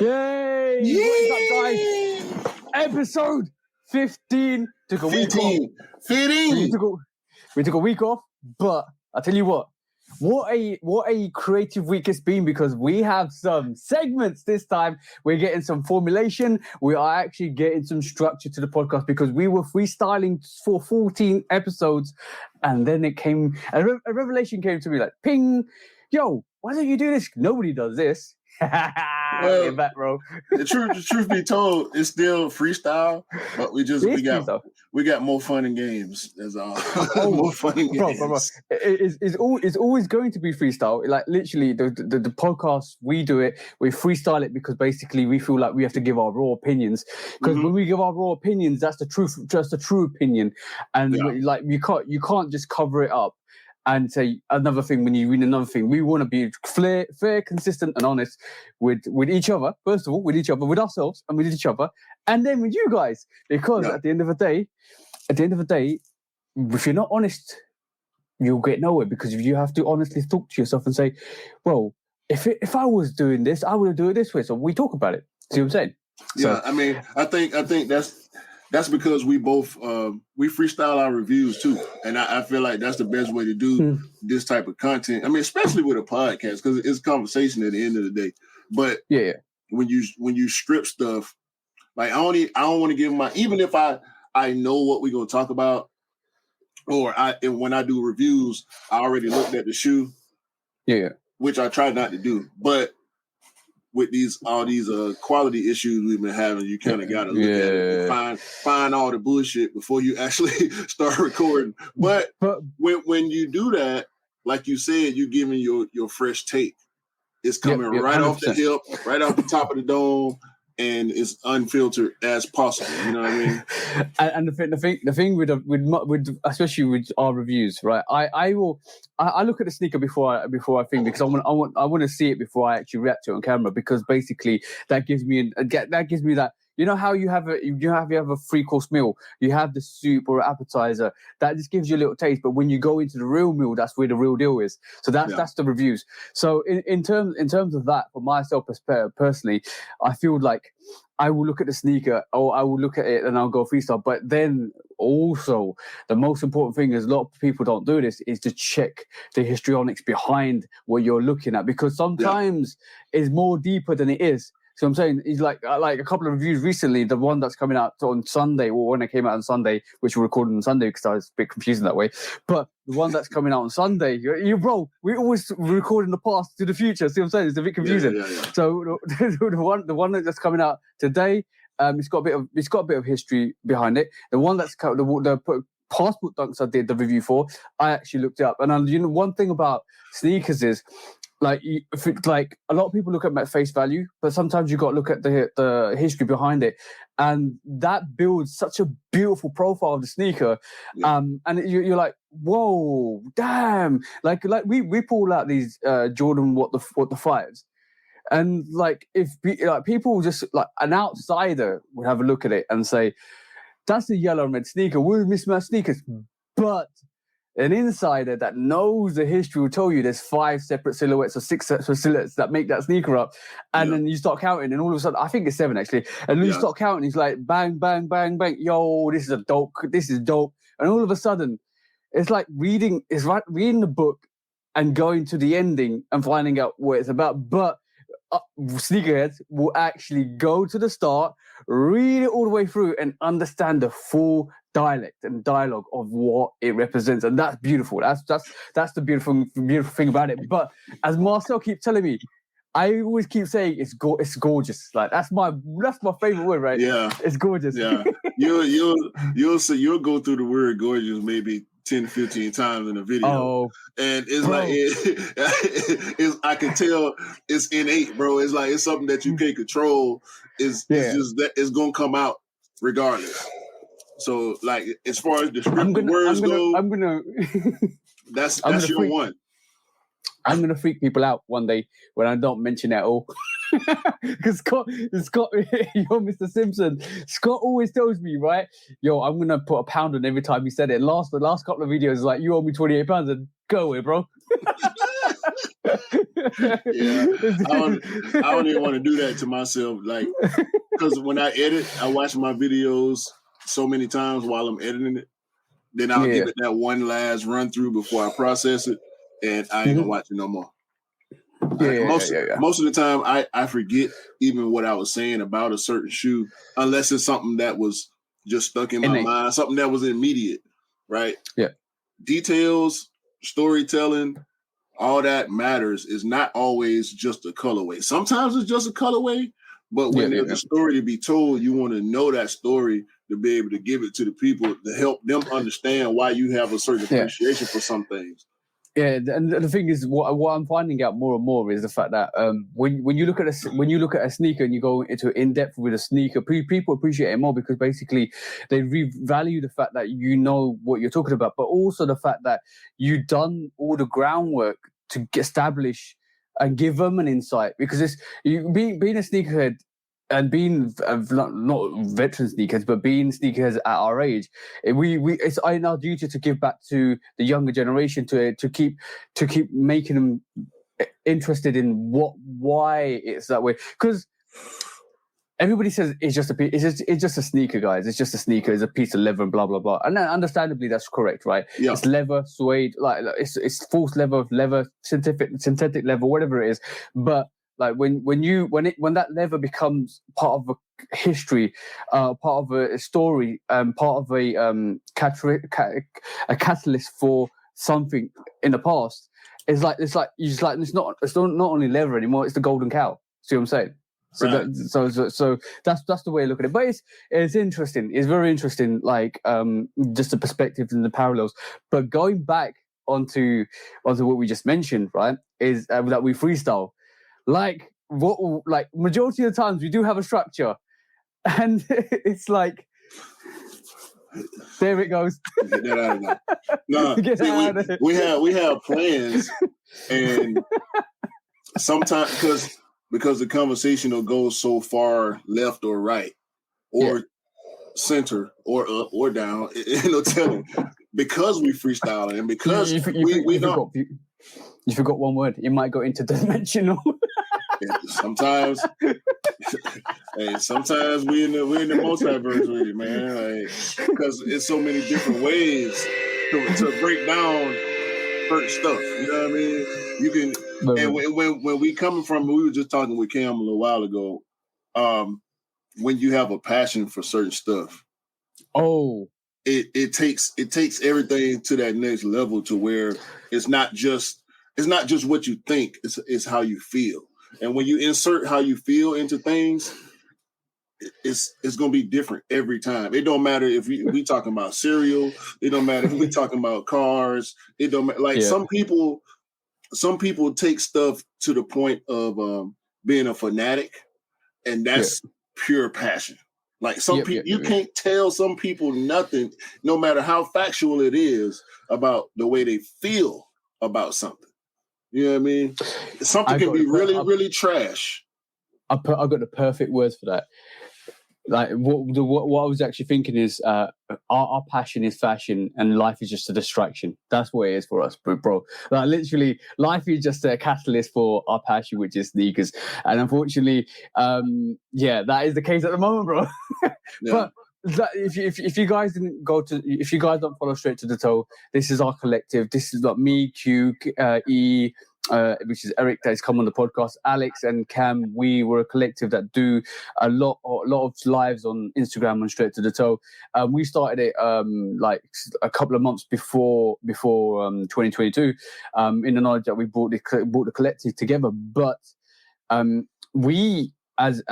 Yay! Yay! What is up, guys? Episode 15. Took a week off. 15. We took a week off, but I tell you what a creative week it's been, because we have some segments this time. We're getting some formulation. We are actually getting some structure to the podcast, because we were freestyling for 14 episodes, and then a revelation came to me like, ping, yo, why don't you do this? Nobody does this. Well, back, bro. the truth be told, it's still freestyle, but we got more fun in games. That's all. More fun in games. Bro. It's always going to be freestyle. Like literally, the podcast, we do it, we freestyle it, because basically we feel like we have to give our raw opinions. Because when we give our raw opinions, that's the truth, just the true opinion, and you can't just cover it up and say another thing when you win another thing. We want to be fair, consistent, and honest with each other. First of all, with each other, with ourselves, and with each other, and then with you guys. Because at the end of the day, if you're not honest, you'll get nowhere. Because if you have to honestly talk to yourself and say, well, if I was doing this, I would do it this way. So we talk about it. See what I'm saying? Yeah, I mean, I think that's because we both we freestyle our reviews too, and I feel like that's the best way to do this type of content. I mean, especially with a podcast, because it's conversation at the end of the day. But when you strip stuff, like I don't want to give my, even if I know what we're gonna talk about, or when I do reviews, I already looked at the shoe, which I try not to do, but with all these quality issues we've been having, you kind of got to look at it and find all the bullshit before you actually start recording. But when you do that, like you said, you're giving your fresh take. It's coming right 100%. Off the hip, right off the top of the dome, and it's unfiltered as possible. You know what I mean? And the thing with especially with our reviews, right? I look at the sneaker before I think, because I want to see it before I actually react to it on camera, because basically that gives me that. You know how you have a 3-course meal, you have the soup or appetizer, that just gives you a little taste. But when you go into the real meal, that's where the real deal is. So that's the reviews. So in terms of that, for myself personally, I feel like I will look at the sneaker, or I will look at it and I'll go freestyle. But then also the most important thing is, a lot of people don't do this, is to check the histrionics behind what you're looking at, because sometimes it's more deeper than it is. So I'm saying, he's like a couple of reviews recently, the one that's coming out on Sunday, or when it came out on Sunday, which we're recording on Sunday because I was a bit confusing that way. But the one that's coming out on Sunday, bro, we always record in the past to the future. See what I'm saying? It's a bit confusing. Yeah. So the one that's coming out today, it's got a bit of history behind it. The one that's the passport dunks I did the review for, I actually looked it up. And one thing about sneakers is, like a lot of people look at face value, but sometimes you got to look at the history behind it, and that builds such a beautiful profile of the sneaker. And you're like, whoa, damn! Like we pull out these Jordan what the fives, and like if people just like an outsider would have a look at it and say, that's the yellow and red sneaker, we're mismatched sneakers, but an insider that knows the history will tell you there's 5 separate silhouettes or 6 separate silhouettes that make that sneaker up. And then you start counting, and all of a sudden, I think it's 7 actually. And then you start counting, it's like bang, bang, bang, bang. Yo, this is dope. And all of a sudden, it's like reading the book and going to the ending and finding out what it's about. But sneakerheads will actually go to the start, read it all the way through, and understand the full dialect and dialogue of what it represents, and that's beautiful. That's the beautiful thing about it. But as Marcel keeps telling me, I always keep saying it's gorgeous. Like that's my favorite word, right? Yeah, it's gorgeous. Yeah, you'll go through the word gorgeous maybe 10, 15 times in a video. And it's like, I can tell it's innate, bro. It's like, it's something that you can't control. It's just that it's going to come out regardless. So like, as far as descriptive words go, that's your one. I'm going to freak people out one day when I don't mention it at all. Because Scott, you're Mr. Simpson. Scott always tells me, right, yo, I'm going to put £1 on every time he said it. The last couple of videos is like, you owe me £28. And Go away, bro. Yeah, I don't even want to do that to myself. Like, because when I edit, I watch my videos so many times while I'm editing it. Then I'll give it that one last run through before I process it, and I ain't gonna watch it no more. Most of the time, I forget even what I was saying about a certain shoe, unless it's something that was just stuck in my mind, something that was immediate, right? Yeah. Details, storytelling, all that matters is not always just a colorway. Sometimes it's just a colorway, but when there's a story to be told, you want to know that story to be able to give it to the people to help them understand why you have a certain appreciation for some things. Yeah, and the thing is, what I'm finding out more and more is the fact that when you look at a sneaker and you go into in depth with a sneaker, people appreciate it more because basically they value the fact that you know what you're talking about, but also the fact that you've done all the groundwork to establish and give them an insight. Because it's being a sneakerhead. And being not veteran sneakers, but being sneakers at our age, it's in our duty to give back to the younger generation to keep making them interested in why it's that way. Because everybody says it's just a sneaker, guys. It's just a sneaker. It's a piece of leather and blah blah blah. And then, understandably, that's correct, right? Yeah. It's leather, suede, like it's false leather, synthetic leather, whatever it is, but like when that leather becomes part of a history, part of a story, part of a catalyst for something in the past, it's not only leather anymore. It's the golden cow. See what I'm saying? So right. So that's the way I look at it. But it's interesting. It's very interesting. Like just the perspectives and the parallels. But going back onto what we just mentioned, right? Is that we freestyle. Like majority of the times we do have a structure, and it's like there it goes. No, we have plans, and sometimes because the conversation will go so far left or right, or center or up or down, no telling. Because we freestyling and because you forgot one word. You might go interdimensional. Sometimes, sometimes we in the multiverse with it, man. Like, because it's so many different ways to break down certain stuff. You know what I mean? You can, and when we coming from, we were just talking with Cam a little while ago. When you have a passion for certain stuff, it takes everything to that next level to where it's not just what you think, it's how you feel. And when you insert how you feel into things, it's going to be different every time. It don't matter if we talking about cereal. It don't matter if we talking about cars. It don't matter. Some people take stuff to the point of being a fanatic, and that's pure passion. Like some people, you can't tell some people nothing, no matter how factual it is, about the way they feel about something. You know what I mean? Something can be really trash. I've got the perfect words for that. Like what I was actually thinking is our passion is fashion and life is just a distraction. That's what it is for us, bro. Like literally, life is just a catalyst for our passion, which is sneakers. And unfortunately, that is the case at the moment, bro. But if you guys don't follow Straight to the Toe, this is our collective. This is like me, Q, E, which is Eric that has come on the podcast, Alex and Cam. We were a collective that do a lot of lives on Instagram on Straight to the Toe. We started it like a couple of months before 2022, in the knowledge that we brought the collective together. But we as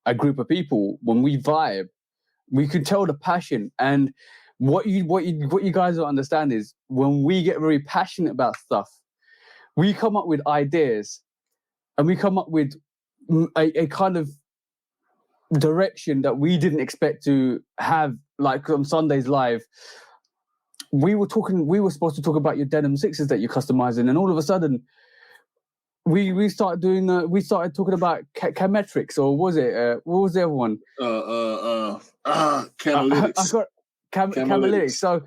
a group of people, when we vibe, we could tell the passion. And what you guys don't understand is when we get very passionate about stuff, we come up with ideas and we come up with a kind of direction that we didn't expect to have. Like on Sundays Live, we were supposed to talk about your denim sixes that you're customizing, and all of a sudden we started talking about chemetrics, or was it what was the other one? Catalytics. Camalytics. So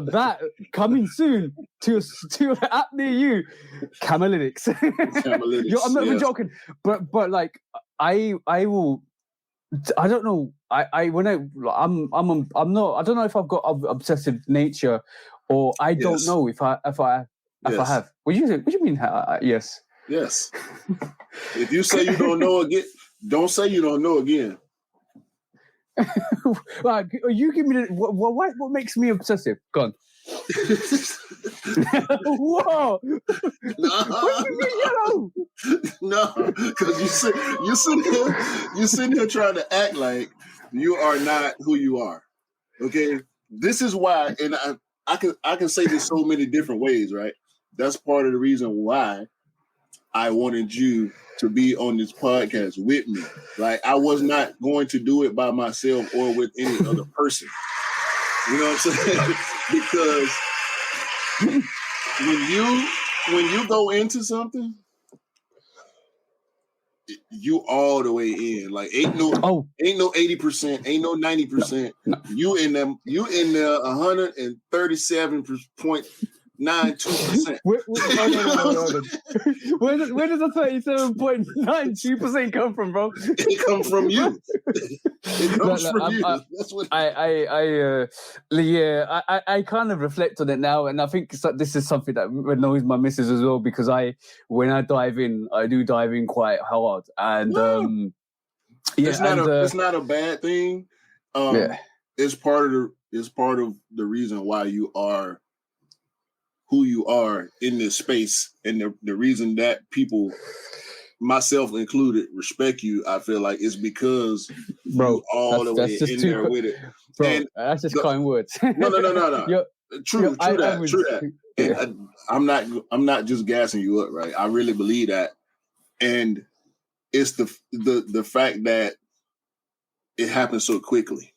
that coming soon to an app near you, Camalytics. Camalytics, I'm not even yes. joking, but like I will. I don't know. I'm not. I don't know if I've got obsessive nature, or I don't Yes. know if I have. What do you mean? Yes. Yes. If you say you don't know again, don't say you don't know again. Like, you give me what makes me obsessive? Go on. Whoa! What do you mean, yellow? No, because you sitting here trying to act like you are not who you are. Okay, this is why, and I can say this so many different ways, right? That's part of the reason why I wanted you to be on this podcast with me. Like, I was not going to do it by myself or with any other person. You know what I'm saying? Because when you go into something, you all the way in. Like, ain't no 80%, ain't no 90%. No. You in there 137.92%. Where does the 37.92% come from, bro? It comes from you. It comes from you. That's what I kind of reflect on it now, and I think this is something that annoys my missus as well, because when I dive in, I do dive in quite hard, and it's not a bad thing. It's part of the reason why you are who you are in this space, and the reason that people, myself included, respect you, I feel like, is because you all the way in there with it. Bro, and that's just kind words. No. True that. And I'm not just gassing you up, right? I really believe that, and it's the fact that it happens so quickly.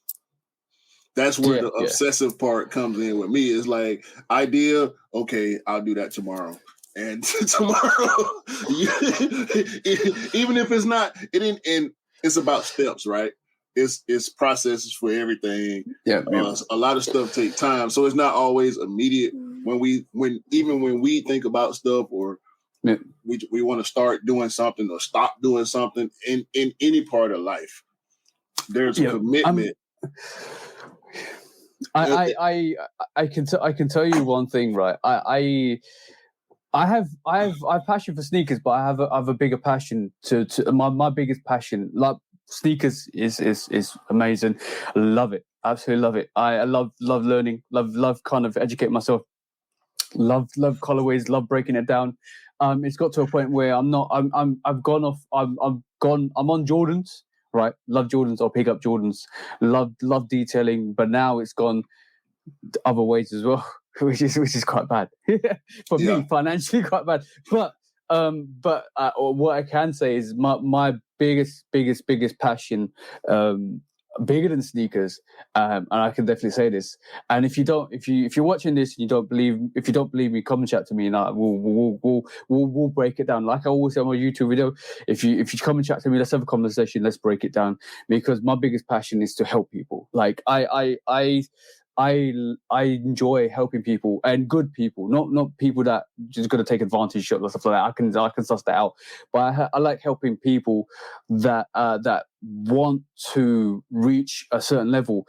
That's where the obsessive part comes in with me. It's like, idea, okay, I'll do that tomorrow. And tomorrow, even if it's not, and it's about steps, right? It's processes for everything. Yeah. A lot of stuff take time, so it's not always immediate. When we think about stuff, or we want to start doing something or stop doing something in any part of life, there's a commitment. I can tell you one thing, right? I have passion for sneakers, but I have a bigger passion to my biggest passion. Like, sneakers is amazing. I love it. Absolutely love it. I love learning, love kind of educate myself. Love colorways, love breaking it down. It's got to a point where I'm on Jordans. Right, love Jordans. I'll pick up Jordans. Love detailing, but now it's gone other ways as well, which is quite bad for me, financially quite bad. But what I can say is my biggest passion, bigger than sneakers, and I can definitely say this. And if you're watching this and you don't believe me, come and chat to me, and we'll break it down. Like I always say on my YouTube video, if you come and chat to me, let's have a conversation, let's break it down, because my biggest passion is to help people. Like I enjoy helping people, and good people, not people that just going to take advantage of stuff like that. I can suss that out, but I like helping people that want to reach a certain level,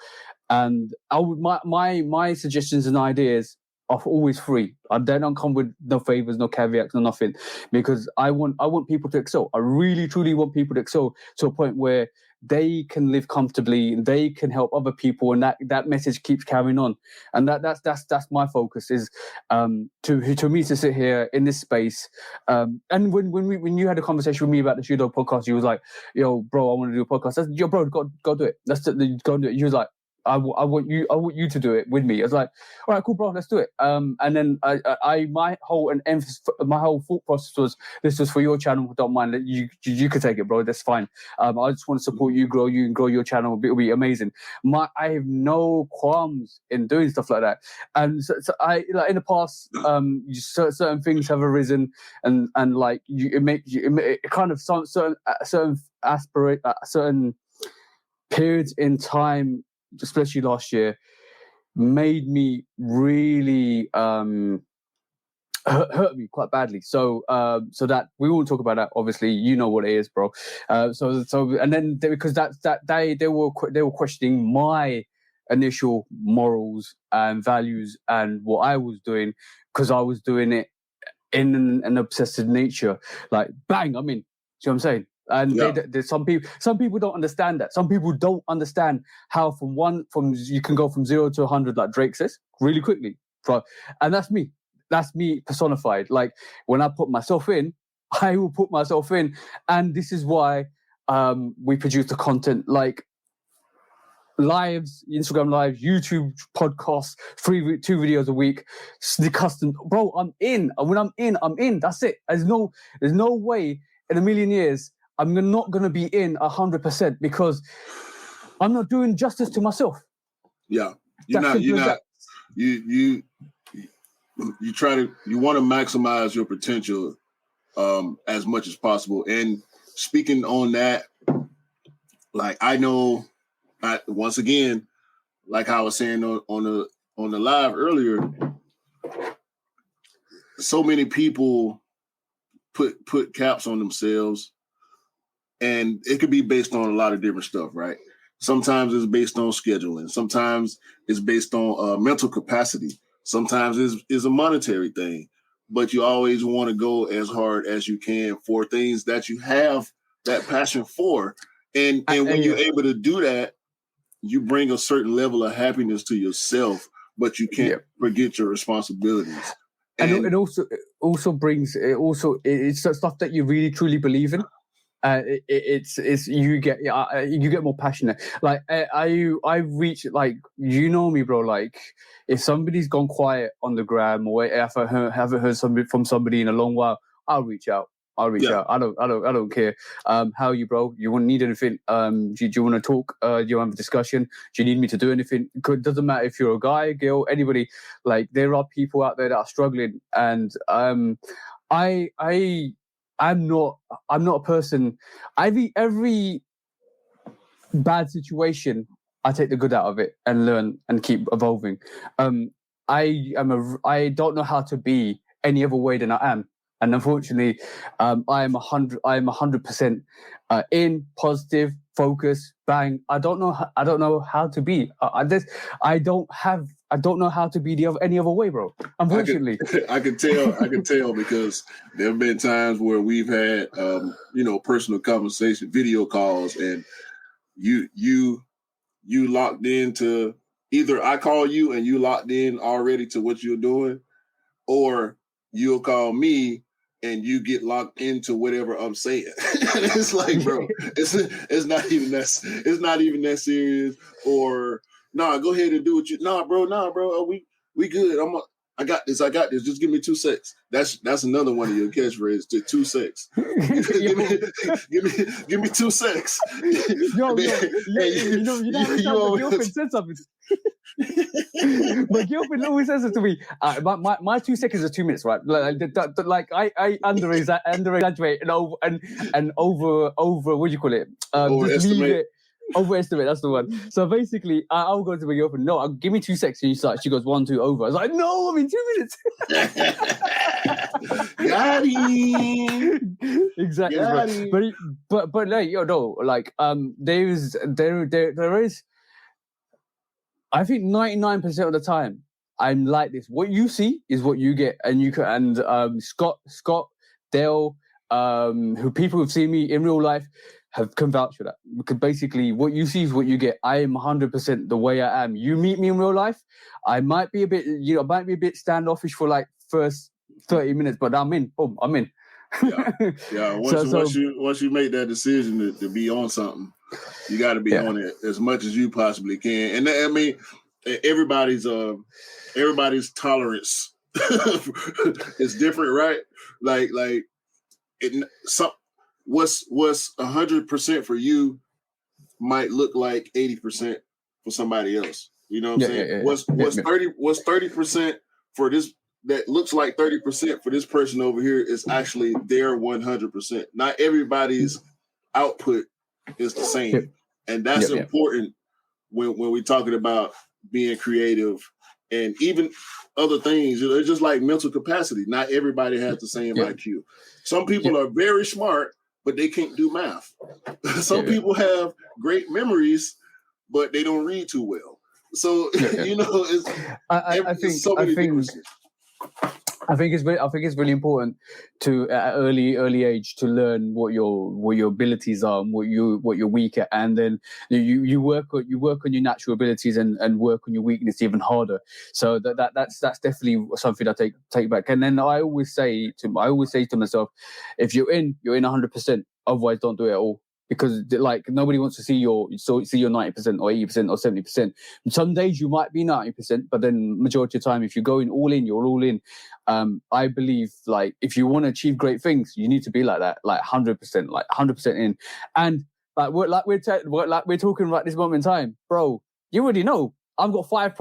and my suggestions and ideas are always free. They don't come with no favors, no caveats, no nothing, because I want people to excel. I really truly want people to excel to a point where they can live comfortably, they can help other people, and that message keeps carrying on. And that's my focus, is to me to sit here in this space. And when you had a conversation with me about the Judo podcast, you was like, "Yo, bro, I want to do a podcast." I said, "Yo, bro, go do it. Go do it." You was like, I want you to do it with me. I was like, all right, cool, bro, let's do it. And then my whole thought process was, this was for your channel. Don't mind that you could take it, bro. That's fine. I just want to support you, grow your channel. It'll be amazing. I have no qualms in doing stuff like that. And so I, like, in the past, certain things have arisen, and like it kind of certain periods in time, especially last year, made me really hurt me quite badly. So that we won't talk about that. Obviously, you know what it is, bro. So and then because they were questioning my initial morals and values and what I was doing, because I was doing it in an obsessive nature. Like, bang, I'm in. See what I'm saying? And some people don't understand that. Some people don't understand how you can go from 0 to 100, like Drake says, really quickly. And that's me. That's me personified. Like, when I put myself in, I will put myself in. And this is why we produce the content, like lives, Instagram lives, YouTube podcasts, 2 videos a week, the custom. Bro, I'm in. And when I'm in. That's it. There's no way in a million years I'm not going to be in 100%, because I'm not doing justice to myself. Yeah. You want to maximize your potential as much as possible. And speaking on that, like, I know, once again, like I was saying on the live earlier, so many people put caps on themselves, and it could be based on a lot of different stuff, right? Sometimes it's based on scheduling. Sometimes it's based on mental capacity. Sometimes it's a monetary thing. But you always want to go as hard as you can for things that you have that passion for. And when you're able to do that, you bring a certain level of happiness to yourself, but you can't forget your responsibilities. And it also brings it's stuff that you really truly believe in. You get more passionate. Like I reach, like, you know me, bro. Like, if somebody's gone quiet on the gram, or if I haven't heard something from somebody in a long while, I'll reach out. I don't care. How are you, bro? You won't need anything? Do you want to talk? Do you want to have a discussion? Do you need me to do anything? It doesn't matter if you're a guy, girl, anybody. Like, there are people out there that are struggling, and I'm not a person. Every bad situation, I take the good out of it and learn and keep evolving. I don't know how to be any other way than I am. And unfortunately, I am 100% in, positive, focus, bang. I don't know how to be. I don't know how to be any other way, bro. Unfortunately, I can tell because there have been times where we've had personal conversation, video calls, and you locked into, either I call you and you locked in already to what you're doing, or you'll call me and you get locked into whatever I'm saying. It's like, bro, it's not even that serious. Or, nah, go ahead and do what you. Nah, bro. We good. I got this. Just give me 2 seconds. That's another one of your catchphrases. 2 seconds. give me 2 seconds. You said something. My girlfriend always says it to me. My 2 seconds are 2 minutes, right? Like I under exaggerate and over what do you call it? Just leave it. Overestimate, that's the one. So basically, I'll go to my girlfriend. No, give me 2 seconds. And she goes 1, 2 over. I was like, no, I'm in 2 minutes. Got him. Exactly. Got him. But like, there is. I think 99% of the time, I'm like this. What you see is what you get, and Scott, Dale, who people who've seen me in real life can vouch for that. Because basically, what you see is what you get. I am 100% the way I am. You meet me in real life, I might be a bit standoffish for like first 30 minutes, but I'm in. Boom, I'm in. Yeah. Once you make that decision to be on something, you got to be on it as much as you possibly can. And I mean, everybody's tolerance is different, right? Like what's 100% for you might look like 80% for somebody else. You know what I'm saying? What's 30% for this that looks like 30% for this person over here is actually their 100%. Not everybody's output is the same. And that's important when we're talking about being creative and even other things. It's just like mental capacity. Not everybody has the same IQ. Some people are very smart, but they can't do math. Some people have great memories, but they don't read too well. So it's I think so many differences. I think it's really important to at an early age to learn what your abilities are and what you're weak at, and then you work on your natural abilities and work on your weakness even harder. So that's definitely something I take back. And then I always say to myself, if you're in 100%. Otherwise, don't do it at all. Because like nobody wants to see your 90% or 80% or 70%. Some days you might be 90%, but then majority of the time, if you're going all in, you're all in. I believe like if you want to achieve great things, you need to be like that, like 100% in. And like we're talking right this moment in time, bro. You already know I've got 5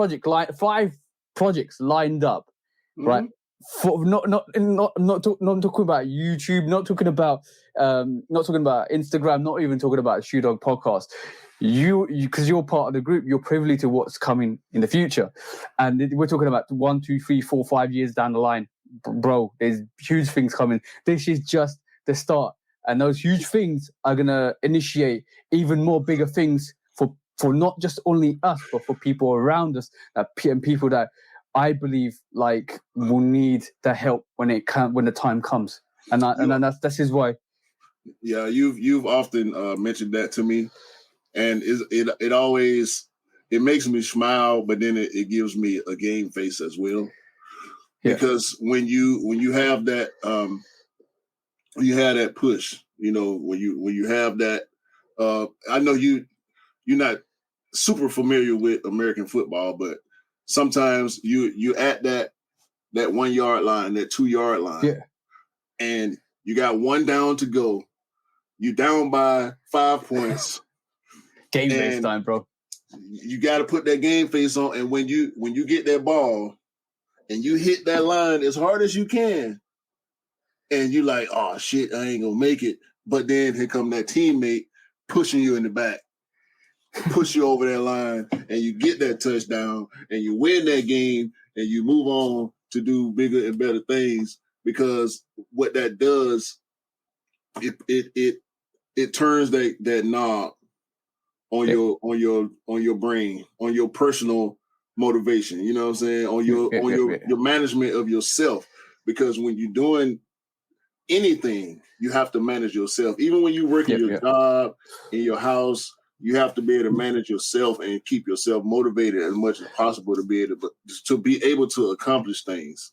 projects lined up, right? For not talking about YouTube, not talking about Instagram, not even talking about Shoe Dog podcast. You because you're part of the group, you're privy to what's coming in the future, and we're talking about 1, 2, 3, 4, 5 years down the line, bro. There's huge things coming. This is just the start, and those huge things are gonna initiate even more bigger things for not just only us, but for people around us, and people that I believe like will need the help when the time comes, and that's is why. Yeah, you've often mentioned that to me, and it always makes me smile, but then it gives me a game face as well, because when you have that that push, when you have that, I know you're not super familiar with American football, but sometimes you at that 1 yard line, that 2 yard line, and you got 1 down to go. You down by 5 points. Game face time, bro. You got to put that game face on, and when you get that ball and you hit that line as hard as you can, and you like, oh shit, I ain't gonna make it. But then here come that teammate pushing you in the back, push you over that line, and you get that touchdown, and you win that game, and you move on to do bigger and better things. Because what that does, it turns that knob on your brain, on your personal motivation. You know what I'm saying? On your management of yourself. Because when you're doing anything, you have to manage yourself. Even when you work in your job, in your house, you have to be able to manage yourself and keep yourself motivated as much as possible to be able to accomplish things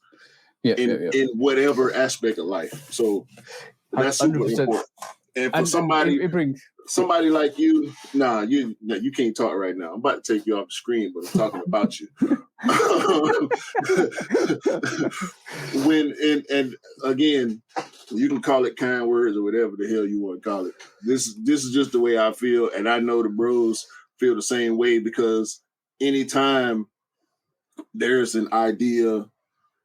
in whatever aspect of life. So that's super 100%. Important. And for somebody like you, you can't talk right now. I'm about to take you off the screen, but I'm talking about you. And again, you can call it kind words or whatever the hell you want to call it. This is just the way I feel, and I know the bros feel the same way, because anytime there's an idea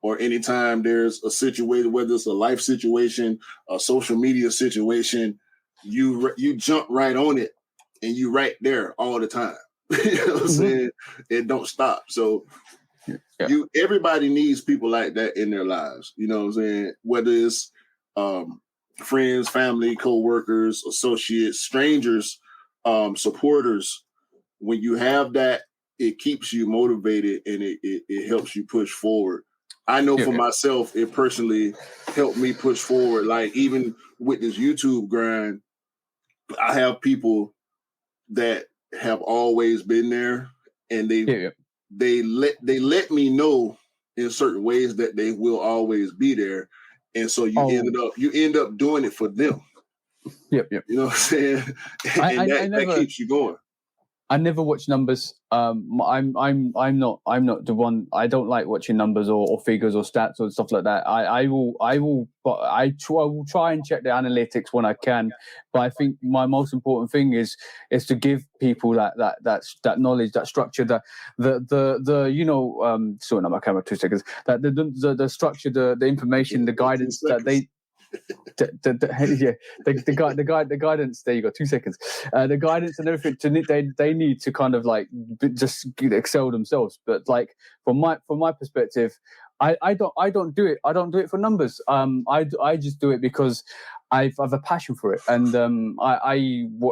or anytime there's a situation, whether it's a life situation, a social media situation, you jump right on it and you right there all the time. You know what I'm saying? It don't stop. So everybody needs people like that in their lives. You know what I'm saying? Whether it's friends, family, co-workers, associates, strangers, supporters. When you have that, it keeps you motivated and it helps you push forward. I know for myself, it personally helped me push forward. Like even with this YouTube grind, I have people that have always been there, and they let me know in certain ways that they will always be there, and so you end up doing it for them. You know what I'm saying? And that keeps you going. I never watch numbers. I'm not the one. I don't like watching numbers or figures or stats or stuff like that. I will try and check the analytics when I can. But I think my most important thing is to give people that knowledge, that structure, sorry, not my camera. 2 seconds. That the structure, the information, the guidance that they. The guidance. There you go. 2 seconds. The guidance and everything. They need to kind of like just excel themselves. But like from my perspective, I don't do it. I don't do it for numbers. I just do it because I've a passion for it, and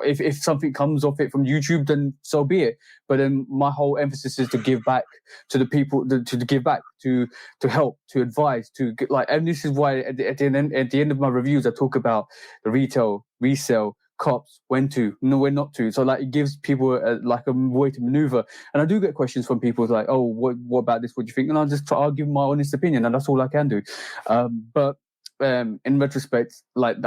if something comes off it from YouTube, then so be it. But then my whole emphasis is to give back to the people, to give back, to help, to advise, to get like. And this is why at the end of my reviews, I talk about the retail, resale, cops, when to, no, when not to. So like it gives people a way to maneuver. And I do get questions from people like, oh, what about this? What do you think? And I'll give my honest opinion, and that's all I can do. But in retrospect, like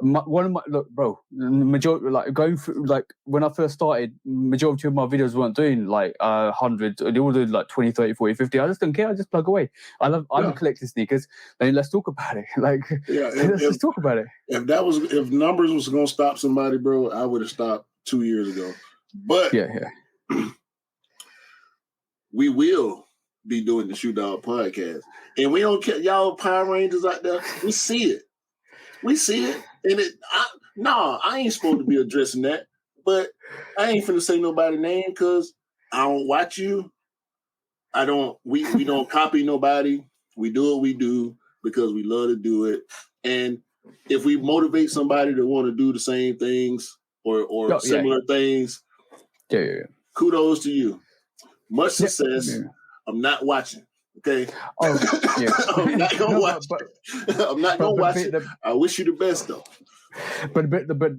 look, bro, majority, like going through, like when I first started, majority of my videos weren't doing like 100, they were doing like 20, 30, 40, 50. I just don't care. I just plug away. I'm collecting sneakers. Then let's talk about it. Like, let's just talk about it. If numbers was gonna stop somebody, bro, I would have stopped 2 years ago. But we will be doing the Shoe Dog podcast. And we don't care, y'all Power Rangers out there. We see it. And I ain't supposed to be addressing that. But I ain't finna say nobody's name because I don't watch you. We don't copy nobody. We do what we do because we love to do it. And if we motivate somebody to want to do the same things or similar things, kudos to you. Much success. Yeah. I'm not watching. Okay. Oh, yeah. I'm not gonna watch. I'm not gonna watch it. I wish you the best though. But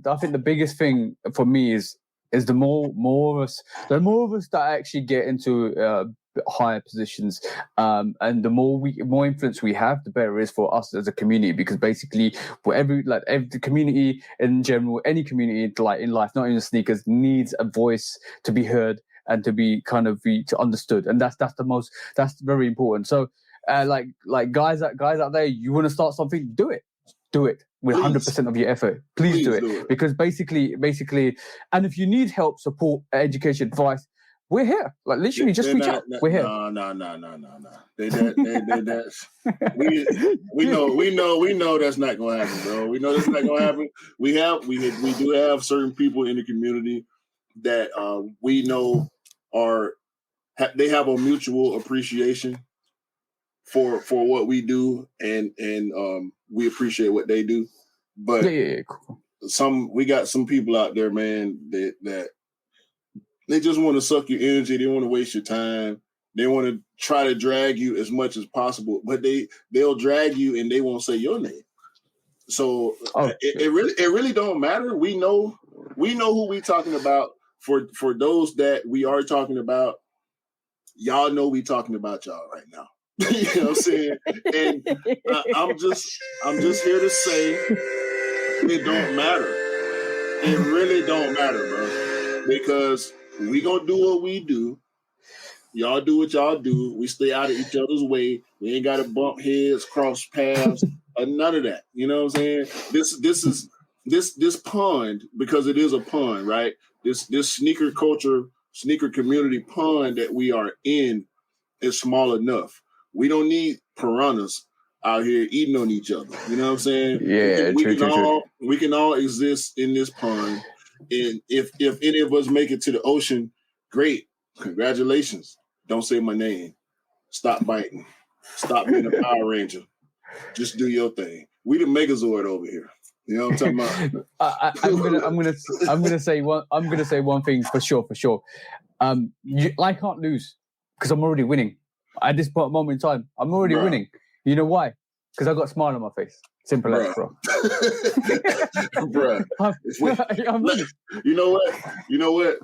I think the biggest thing for me is the more of us that actually get into higher positions, and the more influence we have, the better it is for us as a community. Because basically, for every community in general, any community like in life, not even sneakers, needs a voice to be heard and to be understood, and that's very important. So, like guys out there, you want to start something, do it with 100% of your effort. Please do it. Because basically, and if you need help, support, education, advice, we're here. Like literally, just reach out. We're here. No. We know that's not going to happen, bro. We know that's not going to happen. We do have certain people in the community that we know they have a mutual appreciation for what we do, and we appreciate what they do. But cool. We got some people out there, man, that they just want to suck your energy. They want to waste your time. They want to try to drag you as much as possible, but they'll drag you and they won't say your name. So it really don't matter. We know who we talking about. For those that we are talking about, y'all know we talking about y'all right now. You know what I'm saying? And I'm just here to say it don't matter. It really don't matter, bro. Because we gonna do what we do. Y'all do what y'all do. We stay out of each other's way. We ain't gotta bump heads, cross paths, none of that. You know what I'm saying? This pond, because it is a pond, right? This sneaker culture, sneaker community pond that we are in is small enough. We don't need piranhas out here eating on each other. You know what I'm saying? Yeah, we can all exist in this pond. And if any of us make it to the ocean, great. Congratulations. Don't say my name. Stop biting. Stop being a Power Ranger. Just do your thing. We the Megazord over here. You know what I'm talking about? I'm gonna say one thing for sure. I can't lose because I'm already winning. At this moment in time, I'm already winning. You know why? Because I got a smile on my face. Simple as, bro. Bro. You know what?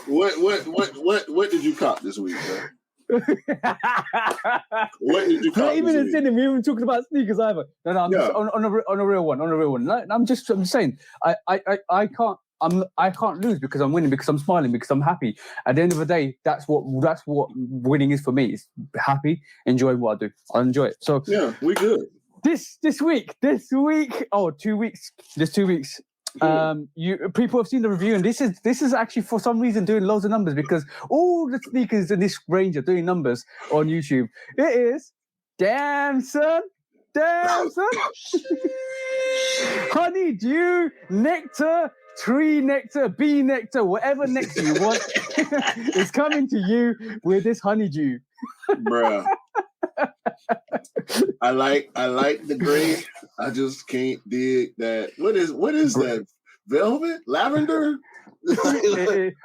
What did you cop this week, bro? What did you cop? Not even in we even talking about sneakers either. No, I'm just on a real one. No, I'm just saying I can't lose because I'm winning, because I'm smiling, because I'm happy. At the end of the day, that's what winning is for me. It's happy, enjoying what I do. I enjoy it. So yeah, we good. This week. 2 weeks. There's 2 weeks. People have seen the review, and this is actually for some reason doing loads of numbers, because all the sneakers in this range are doing numbers on YouTube. It is, damn son, Damn, son. Honeydew, nectar, tree nectar, bee nectar, whatever nectar you want is coming to you with this honeydew. Bruh. I like the gray. I just can't dig that. What is that? Velvet? Lavender?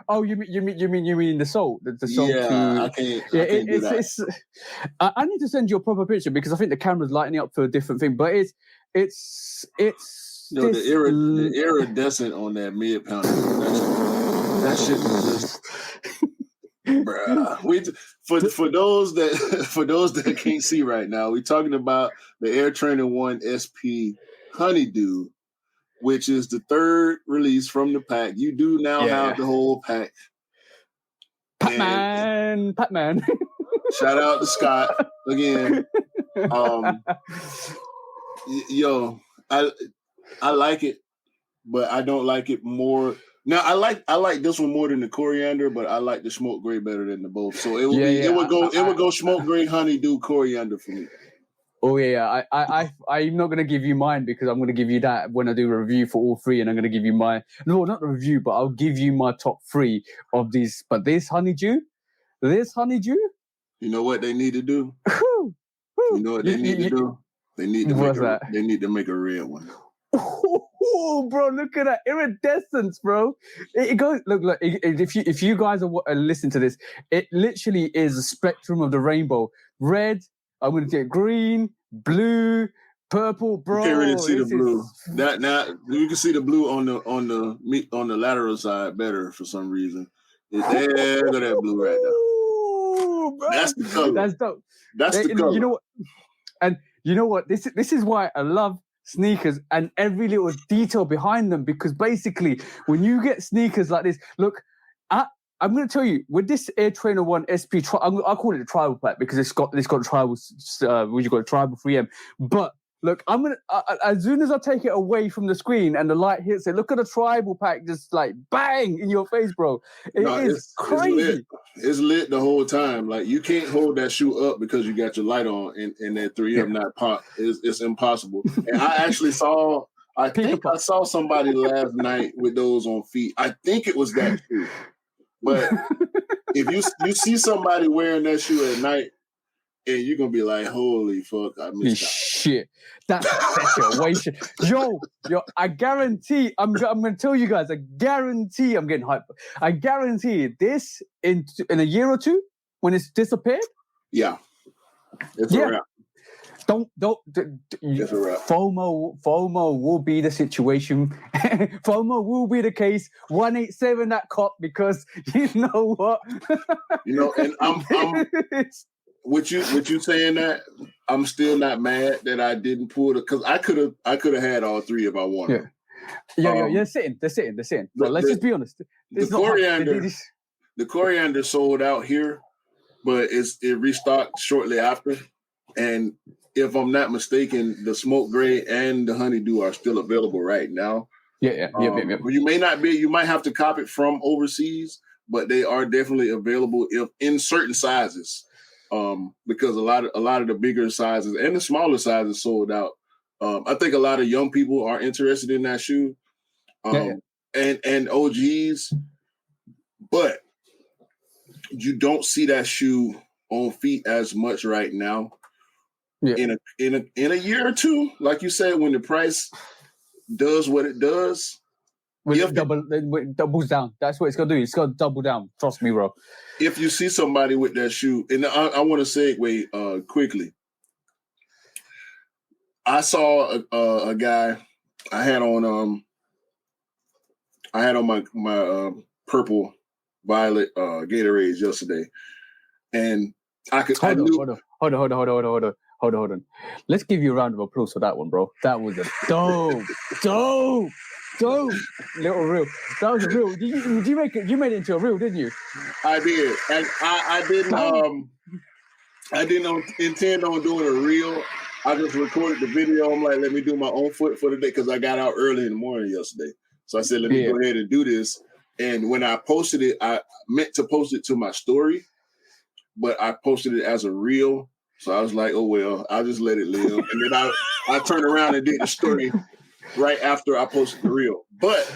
Oh, you mean the salt? The salt. Yeah, I can't do that. I need to send you a proper picture because I think the camera's lighting up for a different thing. But it's the iridescent on that mid pounder. That shit is just. Bruh. For those that can't see right now, we're talking about the Air Trainer 1 SP Honeydew, which is the third release from the pack. You do now have the whole pack. Pac-Man. Shout out to Scott again. Yo, I like it, but I don't like it more. Now I like this one more than the coriander, but I like the smoke gray better than the both. So it would go smoke gray, honeydew, coriander for me. Oh yeah. I'm not gonna give you mine because I'm gonna give you that when I do a review for all three, and I'm gonna give you not the review, but I'll give you my top three of these. But this honeydew. You know what they need to do? You know what they need to do? They need to make a red one. Oh, bro, look at that iridescence, bro. It goes. Look. If you guys are listening to this, it literally is a spectrum of the rainbow. Red. I'm gonna get green, blue, purple, bro. You can't really see the blue. Now you can see the blue on the lateral side better for some reason. There go that blue right now. Bro. That's the color. That's dope. That's the color. You know what? And you know what? This is why I love sneakers and every little detail behind them, because basically when you get sneakers like this, look, I'm going to tell you, with this Air Trainer 1 SP, I call it the tribal pack because it's got tribal, you got a tribal 3M. But look, I'm going to, as soon as I take it away from the screen and the light hits it, look at the tribal pack just like bang in your face, bro. It's crazy. It's lit the whole time. Like you can't hold that shoe up because you got your light on and that 3M not pop. It's impossible. And I actually saw somebody last night with those on feet. I think it was that shoe. But if you see somebody wearing that shoe at night, and you're gonna be like, "Holy fuck, I missed out." Shit, that's a situation. Yo, I guarantee. I'm gonna tell you guys. I guarantee. I'm getting hyped. I guarantee this in a year or two when it's disappeared. Yeah, it's a wrap. Don't. It's a wrap. FOMO will be the situation. FOMO will be the case. 187 that cop, because you know what? And I'm with you saying that, I'm still not mad that I didn't pull it, because I could have had all three if I wanted. Yeah. They're sitting. So let's just be honest. The coriander sold out here, but it restocked shortly after. And if I'm not mistaken, the smoke gray and the honeydew are still available right now. Yeah. You may not be. You might have to cop it from overseas, but they are definitely available in certain sizes. Because a lot of the bigger sizes and the smaller sizes sold out. I think a lot of young people are interested in that shoe, and OGs, but you don't see that shoe on feet as much right now. Yeah. In a year or two, like you said, when the price does what it does, it doubles down. That's what it's gonna do. It's gonna double down. Trust me, bro. If you see somebody with that shoe, and I want to segue quickly. I saw a guy. I had on my purple violet Gatorades yesterday, and Hold on. Let's give you a round of applause for that one, bro. That was a dope little reel. That was a reel. Did you make it? You made it into a reel, didn't you? I did, and I didn't intend on doing a reel. I just recorded the video. I'm like, let me do my own foot for the day, because I got out early in the morning yesterday. So I said, let me go ahead and do this. And when I posted it, I meant to post it to my story, but I posted it as a reel. So I was like, oh well, I'll just let it live. And then I turned around and did the story right after I posted the reel. But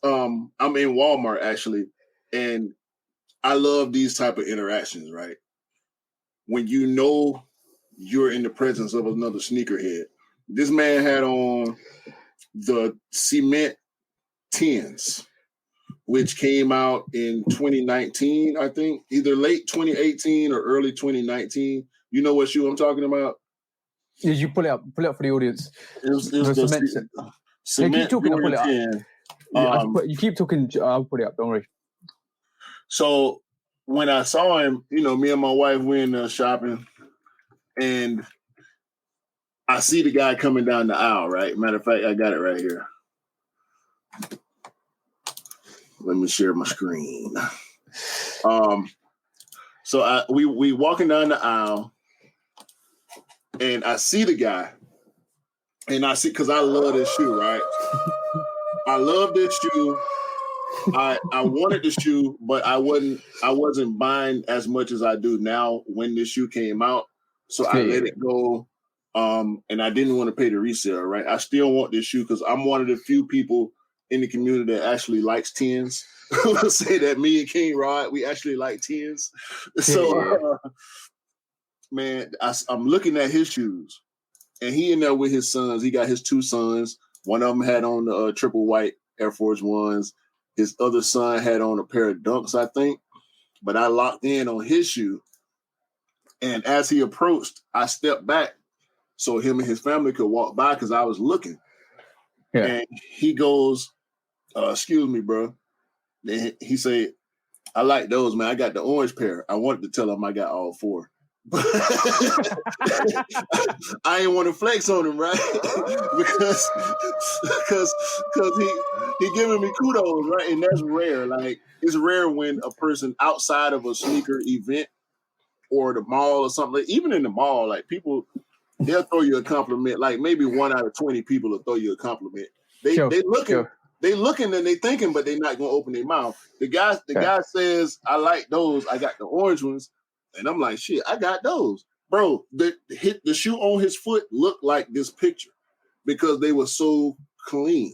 I'm in Walmart actually, and I love these type of interactions, right? When you know you're in the presence of another sneakerhead. This man had on the Cement 10s, which came out in 2019, I think, either late 2018 or early 2019. You know what shoe I'm talking about? Did you pull it up for the audience? It was the Cement Jordan 10. You keep talking. I'll put it up. Don't worry. So when I saw him, me and my wife went shopping, and I see the guy coming down the aisle, right? Matter of fact, I got it right here. Let me share my screen. So we walking down the aisle, and I see the guy, and I see, because I love this shoe, right? I love this shoe. I wanted the shoe, but I wasn't buying as much as I do now when this shoe came out. So I let it go. And I didn't want to pay the resale, right? I still want this shoe because I'm one of the few people in the community that actually likes 10s. Let's say that me and King Rod, we actually like 10s. So, man, I'm looking at his shoes, and he in there with his sons. He got his two sons. One of them had on the triple white Air Force Ones. His other son had on a pair of Dunks, I think. But I locked in on his shoe. And as he approached, I stepped back so him and his family could walk by because I was looking. Yeah. And he goes, excuse me, bro. And he said, I like those, man. I got the orange pair. I wanted to tell him I got all four. I ain't want to flex on him, right? because he giving me kudos, right? And that's rare. Like, it's rare when a person outside of a sneaker event or the mall or something, like, even in the mall, like, people, they'll throw you a compliment. Like, maybe 1 out of 20 people will throw you a compliment. They looking and they thinking, but they're not gonna open their mouth. The guy says, I like those. I got the orange ones. And I'm like, shit, I got those. Bro, the shoe on his foot looked like this picture because they were so clean.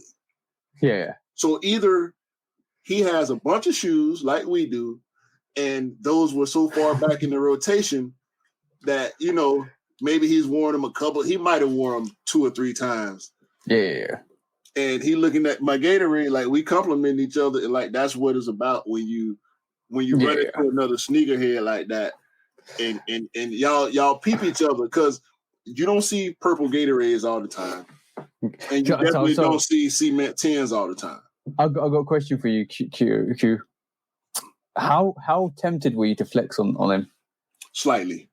Yeah. So either he has a bunch of shoes like we do, and those were so far back in the rotation that, maybe he's worn them he might have worn them 2 or 3 times. Yeah. And he looking at my Gatorade, like, we compliment each other, and like, that's what it's about when you run into another sneakerhead like that. And y'all peep each other, because you don't see purple Gatorades all the time, and you definitely don't see Cement 10s all the time. I've got a question for you, Q. How tempted were you to flex on him? Slightly.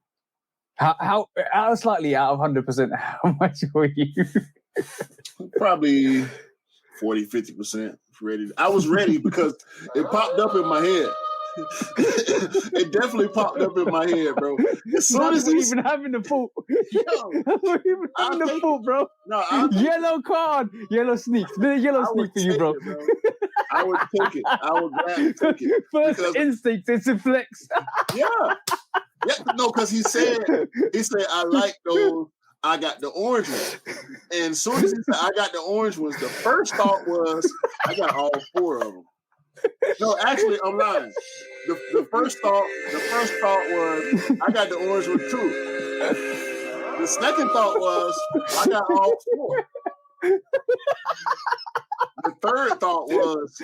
How slightly out of 100%? How much were you? Probably 40-50% ready. I was ready because it popped up in my head. It definitely popped up in my head, bro. As soon as he's even having the fault. Bro. No, yellow card, yellow sneak. The yellow sneak for you, bro. I would take it. I would gladly take it. First instinct is to flex. Yeah, no, because he said, I like those. I got the orange ones. And as soon as he said, I got the orange ones, the first thought was, I got all 4 of them. No, actually, I'm lying. The first thought was, I got the orange one too. The second thought was, I got all 4. The third thought was,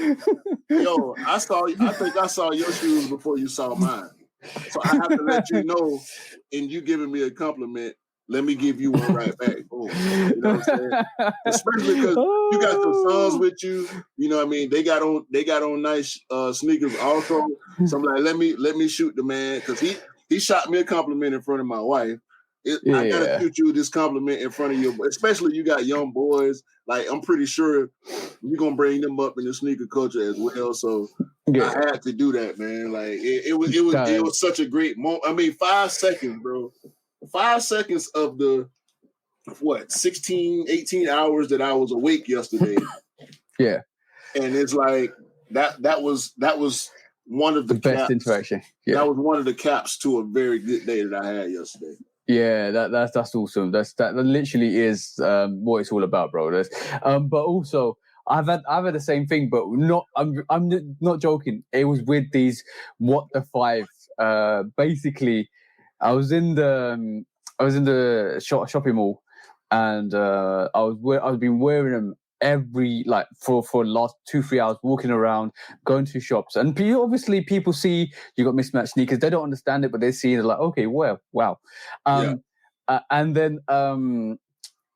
yo, I think I saw your shoes before you saw mine. So I have to let you know, and you giving me a compliment, let me give you one right back. Boom. You know what I'm saying? Especially because you got some sons with you. You know what I mean? They got on nice sneakers also. So I'm like, let me shoot the man, because he shot me a compliment in front of my wife. I gotta shoot you this compliment in front of you, especially you got young boys. Like, I'm pretty sure you're gonna bring them up in the sneaker culture as well. So I had to do that, man. Like, it was such a great moment. I mean, 5 seconds, bro. 5 seconds of the 16, 18 hours that I was awake yesterday. Yeah. And it's like that was one of the best interaction. Yeah. That was one of the caps to a very good day that I had yesterday. Yeah, that's awesome. That literally is what it's all about, bro. But also I've had the same thing, but I'm not joking. It was with these what the five. Basically, I was in the shopping mall, and I've been wearing them every like for the last 2-3 hours, walking around, going to shops, and obviously people see you got mismatched sneakers. They don't understand it, but they see it like, okay, well, wow. And then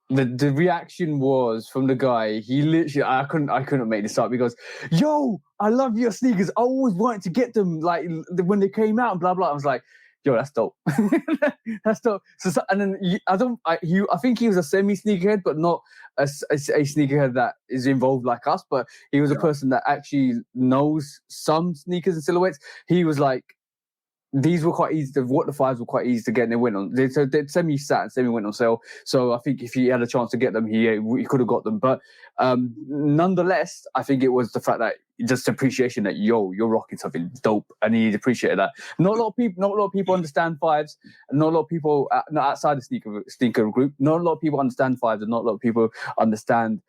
the reaction was from the guy. He literally, I couldn't make this up. He goes, "Yo, I love your sneakers. I always wanted to get them like when they came out." And blah blah. I was like, "Yo, that's dope. That's dope." And then I think he was a semi sneakerhead, but not a sneakerhead that is involved like us. But he was a person that actually knows some sneakers and silhouettes. He was like, these were quite easy. The fives were quite easy to get, and they went on. Semi sat and semi went on sale. So I think if he had a chance to get them, he could have got them. But nonetheless, I think it was the fact that just appreciation that you're rocking something dope, and he appreciated that. Not a lot of people understand fives, and not a lot of people not outside the sneaker group. Not a lot of people understand fives, and not a lot of people understand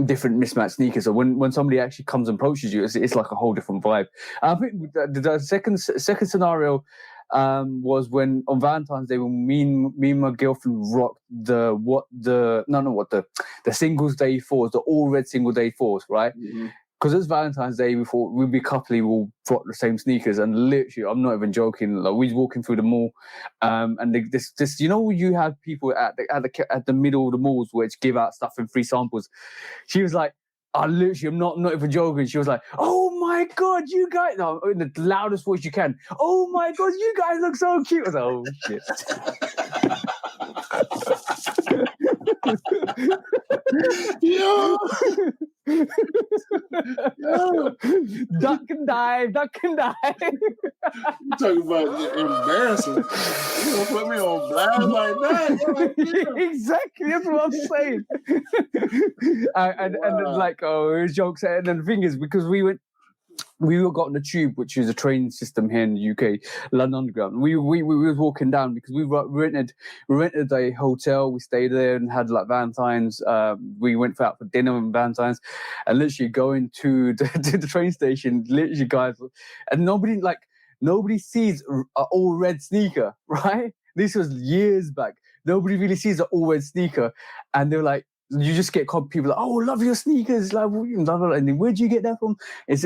different mismatched sneakers. So when somebody actually comes and approaches you, it's like a whole different vibe. I think the second scenario was when on Valentine's Day, when me and my girlfriend rocked the Singles Day 4s, the all red Single Day 4s, right? Because it's Valentine's Day, we thought we'd be coupley, we'll rock the same sneakers, and literally, I'm not even joking. Like, we was walking through the mall, and this, you have people at the middle of the malls which give out stuff in free samples. She was like, I'm not even joking. She was like, "Oh my god, you guys!" No, in the loudest voice you can. "Oh my god, you guys look so cute." I was like, "Oh shit." Yo. Duck and dive. You talking about embarrassing? You gonna put me on blast like that? Exactly, that's what I'm saying. And then like, oh, it was jokes. And then the thing is, because we got on the tube, which is a train system here in the UK, London Underground. We were walking down because we rented a hotel. We stayed there and had like Valentine's. We went out for dinner on Valentine's, and literally going to the train station. Literally, guys, and nobody sees an all red sneaker, right? This was years back. Nobody really sees an all red sneaker, and they're like, you just get people like, "Oh, love your sneakers," like, and then where'd you get that from? It's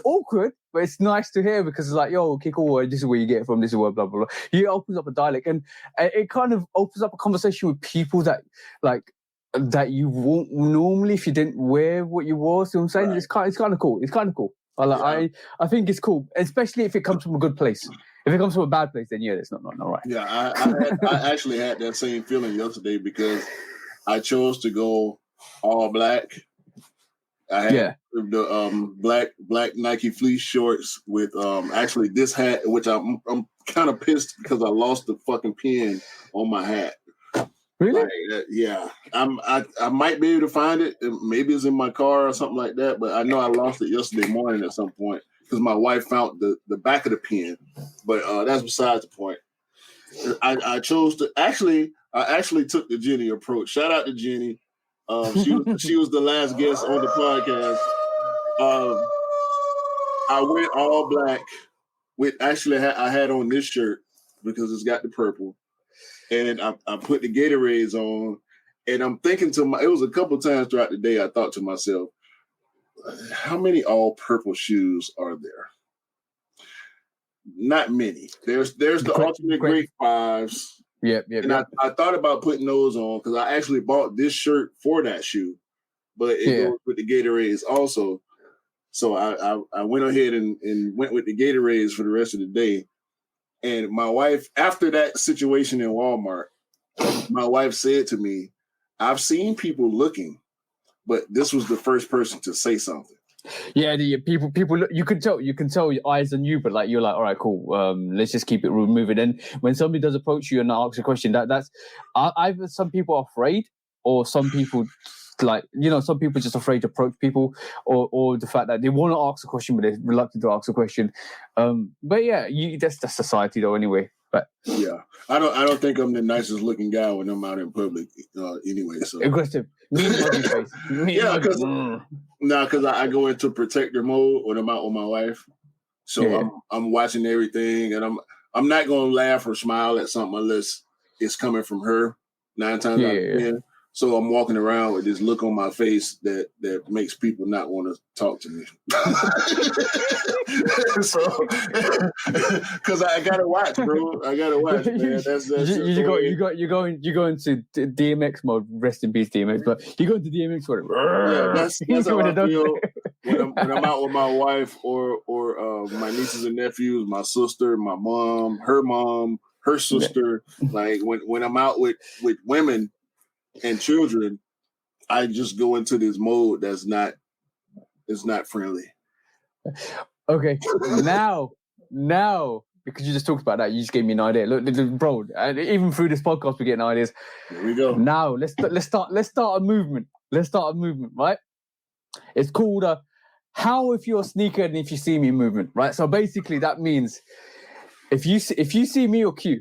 awkward, but it's nice to hear because it's like, "Yo, okay, cool. This is where you get it from. This is where blah blah blah." It opens up a dialect, and it kind of opens up a conversation with people that you won't normally if you didn't wear what you wore. See what I'm saying? Right. It's kind of cool. It's kind of cool. I think it's cool, especially if it comes from a good place. If it comes from a bad place, then it's not right. Yeah, I actually had that same feeling yesterday because I chose to go all black. I had the black Nike fleece shorts with actually this hat, which I'm kind of pissed because I lost the fucking pin on my hat. Really? Yeah. I might be able to find it. Maybe it's in my car or something like that, but I know I lost it yesterday morning at some point because my wife found the back of the pin. But that's besides the point. I chose to I actually took the Jenny approach. Shout out to Jenny. She was the last guest on the podcast. I went all black with I had on this shirt because it's got the purple, and I put the Gatorades on, and I'm thinking it was a couple times throughout the day I thought to myself, how many all purple shoes are there? Not many. There's the alternate great fives. Yeah. And I thought about putting those on because I actually bought this shirt for that shoe, but it goes with the Gatorades also. So I went ahead and went with the Gatorades for the rest of the day. And my wife, after that situation in Walmart, my wife said to me, "I've seen people looking, but this was the first person to say something." Yeah, people. You can tell your eyes on you, but like you're like, all right, cool. Let's just keep it moving. And when somebody does approach you and asks a question, that's either some people are afraid, or some people some people just afraid to approach people, or the fact that they want to ask a question but they're reluctant to ask a question. But yeah, that's society though. Anyway, But yeah, I don't think I'm the nicest looking guy when I'm out in public. Anyway, so aggressive, mean muggy face. Yeah, because I go into protector mode when I'm out with my wife. So I'm watching everything, and I'm not gonna laugh or smile at something unless it's coming from her 9 times out of 10. So I'm walking around with this look on my face that makes people not want to talk to me. So, because I gotta watch, bro. I gotta watch, man. You go into DMX mode. Rest in peace, DMX. But you go into DMX mode. Yeah, that's how I feel when I'm out with my wife or my nieces and nephews, my sister, my mom, her sister. Like when I'm out with women and children, I just go into this mode that's not friendly. Okay, now, because you just talked about that, you just gave me an idea. Look, bro, even through this podcast, we're getting ideas. Here we go. Now, let's start a movement. Let's start a movement, right? It's called "How if you're a sneaker and if you see me" movement, right? So basically, that means if you see me or Q.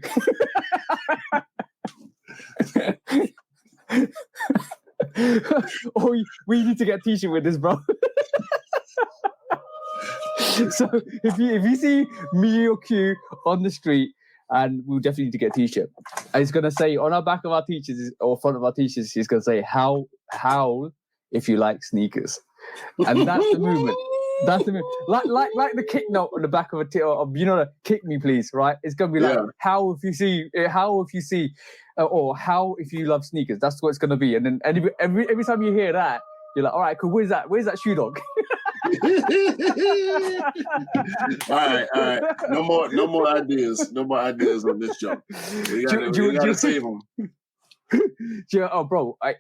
Oh, we need to get a t-shirt with this, bro. So if you see me or Q on the street, and we'll definitely need to get a t-shirt. And it's gonna say on our back of our t-shirts or front of our t-shirts, it's gonna say how if you like sneakers, and that's the movement. That's the movement. Like the kick note on the back of a you know, kick me please, right? It's gonna be like how if you see, or how if you love sneakers. That's what it's gonna be. And then every time you hear that, you're like, all right, cool. Where's that shoe dog? All right. No more ideas. No more ideas on this joke. We gotta save them. Oh, bro, I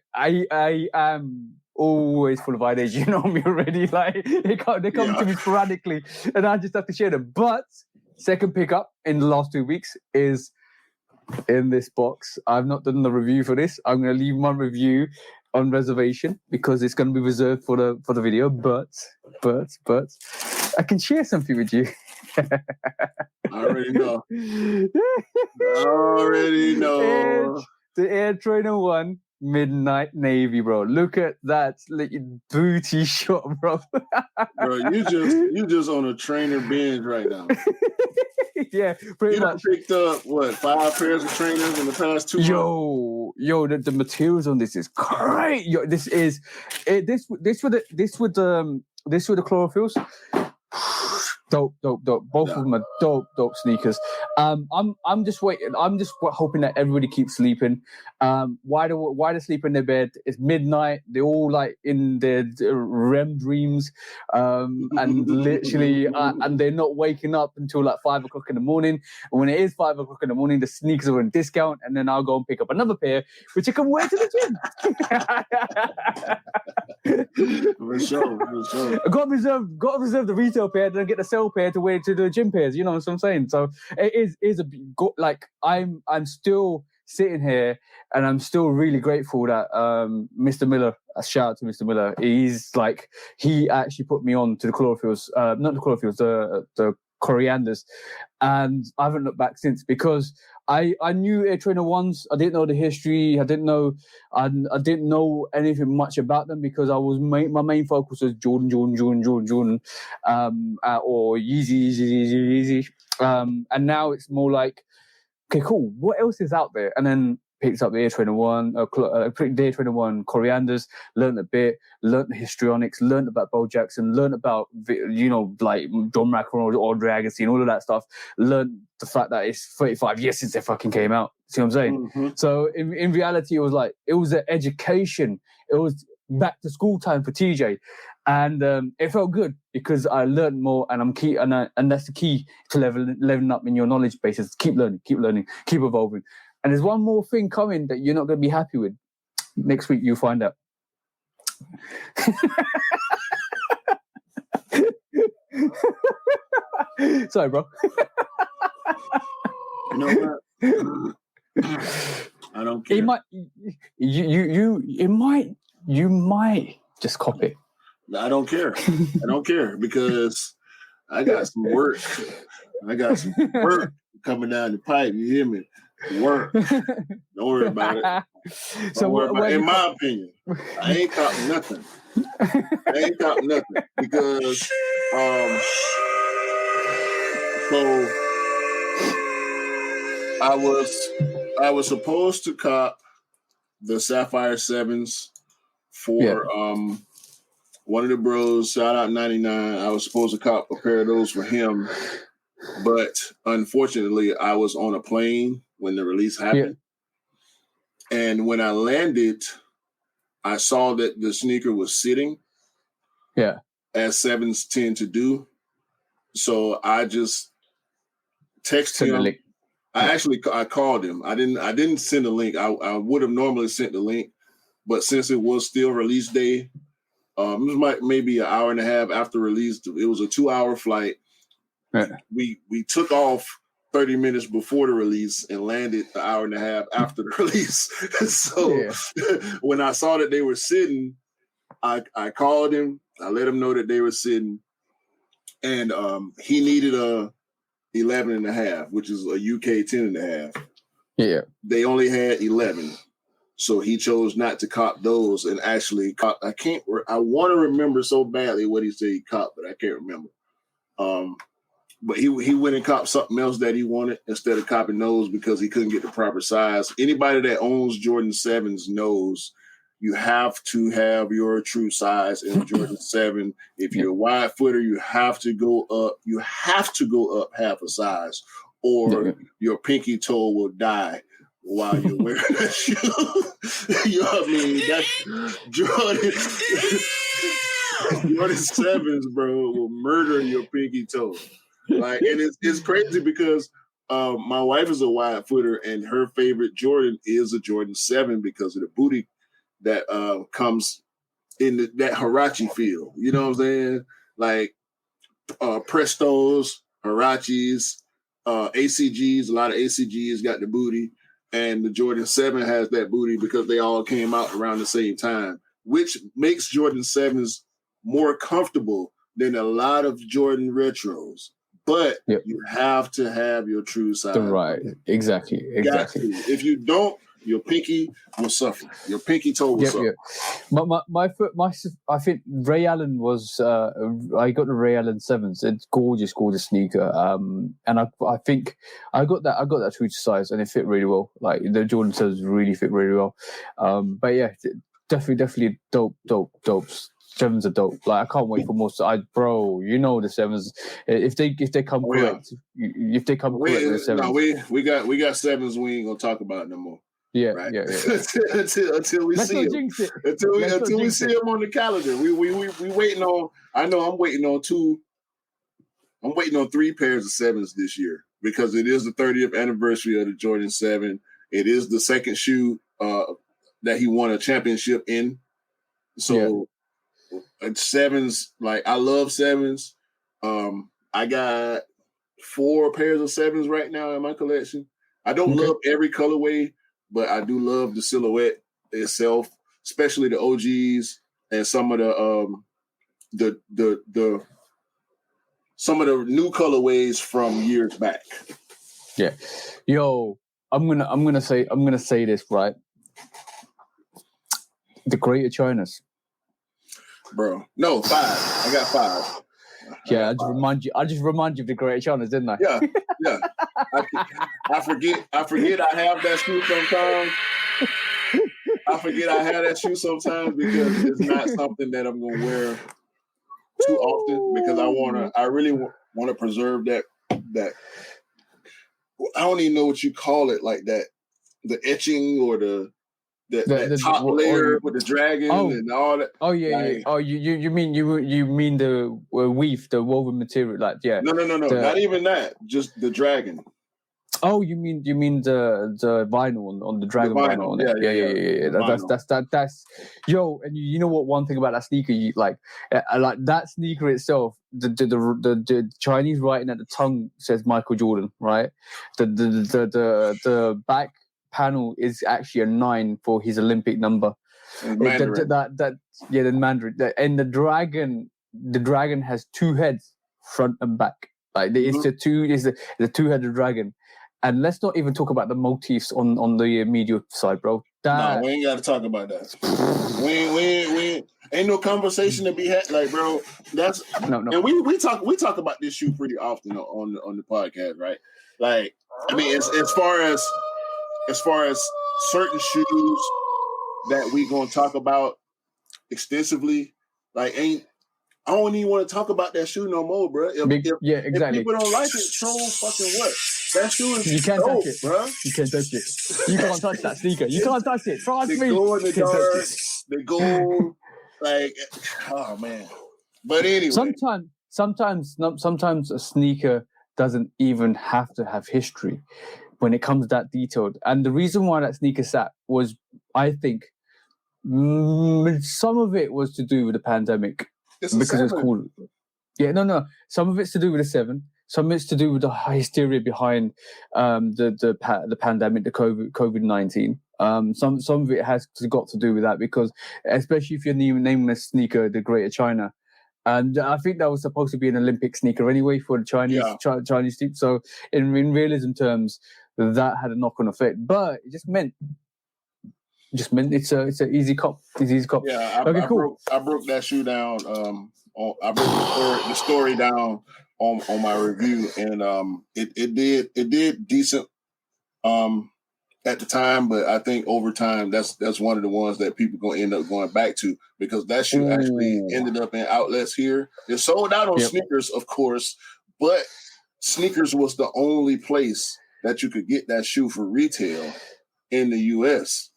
am always full of ideas. You know me already. Like they come to me sporadically, and I just have to share them. But second pickup in the last 2 weeks is in this box. I've not done the review for this. I'm going to leave my review on reservation because it's going to be reserved for the video. But I can share something with you. I already know. The Air Trainer 1 Midnight Navy, bro. Look at that booty shot, bro. Bro, you just on a trainer binge right now. Yeah, pretty much. You picked up 5 pairs of trainers in the past 2 months? Yo, the materials on this is great. Yo, this with the chlorophylls. Dope. Both of them are dope sneakers. I'm just waiting. I'm just hoping that everybody keeps sleeping. Why they sleep in their bed? It's midnight. They're all like in their REM dreams, and literally, and they're not waking up until like 5 o'clock in the morning. And when it is 5 o'clock in the morning, the sneakers are on discount, and then I'll go and pick up another pair, which I can wear to the gym. For sure. I got to reserve the retail pair, then get the sale pair to wear to the gym pairs. You know what I'm saying? So it is like I'm still sitting here, and I'm still really grateful that Mr. Miller. A shout out to Mr. Miller. He actually put me on to the chlorophylls, not the chlorophylls, the corianders, and I haven't looked back since because I knew Air Trainer 1s. I didn't know the history. I didn't know anything much about them because my main focus was Jordan, or Yeezy. And now it's more like, okay, cool. What else is out there? And then picked up the Air Trainer 1, the Air Trainer 1 corianders, learned a bit, learned the histrionics, learned about Bo Jackson, learned about, like John McEnroe or Agassi and all of that stuff, learned the fact that it's 35 years since they fucking came out. See what I'm saying? Mm-hmm. So in reality, it was an education. It was back to school time for TJ. And it felt good because I learned more, and and that's the key to leveling up in your knowledge bases. Keep learning, keep evolving. And there's one more thing coming that you're not going to be happy with. Next week, you'll find out. Sorry, bro. You know what? I don't care. You might just cop it. I don't care. I don't care because I got some work. coming down the pipe. You hear me? Work. Don't worry about it. In my opinion, I ain't caught nothing. Because so I was supposed to cop the Sapphire 7s for one of the bros. Shout out 99. I was supposed to cop a pair of those for him, but unfortunately, I was on a plane when the release happened. Yeah. And when I landed, I saw that the sneaker was sitting. Yeah. As 7s tend to do. So I just texted him. I called him. I didn't send a link. I would have normally sent the link, but since it was still release day, it was maybe an hour and a half after release. It was a 2-hour flight. Yeah. We took off 30 minutes before the release and landed an hour and a half after the release. So when I saw that they were sitting, I called him. I let him know that they were sitting, and he needed a 11 and a half, which is a UK 10 and a half. Yeah. They only had 11. So he chose not to cop those and actually cop. I want to remember so badly what he said he copped, but I can't remember. But he went and copped something else that he wanted instead of copping those because he couldn't get the proper size. Anybody that owns Jordan 7s knows you have to have your true size in Jordan 7. If you're a wide footer, you have to go up. You have to go up half a size, or your pinky toe will die while you're wearing that shoe. You know what I mean? That's Jordan 7s, bro, will murder your pinky toe. Like, and it's crazy because my wife is a wide footer, and her favorite Jordan is a Jordan 7 because of the booty that comes in that Huarache feel. You know what I'm saying? Like Prestos, Huaraches, ACGs. A lot of ACGs got the booty, and the Jordan 7 has that booty because they all came out around the same time, which makes Jordan 7s more comfortable than a lot of Jordan retros. But you have to have your true size. Right. Exactly. If you don't, your pinky will suffer. Your pinky toe will suffer. Yeah. My I think Ray Allen was. I got the Ray Allen 7s. It's gorgeous sneaker. And I think I got that true to size, and it fit really well. Like the Jordan 7s really fit really well. But yeah, definitely dope. 7s are dope. Like I can't wait for more. Bro, you know the 7s. If they come correct, if they come correct with the 7s. No, we got 7s. We ain't gonna talk about it no more. Yeah, right? yeah. until we see him. Until we see him on the calendar. We waiting on. I know I'm waiting on 2. I'm waiting on 3 pairs of 7s this year because it is the 30th anniversary of the Jordan 7. It is the second shoe that he won a championship in. So 7s, like I love 7s. I got 4 pairs of 7s right now in my collection. I don't love every colorway, but I do love the silhouette itself, especially the OGs and some of the some of the new colorways from years back. Yeah, yo, I'm gonna say this, right. The Greater Chinas, bro. No, 5. I got 5. Yeah, I just remind you of the Greater Chinas, didn't I? Yeah. I forget I have that shoe sometimes. Because it's not something that I'm gonna wear too often because I really want to preserve that. I don't even know what you call it, like that, the etching or the top layer with the dragon and all that. Oh yeah, like, Oh, you mean the weave, the woven material, like No, not even that. Just the dragon. Oh, you mean the vinyl on the dragon vinyl on it? Yeah. That's yo. And you know what? One thing about that sneaker, like that sneaker itself, the Chinese writing at the tongue says Michael Jordan, right? The back panel is actually a 9 for his Olympic number. Mandarin. The Mandarin. And the dragon has 2 heads, front and back. Like it's the 2-headed dragon. And let's not even talk about the motifs on the media side, bro. No, we ain't got to talk about that. we ain't no conversation to be had. Like, bro, that's no. And we talk about this shoe pretty often on the podcast, right? Like, I mean, as far as certain shoes that we gonna talk about extensively, like, I don't even want to talk about that shoe no more, bro. Exactly. If people don't like it, so fucking what? That shoe is you can't dope, touch it, bro. You can't touch it. You can't touch that sneaker. You can't touch it. Trust They me. go in the dark. They go like, oh man. But anyway, sometimes a sneaker doesn't even have to have history when it comes that detailed. And the reason why that sneaker sat was, I think, some of it was to do with the pandemic. Because it's cool. Yeah, no. Some of it's to do with the 7. Some of it's to do with the hysteria behind the pandemic, the COVID-19. Some of it has got to do with that, because especially if you're naming a sneaker the Greater China, and I think that was supposed to be an Olympic sneaker anyway for the Chinese team. So in realism terms, that had a knock-on effect, but it just meant it's an easy cop. It's easy cop. Yeah, cool. I broke that shoe down. I broke the story down on my review, and it did decent at the time, but I think over time that's one of the ones that people gonna end up going back to, because that shoe actually ended up in outlets here. It sold out on Sneakers, of course, but Sneakers was the only place that you could get that shoe for retail in the US.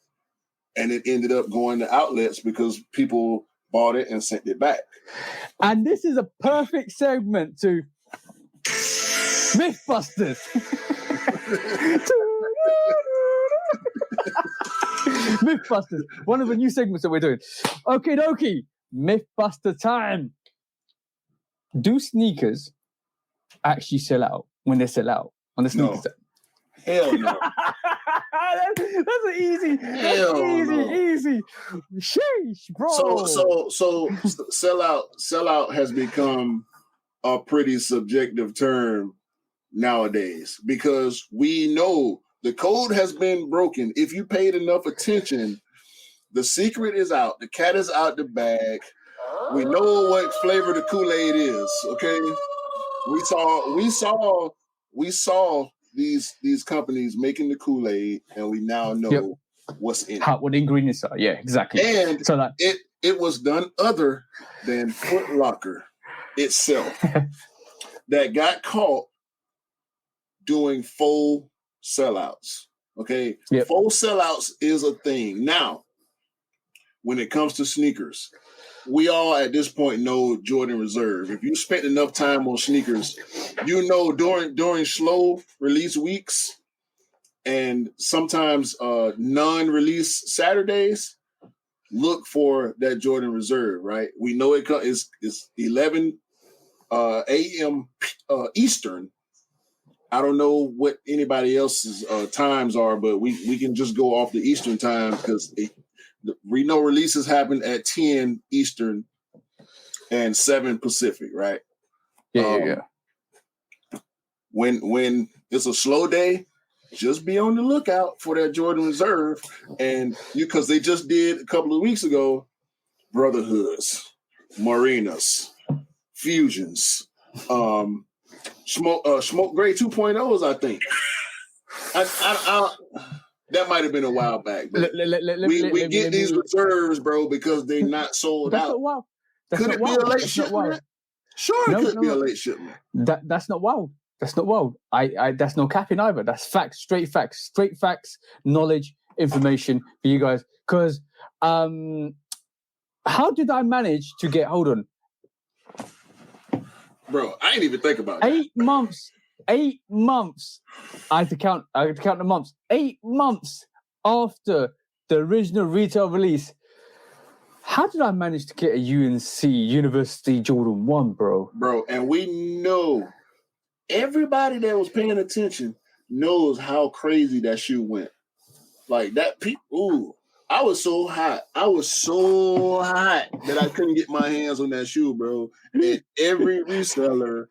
And it ended up going to outlets because people bought it and sent it back. And this is a perfect segment to Mythbusters. Mythbusters, one of the new segments that we're doing. Okie dokie, Mythbuster time. Do sneakers actually sell out when they sell out on the sneaker set? Hell no. That's an easy. Easy. Sheesh, bro. So sellout has become a pretty subjective term nowadays, because we know the code has been broken. If you paid enough attention, the secret is out. The cat is out the bag. We know what flavor the Kool-Aid is. Okay, we saw these companies making the Kool-Aid, and we now know what's in it. What the ingredients are. Yeah, exactly. And so that it was none other than Foot Locker itself that got caught doing full sellouts. Okay, full sellouts is a thing. Now, when it comes to sneakers, we all at this point know Jordan Reserve. If you spent enough time on sneakers, you know during slow release weeks and sometimes non-release Saturdays, look for that Jordan Reserve, right? We know it is 11 a.m. Eastern. I don't know what anybody else's times are, but we can just go off the Eastern time, because we know releases happen at 10 Eastern and 7 Pacific, right? Yeah. When it's a slow day, just be on the lookout for that Jordan Reserve, and because they just did a couple of weeks ago, Brotherhoods, Marinas, Fusions, Smoke Gray 2.0s, I think. I that might have been a while back. But we get these reserves, bro, because they're not sold out. Could it be a late shipment? Sure, it could be a late shipment. That's not wild. That's not wild. I that's no capping either. That's facts, straight facts, knowledge, information for you guys. Because how did I manage to get? Hold on, bro. I didn't even think about 8 months. 8 months. I had to count the months. 8 months after the original retail release. How did I manage to get a UNC University Jordan 1, bro? Bro, and we know everybody that was paying attention knows how crazy that shoe went. Like that, I was so hot. That I couldn't get my hands on that shoe, bro. And every reseller,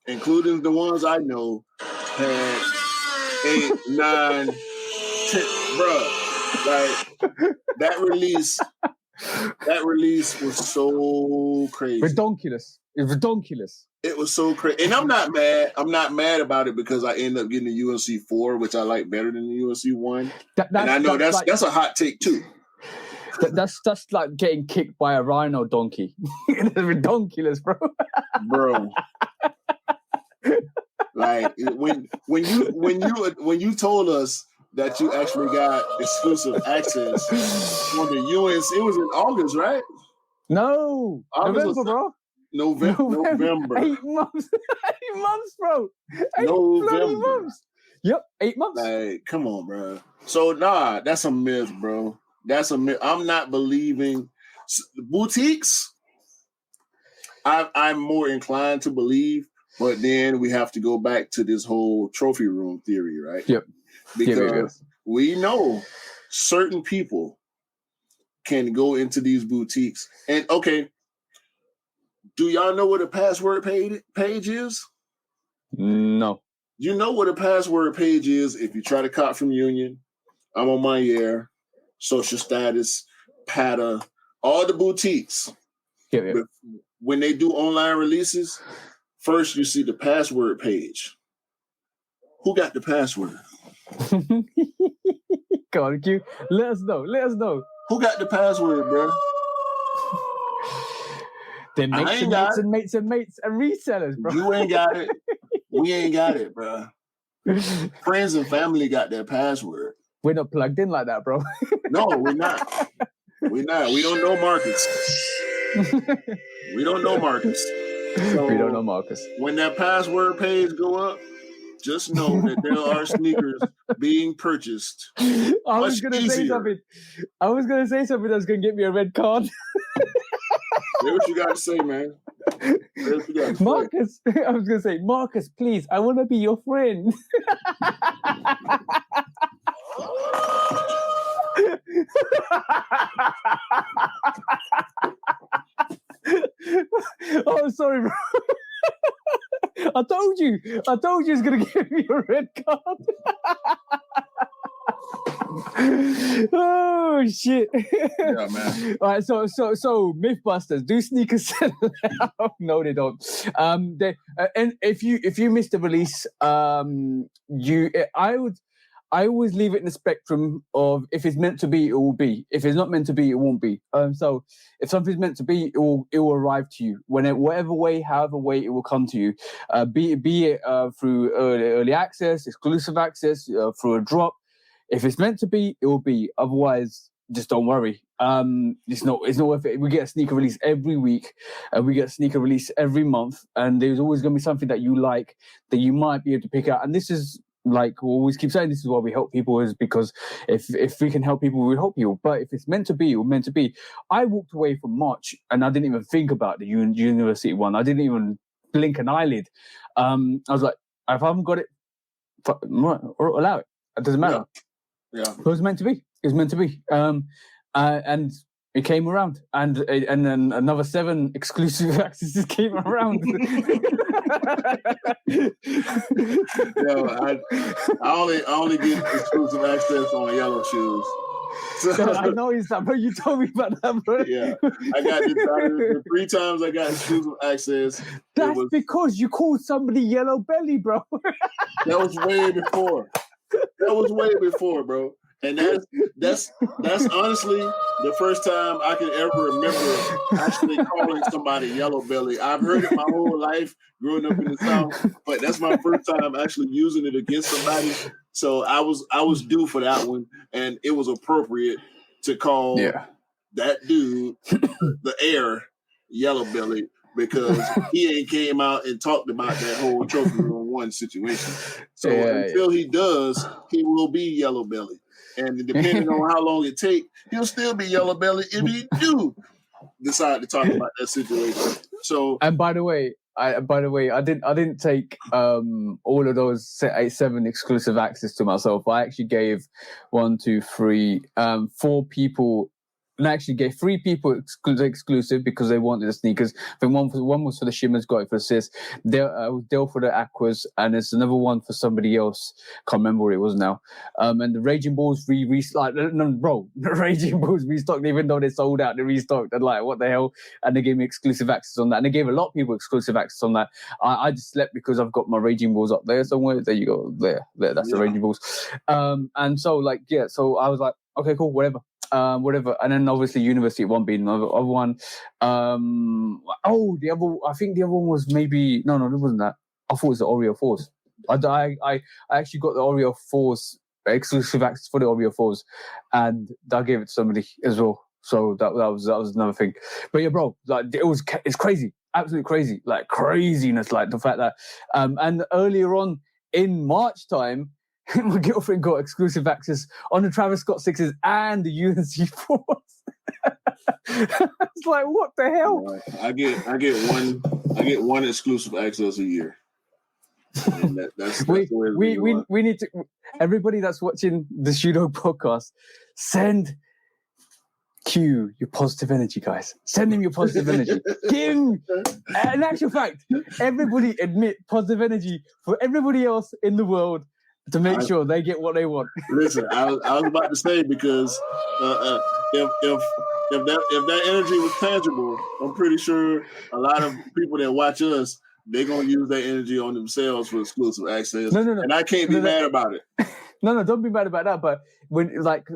including the ones I know, had 8, 9, 10, bro. Like that release was so crazy. Redonkulous. It's redonkulous. It was so crazy. And I'm not mad. I'm not mad about it because I ended up getting the UNC 4, which I like better than the UNC 1. And I know that's a hot take too. That's like getting kicked by a rhino donkey. It's redonkulous, bro. Bro. Like when you told us that you actually got exclusive access on the UNC, it was in August, right? No, November, bro. November. 8 months. 8 months, bro. 8 bloody months. Yep, 8 months. Like, come on, bro. So that's a myth, bro. That's a myth. I'm not believing boutiques. I'm more inclined to believe, but then we have to go back to this whole trophy room theory, right? Yep. Because we know certain people can go into these boutiques. And okay, do y'all know what a password page is? No. You know what a password page is if you try to cop from Union, I'm on my air, Social Status, Pata, all the boutiques. Yeah. When they do online releases, first you see the password page. Who got the password? Come on, Q. Let us know. Who got the password, bro? Then mates and resellers, bro. You ain't got it. We ain't got it, bro. Friends and family got their password. We're not plugged in like that, bro. No, we're not. We're not. We don't know Marcus. We don't know Marcus. So we don't know Marcus. When that password page go up, just know that there are sneakers being purchased. I was going to say something that's going to get me a red card. Say what you got to say, man. Marcus, I was going to say, Marcus, please, I want to be your friend. Oh, sorry, bro. I told you it's going to give me a red card. Oh shit! Yeah, man. All right, so Mythbusters, do sneakers sell out? No, they don't. And if you missed the release, I always leave it in the spectrum of if it's meant to be, it will be. If it's not meant to be, it won't be. So if something's meant to be, it will arrive to you whatever way, however way it will come to you. Be it through early access, exclusive access, through a drop. If it's meant to be, it will be. Otherwise, just don't worry. It's not worth it. We get a sneaker release every week, and we get a sneaker release every month, and there's always going to be something that you like that you might be able to pick out. And this is like we always keep saying, this is why we help people, is because if we can help people, we help people. But if it's meant to be, it was meant to be. I walked away from March, and I didn't even think about the university one. I didn't even blink an eyelid. I was like, if I haven't got it, allow it. It doesn't matter. Yeah. It was meant to be. It was meant to be. And it came around, and then another 7 exclusive accesses came around. I only get exclusive access on yellow shoes. So, I noticed that, but you told me about that, bro. Yeah, I got the 3 times I got exclusive access. That's because you called somebody yellow belly, bro. That was way before, bro. And that's honestly the first time I can ever remember actually calling somebody yellow belly. I've heard it my whole life growing up in the South, but that's my first time actually using it against somebody. So I was due for that one, and it was appropriate to call that dude the air yellow belly, because he ain't came out and talked about that whole trophy room 1 situation. So until he does, he will be yellow belly. And depending on how long it takes, he'll still be yellow belly if he do decide to talk about that situation. So, and by the way, I didn't take all of those 7 exclusive access to myself. I actually gave 4 people and I actually gave 3 people exclusive because they wanted the sneakers. I think one was for the Shimmers, got it for Sis. Dale for the Aquas, and there's another one for somebody else. Can't remember what it was now. And the Raging Bulls the Raging Bulls restocked, even though they sold out, they restocked. And like, what the hell? And they gave me exclusive access on that. And they gave a lot of people exclusive access on that. I just slept because I've got my Raging Bulls up there somewhere. There you go. There. That's the Raging Bulls. And so so I was like, okay, cool, whatever. And then obviously University at one being the other one. I think the other one was maybe no, it wasn't that. I thought it was the Oreo 4s. I actually got the Oreo 4s exclusive access for the Oreo 4s, and I gave it to somebody as well. So that was another thing. But yeah, bro, like it's crazy, absolutely crazy, like craziness, like the fact that and earlier on in March time. My girlfriend got exclusive access on the Travis Scott 6s and the UNC 4s. It's like, what the hell? I get one exclusive access a year. And that's we need to. Everybody that's watching the Shudo podcast, send Q your positive energy, guys. Send him your positive energy. Give him. In actual fact, everybody admit positive energy for everybody else in the world. To make sure they get what they want. Listen, I was about to say, because if that energy was tangible, I'm pretty sure a lot of people that watch us, they're gonna use that energy on themselves for exclusive access. No. And I can't be mad about it. No, don't be mad about that. But when like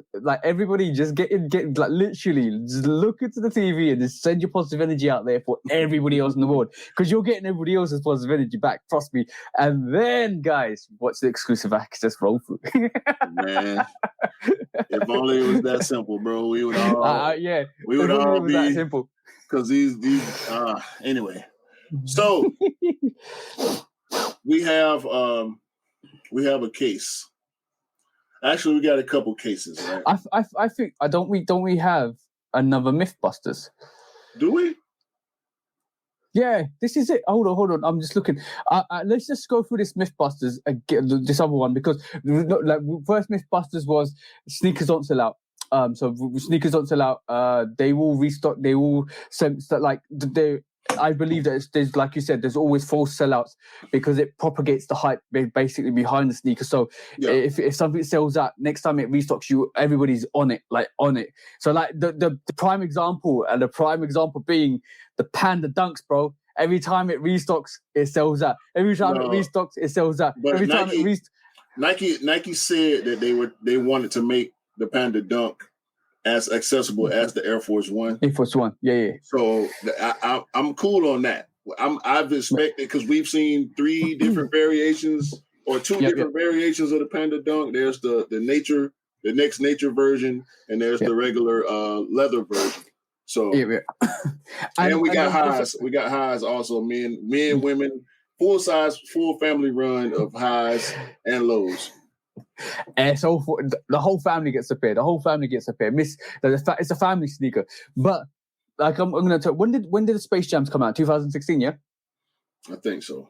everybody just get like literally just look into the TV and just send your positive energy out there for everybody else in the world, because you're getting everybody else's positive energy back. Trust me. And then, guys, watch the exclusive access roll through. Man, if only it was that simple, bro. We would all we would all be that simple. Because these anyway. So we have a case. Actually, we got a couple cases, right? I think don't we have another Mythbusters? Do we? Yeah, this is it. Hold on. I'm just looking. Let's just go through this Mythbusters and get this other one, because like first Mythbusters was sneakers don't sell out. So sneakers don't sell out. They will restock. They will send like they. I believe that there's, like you said, there's always false sellouts because it propagates the hype basically behind the sneaker. So if something sells out, next time it restocks, everybody's on it. So like the prime example being the Panda Dunks, bro. Every time it restocks, it sells out. Every time it restocks, it sells out. But every time Nike said that they wanted to make the Panda Dunk as accessible as the Air Force One. Air Force One, yeah. So I'm cool on that. I've expected, because we've seen 3 different variations or 2 different variations of the Panda Dunk. There's the nature, the next nature version, and there's the regular leather version. So and we got highs. We got highs also. Men, women, full size, full family run of highs and lows. And so the whole family gets a pair. It's a family sneaker. But like I'm going to tell. When did the Space Jams come out? 2016, yeah. I think so.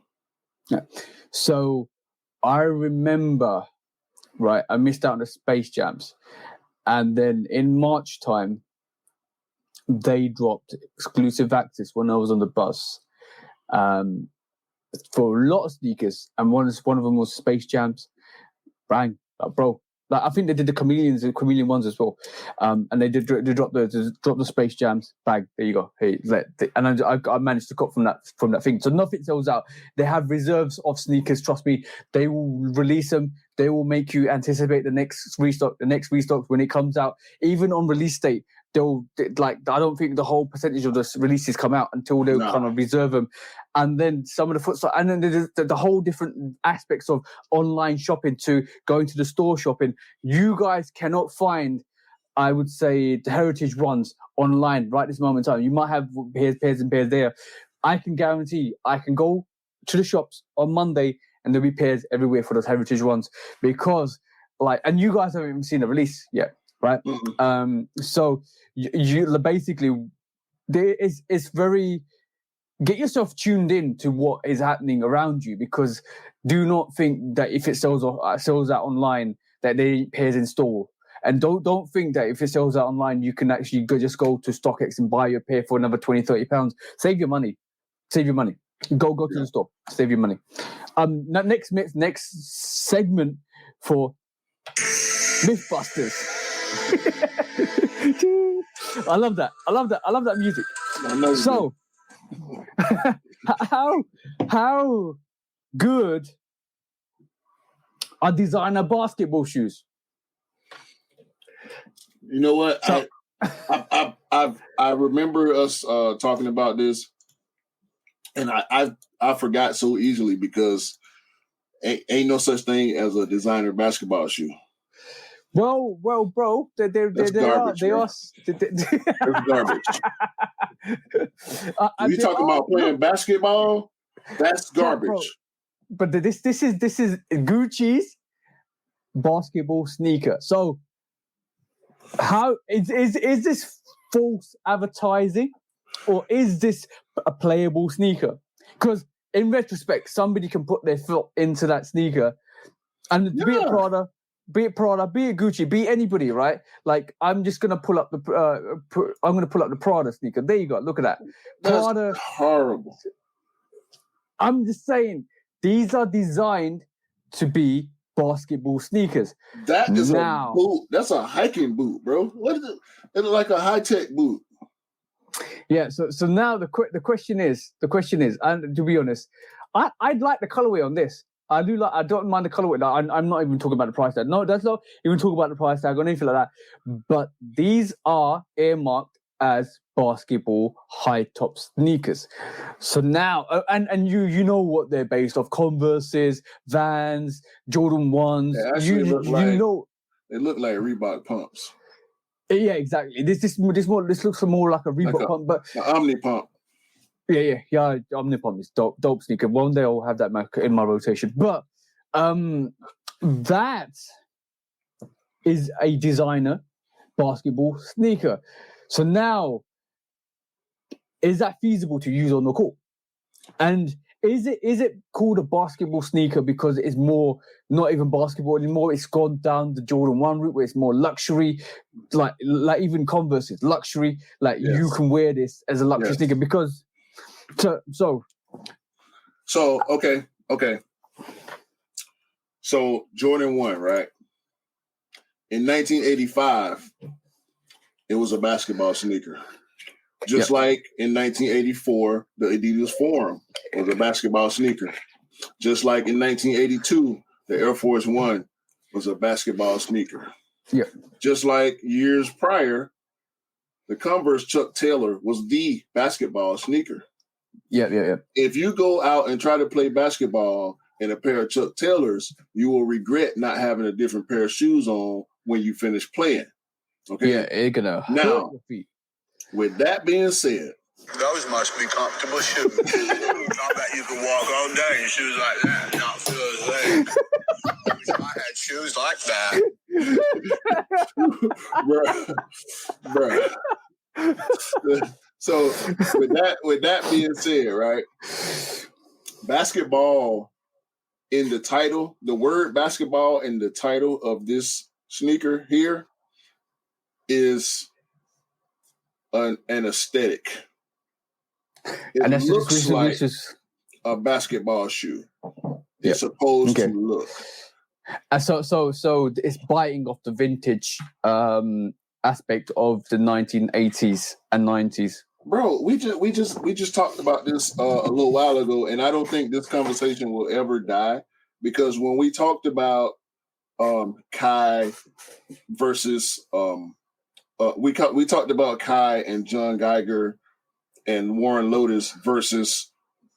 Yeah. So I remember, right? I missed out on the Space Jams, and then in March time, they dropped exclusive access when I was on the bus, for a lot of sneakers, and one of them was Space Jams. Bang, bro! Like I think they did the chameleon ones as well, and they drop the Space Jams. Bang, there you go. Hey, and I managed to cut from that thing. So nothing sells out. They have reserves of sneakers. Trust me, they will release them. They will make you anticipate the next restock. The next restock when it comes out, even on release date. They'll I don't think the whole percentage of the releases come out until they'll kind of reserve them, and then some of the footstock, and then there's the whole different aspects of online shopping to going to the store shopping. You guys cannot find, I would say, the heritage ones online right this moment in time. You might have pairs and pairs there. I can guarantee I can go to the shops on Monday and there'll be pairs everywhere for those heritage ones, because and you guys haven't even seen the release yet. Right. Mm-hmm. So you basically it's very, get yourself tuned in to what is happening around you, because do not think that if it sells out online that they ain't pairs in store. And don't think that if it sells out online, you can actually just go to StockX and buy your pair for another 20, 30 pounds. Save your money. Go to the store. Save your money. Next segment for Mythbusters. I love that music. So, how good are designer basketball shoes? You know what? So, I remember us talking about this, and I forgot so easily because ain't no such thing as a designer basketball shoe. Well, bro, That's garbage. That's garbage. You talking about playing basketball? That's garbage. Bro, but this is Gucci's basketball sneaker. So, how is this false advertising, or is this a playable sneaker? Because in retrospect, somebody can put their foot into that sneaker, and be it Prada, be it Gucci, be it anybody, right? Like, I'm just gonna pull up the Prada sneaker. There you go. Look at that. Prada. That's horrible. I'm just saying, these are designed to be basketball sneakers. That is a boot. That's a hiking boot, bro. What is it? It's like a high-tech boot. Yeah. So now the question is, and to be honest, I'd like the colorway on this. I don't mind the colorway. I'm not even talking about the price tag. No, that's not even talking about the price tag or anything like that. But these are earmarked as basketball high top sneakers. So now, and you know what they're based off: Converses, Vans, Jordan 1s. They look like Reebok pumps. Yeah, exactly. This looks more like a Reebok pump, but an Omni pump. Yeah. Omni pump is dope sneaker. One day I'll have that in my rotation. But that is a designer basketball sneaker. So now, is that feasible to use on the court? And is it called a basketball sneaker because it's more not even basketball anymore? It's gone down the Jordan 1 route where it's more luxury, like even Converse is luxury. Like, you can wear this as a luxury sneaker because. So okay. So Jordan 1, right? In 1985, it was a basketball sneaker. Just like in 1984, the Adidas Forum was a basketball sneaker. Just like in 1982, the Air Force One was a basketball sneaker. Yeah. Just like years prior, the Converse Chuck Taylor was the basketball sneaker. Yeah. If you go out and try to play basketball in a pair of Chuck Taylors, you will regret not having a different pair of shoes on when you finish playing. Okay. Yeah, it's gonna hurt your feet. With that being said, those must be comfortable shoes. I bet you could walk all day in shoes like that and not feel a thing. I wish I had shoes like that. Bruh. So with that being said, right? Basketball in the title, the word basketball in the title of this sneaker here is an aesthetic. It and that's looks like a basketball shoe. It's supposed to look. So it's biting off the vintage aspect of the 1980s and 90s. Bro, we just talked about this a little while ago, and I don't think this conversation will ever die because when we talked about Kai versus we talked about Kai and John Geiger and Warren Lotus versus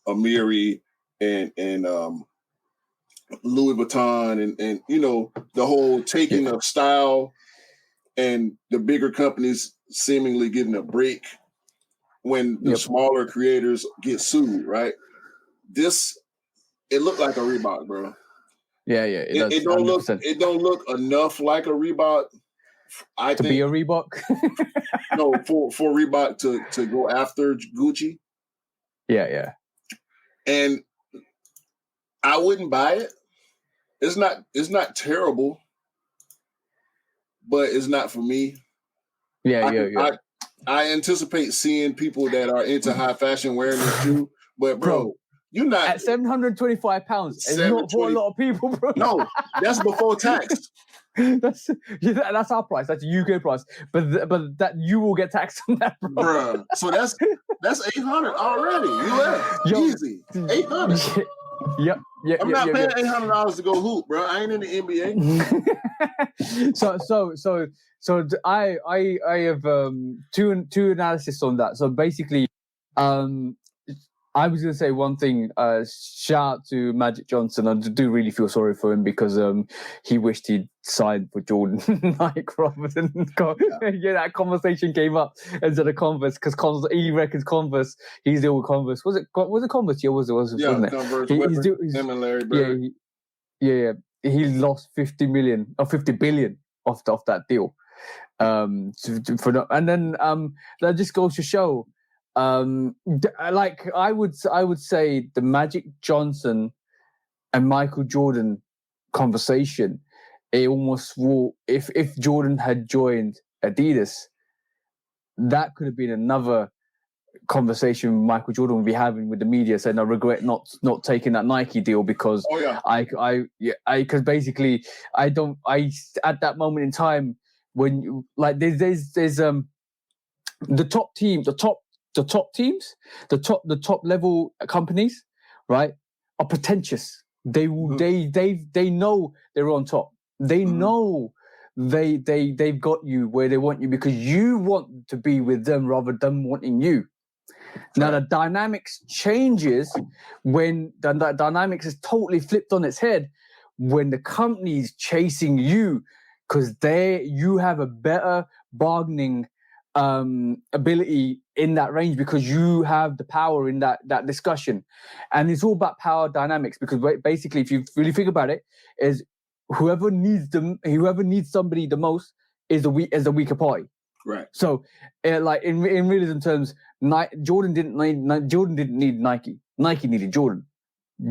Amiri and Louis Vuitton and you know the whole taking of style and the bigger companies seemingly getting a break when the smaller creators get sued, right? It looked like a Reebok, bro. Yeah, it don't 100%. It don't look enough like a Reebok. I think be a Reebok. No, for Reebok to go after Gucci. Yeah. And I wouldn't buy it. It's not terrible. but it's not for me. Yeah. I anticipate seeing people that are into high fashion wearing this shoe, but bro, you're not at £725. It's not for a lot of people, bro. No, that's before tax. That's our price. That's UK price. But that you will get taxed on that, bro. Bruh. So that's $800 already. Easy. $800. Yep. I'm not paying $800 to go hoop, bro. I ain't in the NBA. So I have two analysis on that. So basically, I was going to say one thing. Shout out to Magic Johnson. I do really feel sorry for him because he wished he'd signed for Jordan Nike rather than that conversation came up instead of Converse because he reckons Converse. He's deal with Converse. Was it Converse? Yeah, wasn't it? Converse. Him and Larry Bird. Yeah. He lost 50 million or 50 billion off that deal. And then that just goes to show. Like I would say the Magic Johnson and Michael Jordan conversation, it almost will, if Jordan had joined Adidas, that could have been another conversation Michael Jordan would be having with the media, saying I regret not taking that Nike deal because because basically at that moment in time when like there's the top teams, the top level companies, right, are pretentious. They will, they know they're on top. They know they've got you where they want you because you want to be with them rather than wanting you. Now the dynamics changes when the dynamics is totally flipped on its head when the company's chasing you because you have a better bargaining ability in that range because you have the power in that discussion. And it's all about power dynamics because basically if you really think about it, is whoever needs somebody the most is the weaker party. Right. So like in realism terms, Jordan didn't need Nike. Nike needed Jordan.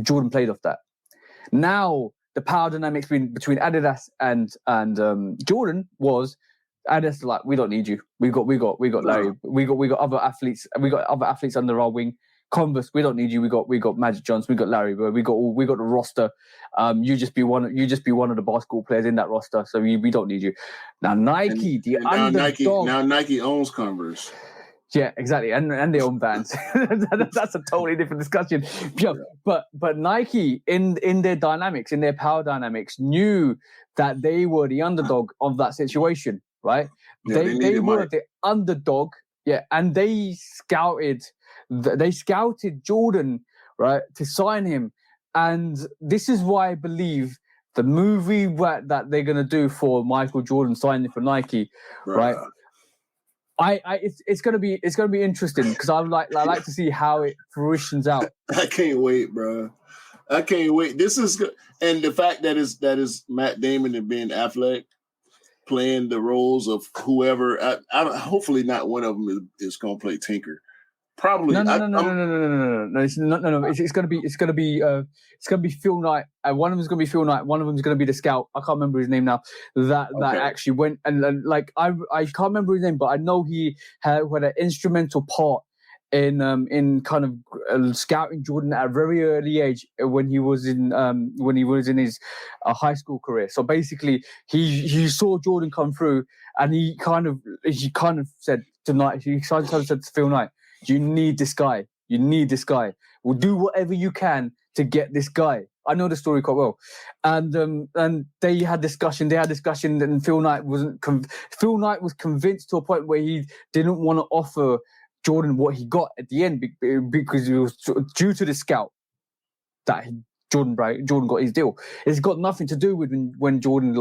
Jordan played off that. Now the power dynamics between Adidas and Jordan was Adidas like we don't need you. We got Larry. We got other athletes. We got other athletes under our wing. Converse, we don't need you. We got Magic Johnson. We got Larry. We got the roster. You just be one of the basketball players in that roster. So we don't need you. Now Nike, underdog. Now Nike owns Converse. Yeah, exactly, and they own Vans. That's a totally different discussion. Yeah, but Nike in their dynamics, in their power dynamics, knew that they were the underdog of that situation, right? Yeah, they were the underdog, and they scouted Jordan, right, to sign him, and this is why I believe the movie that they're gonna do for Michael Jordan signing for Nike, right? It's gonna be interesting because I like to see how it fruitions out. I can't wait, bro. I can't wait. This is and the fact that is Matt Damon and Ben Affleck playing the roles of whoever. I hopefully not one of them is gonna play Tinker. Probably no. It's gonna be Phil Knight. One of them is gonna be Phil Knight. One of them is gonna be the scout. I can't remember his name now. That actually went and like I can't remember his name, but I know he had an instrumental part in kind of scouting Jordan at a very early age when he was in his high school career. So basically, he saw Jordan come through, and he kind of said to Phil Knight, you need this guy. You need this guy. We'll do whatever you can to get this guy. I know the story quite well, and they had discussion. And Phil Knight Phil Knight was convinced to a point where he didn't want to offer Jordan what he got at the end because it was due to the scout that Jordan got his deal. It's got nothing to do with when Jordan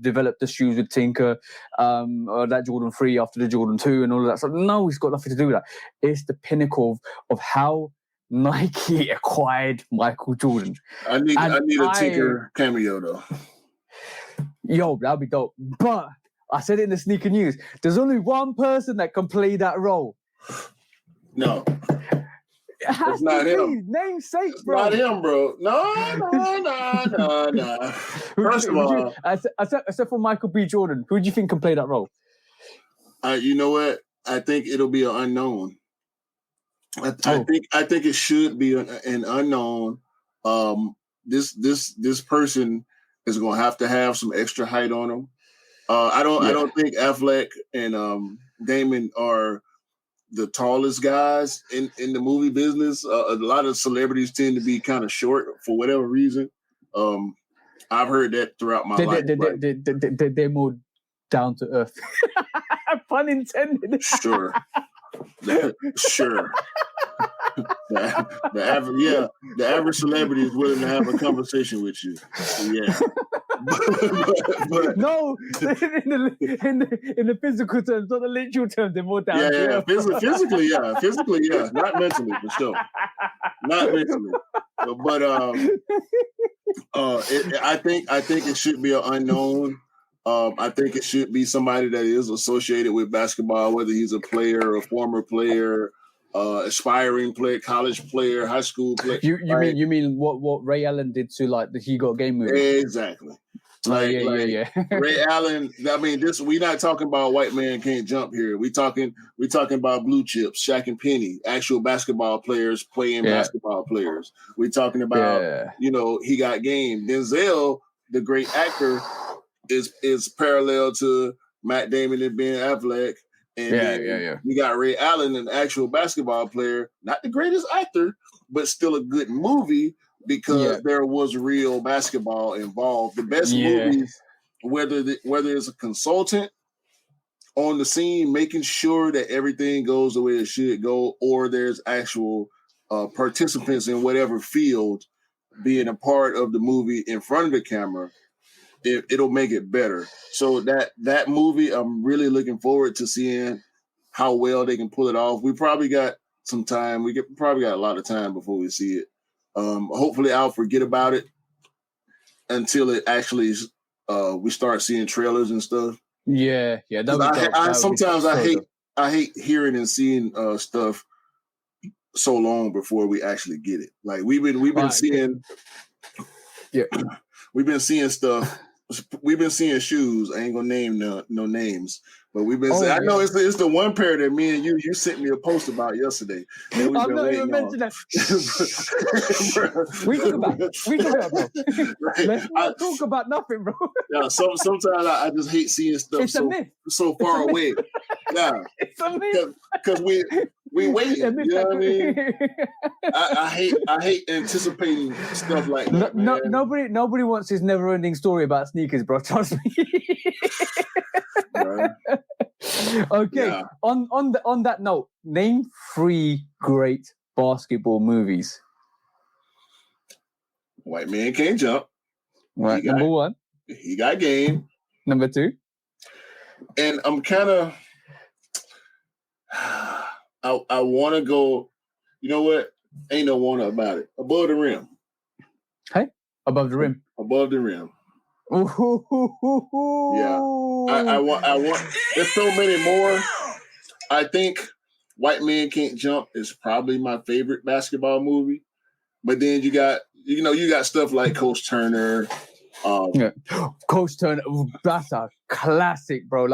developed the shoes with Tinker, or that Jordan 3 after the Jordan 2 and all of that stuff. No, it's got nothing to do with that. It's the pinnacle of how Nike acquired Michael Jordan. I need a Tinker cameo though. Yo, that'd be dope. But I said it in the sneaker news. There's only one person that can play that role. No. It's not him. Namesake, It's bro. not him, bro. No. First of all, except for Michael B. Jordan, who do you think can play that role? you know what? I think it'll be an unknown. I think it should be an unknown. This person is gonna have to have some extra height on him. I don't think Affleck and Damon are the tallest guys in the movie business. A lot of celebrities tend to be kind of short for whatever reason. I've heard that throughout my life. They're more down to earth. Pun intended. Sure. Sure. The average celebrity is willing to have a conversation with you. Yeah. but no, in the physical terms, not the literal terms, they're more down. Yeah. Physically, yeah. Not mentally, for sure. Not mentally. But I think it should be an unknown. I think it should be somebody that is associated with basketball, whether he's a player or a former player, aspiring player, college player, high school player. You mean what Ray Allen did to like the He Got Game movie? Exactly. Yeah. Ray Allen. I mean, we're not talking about White Man Can't Jump here. We talking about blue chips, Shaq and Penny, actual basketball players playing basketball players. We're talking about He Got Game. Denzel, the great actor, is parallel to Matt Damon and Ben Affleck. And you got Ray Allen, an actual basketball player, not the greatest actor, but still a good movie because there was real basketball involved. The best movies, whether it's a consultant on the scene making sure that everything goes the way it should go, or there's actual participants in whatever field being a part of the movie in front of the camera, it'll make it better. So that movie, I'm really looking forward to seeing how well they can pull it off. We probably got some time. Probably got a lot of time before we see it. Hopefully I'll forget about it until it actually we start seeing trailers and stuff. Yeah. Sometimes I hate hearing and seeing stuff so long before we actually get it. Like we've been seeing we've been seeing stuff. We've been seeing shoes. I ain't gonna name no names, but we've been. I know it's the one pair that me and you sent me a post about yesterday. I'm not even mentioning that. we talk about, bro. Right. Let's not talk about nothing, bro. Yeah, sometimes I just hate seeing stuff so far away. Yeah, it's a myth because we wait. You know what I mean? I hate anticipating stuff like that. Nobody wants his never-ending story about sneakers, bro. Trust me. Right. Okay. Yeah. On that note, name 3 great basketball movies. White Man Can't Jump. Right. Number 1. He Got Game. Number 2. And I'm kind of. I want to go. You know what? Ain't no want about it. Above the Rim. Hey, Above the Rim. Above the Rim. Ooh. Yeah. I want. There's so many more. I think White Man Can't Jump is probably my favorite basketball movie. But then you got stuff like Coach Turner. Coach Turner. That's a classic, bro.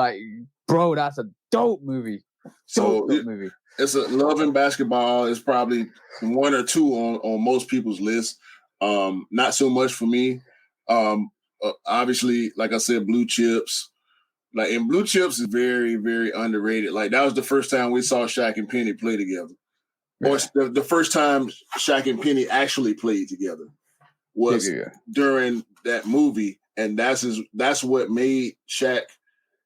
That's a dope movie. Dope movie. It's a Love and Basketball is probably 1 or 2 on most people's list. Not so much for me. Obviously, like I said, Blue Chips. And Blue Chips is very, very underrated. Like that was the first time we saw Shaq and Penny play together. Yeah. Or the first time Shaq and Penny actually played together was during that movie. And that's what made Shaq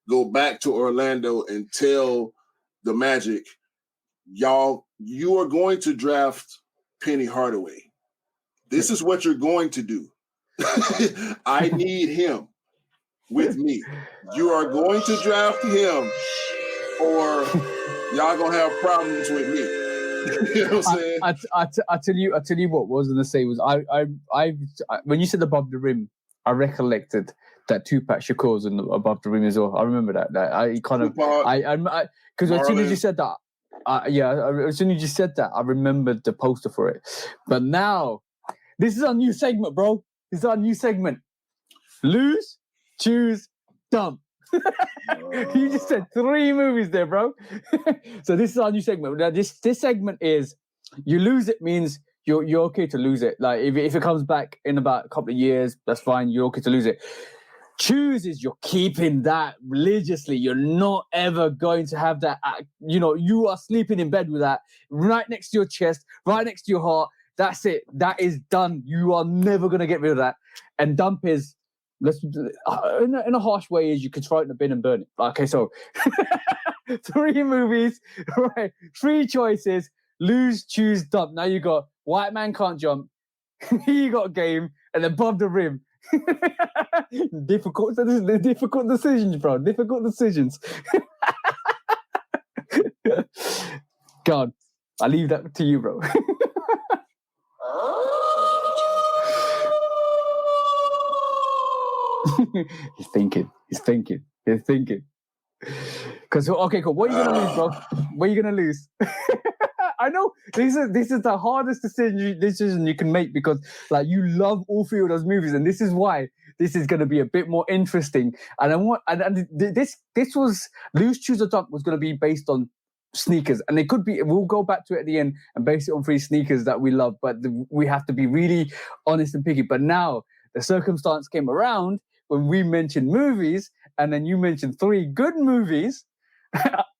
go back to Orlando and tell the Magic, y'all, you are going to draft Penny Hardaway. This is what you're going to do. I need him with me. You are going to draft him or y'all going to have problems with me. You know what I'm saying? I tell you what I was going to say was I when you said Above the Rim, I recollected that Tupac Shakur's in Above the Rim as well. I remember that. I kind of because as soon as you said that, As soon as you said that, I remembered the poster for it. But now, this is our new segment, bro. This is our new segment. Lose, choose, dump. You just said 3 movies there, bro. So this is our new segment. Now, this segment is you lose it means you're okay to lose it. Like if it comes back in about a couple of years, that's fine. You're okay to lose it. Choose is you're keeping that religiously. You're not ever going to have that. You are sleeping in bed with that right next to your chest, right next to your heart. That's it. That is done. You are never going to get rid of that. And dump is, in a harsh way, is you can throw it in the bin and burn it. Okay, so 3 movies, right? 3 choices. Lose, choose, dump. Now you got White Man Can't Jump. You got Game, and Above the Rim. Difficult decisions, bro. Difficult decisions. God, I leave that to you, bro. He's thinking. Because okay, cool. What are you gonna lose, bro? What are you gonna lose? I know this is the hardest decision you can make because like you love all 3 of those movies, and this is why this is going to be a bit more interesting. And this was Lose, Choose or Dump was going to be based on sneakers, and it could be. We'll go back to it at the end and base it on 3 sneakers that we love, but we have to be really honest and picky. But now the circumstance came around when we mentioned movies, and then you mentioned 3 good movies.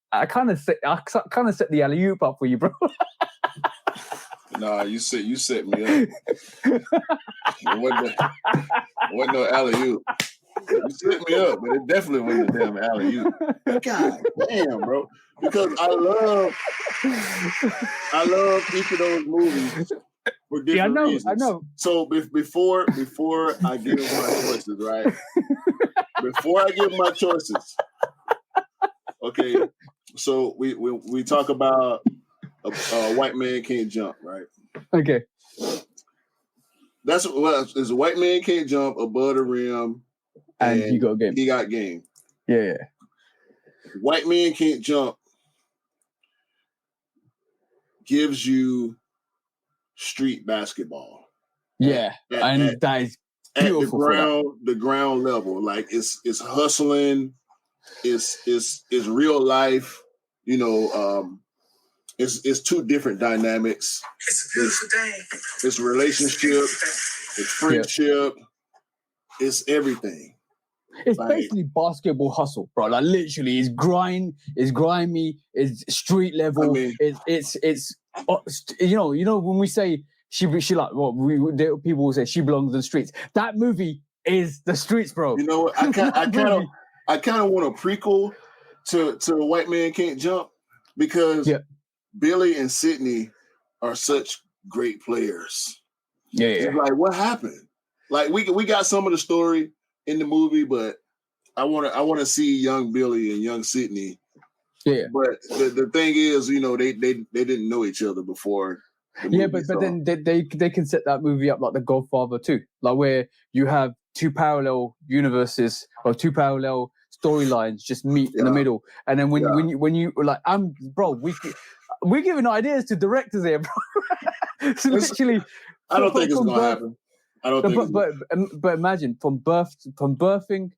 I kind of set the alley-oop up for you, bro. Nah, you set me up. It wasn't no alley-oop. You set me up, but it definitely wasn't a damn alley-oop. God damn, bro. Because I love each of those movies for different reasons. I know. So before I give my choices, right? Before I give my choices, okay. So we talk about a White Man Can't Jump, right? Okay. That's a White Man Can't Jump, Above the Rim, and you got Game. He got Game. Yeah. White Man Can't Jump gives you street basketball. Yeah, that is beautiful at the ground level. Like it's hustling, it's real life. It's 2 different dynamics. It's a beautiful day. It's relationship, it's friendship, it's everything. It's basically basketball hustle, bro. Like literally, it's grimy, it's street level. I mean, it's when we say she like people will say she belongs in the streets. That movie is the streets, bro. You know what? I kind of want a prequel to White Man Can't Jump because Billy and Sydney are such great players. Yeah. It's like, what happened? Like we got some of the story in the movie, but I want to see young Billy and young Sydney. Yeah. But the thing is, they didn't know each other before. But then they can set that movie up like The Godfather too, like where you have 2 parallel universes or 2 parallel storylines just meet in the middle, and then when you like, we're giving ideas to directors here, bro. So literally, I don't think it's gonna happen. I don't think. But imagine from birthing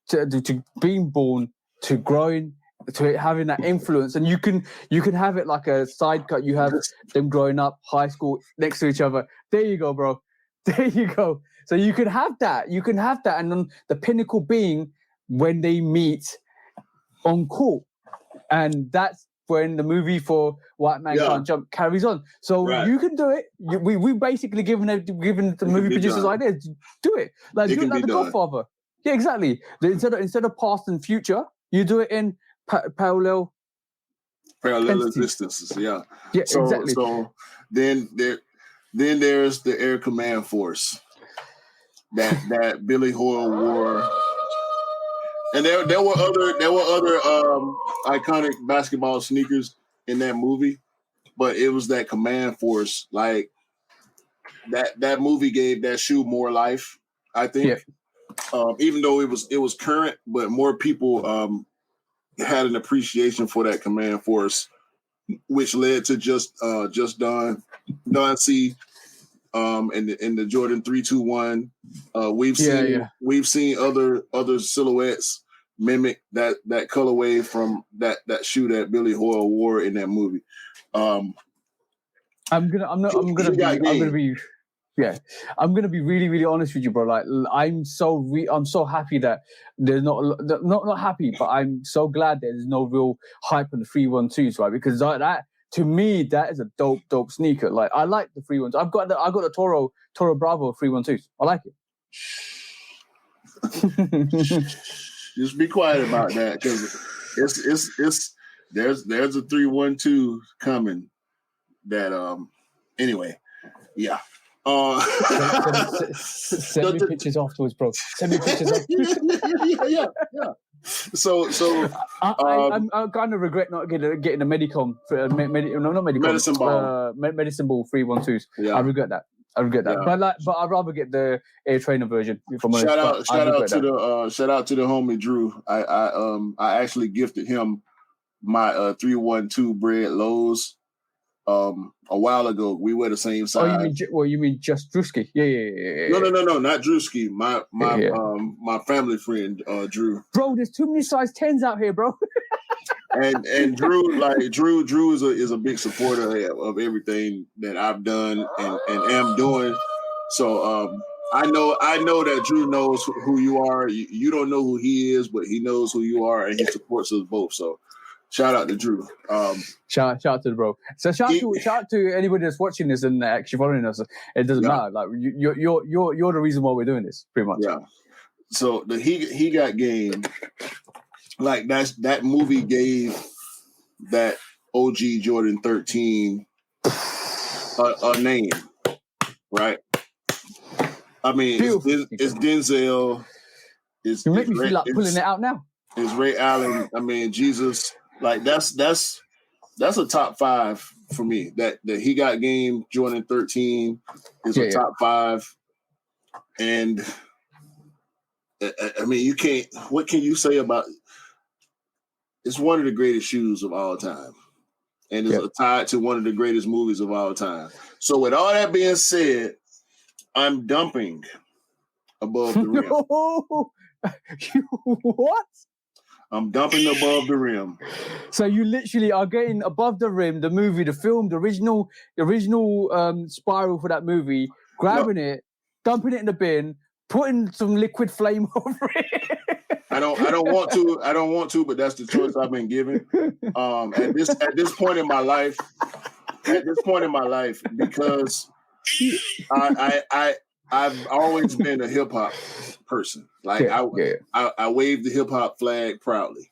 to being born to growing to having that influence, and you can have it like a side cut. You have them growing up, high school, next to each other. There you go, bro. There you go. So you can have that. And then the pinnacle being when they meet on court, and that's when the movie for White Man Can't Jump carries on. So you can do it. We basically given the movie producers ideas. Do it. Like do it like The Godfather. Yeah, exactly. Instead of past and future, you do it in parallel existences. Yeah, exactly. So then there's the Air Command Force that Billy Hoyle wore. And there were other iconic basketball sneakers in that movie, but it was that Command Force. Like that movie gave that shoe more life, I think. Even though it was current, but more people had an appreciation for that Command Force which led to just Don C. In the Jordan 321. We've seen other silhouettes mimic that colorway from that shoe that Billy Hoyle wore in that movie. I'm gonna be really, really honest with you, bro. Like, I'm so happy that there's not happy, but I'm so glad that there's no real hype on the 312s, right? Because that to me, that is a dope sneaker. Like, I like the 312s. I got the Toro Bravo 312s. I like it. Just be quiet about that, because there's a 312 coming. That anyway, yeah. Send me pictures afterwards, bro. Send me pictures afterwards. Yeah. So I'm kind of regret not getting a Medicom, Medicine Ball, Medicine Ball 312s. Yeah. I regret that. Yeah. But I'd rather get the Air Trainer version. Shout out to the homie Drew. I actually gifted him my 312 Bread Lows a while ago. We were the same size. You mean just Drewski? Yeah. No, not Drewski. My family friend Drew. Bro, there's too many size 10s out here, bro. and Drew is a big supporter of everything that I've done and am doing. So I know that Drew knows who you are. You don't know who he is, but he knows who you are, and he supports us both. So shout out to Drew. Shout out to the bro. So shout out to anybody that's watching this and actually following us. It doesn't matter. Like, you're the reason why we're doing this, pretty much. Yeah. So the he got game. Like, that movie gave that OG Jordan 13 a name, right? I mean, it's Denzel. You make me feel like pulling it out now. It's Ray Allen. I mean, Jesus. Like, that's a top 5 for me. That he got game. Jordan 13 is a top 5, and I mean, you can't. What can you say about? It's one of the greatest shoes of all time, and it's tied to one of the greatest movies of all time. So, with all that being said, I'm dumping above the rim. What? I'm dumping above the rim. So you literally are getting above the rim, the movie, the film, the original spiral for that movie, grabbing it, dumping it in the bin, putting some liquid flame over it. I don't want to, but that's the choice I've been given. At this point in my life, because I've always been a hip hop person. Like, I wave the hip hop flag proudly.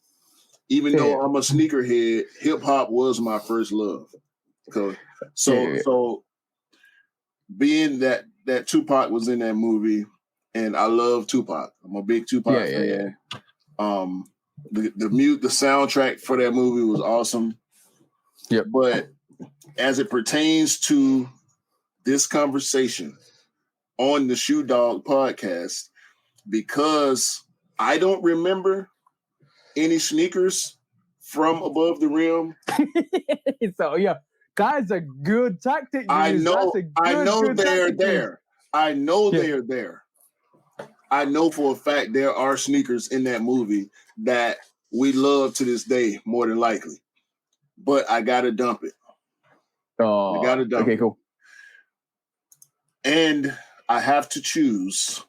Even though I'm a sneakerhead, hip hop was my first love. So being that Tupac was in that movie, and I love Tupac. I'm a big Tupac fan. The soundtrack for that movie was awesome. Yeah. But as it pertains to this conversation on the Shoe Dog podcast, because I don't remember any sneakers from above the rim. So that's a good tactic. I know they're there. I know they're there. I know for a fact there are sneakers in that movie that we love to this day, more than likely. But I gotta dump it. Oh, I gotta dump it. Okay, cool. And I have to choose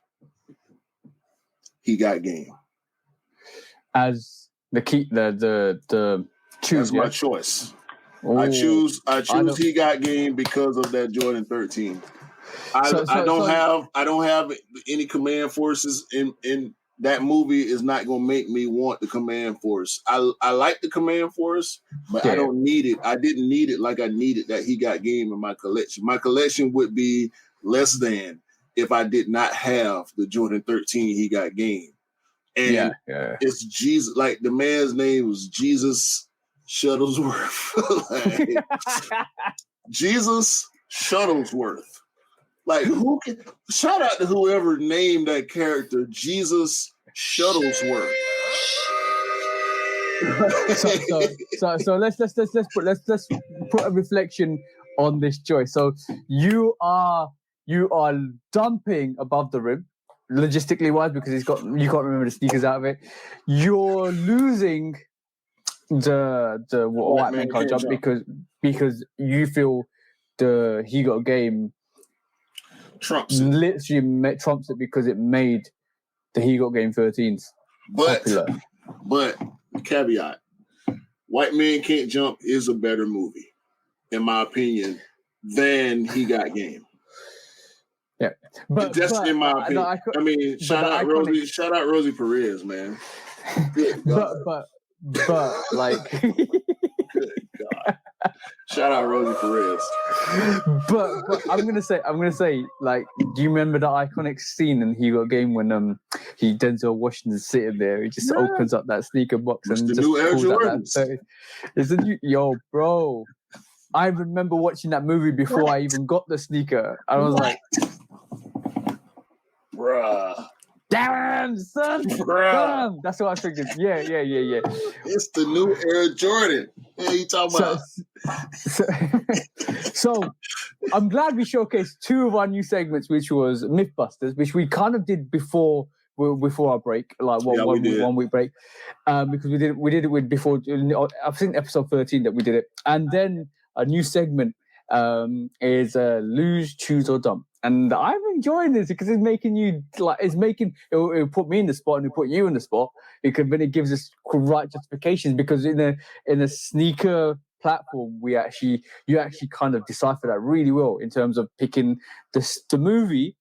He Got Game as the key, the choose. That's my choice. Oh, I choose He Got Game because of that Jordan 13. I don't have any command forces in that movie. Is not gonna make me want the command force. I like the command force, but I don't need it. I didn't need it like I needed that He Got Game in my collection. My collection would be less than if I did not have the Jordan 13 He Got Game. And it's Jesus. Like, the man's name was Jesus Shuttlesworth. Like, Jesus Shuttlesworth. Like, shout out to whoever named that character Jesus Shuttlesworth. So let's put a reflection on this choice. So you are dumping above the rim, logistically wise, because you can't remember the sneakers out of it. You're losing the white man can't jump because you feel the He Got Game trumps it because it made the He Got Game 13s popular. But caveat, White Man Can't Jump is a better movie, in my opinion, than He Got Game. Yeah, but in my opinion. Shout out Rosie Perez, man. But like, good God. Shout out Rosie Perez. But I'm gonna say, like, do you remember the iconic scene in He Got Game when Denzel Washington's sitting there? He just opens up that sneaker box and just pulls out that. Isn't you, yo, bro? I remember watching that movie before I even got the sneaker. I was like, bruh. Damn, son. Damn. That's what I was thinking. Yeah. It's the new Air Jordan. Yeah, you talking about? So I'm glad we showcased two of our new segments, which was Mythbusters, which we kind of did before our break, like one week break, because we did it with before. I think episode 13 that we did it, and then a new segment is Lose, Choose or Dump. And I'm enjoying this because it's making you it'll put me in the spot and it'll put you in the spot because then it gives us right justifications because in a sneaker platform you actually kind of decipher that really well in terms of picking the movie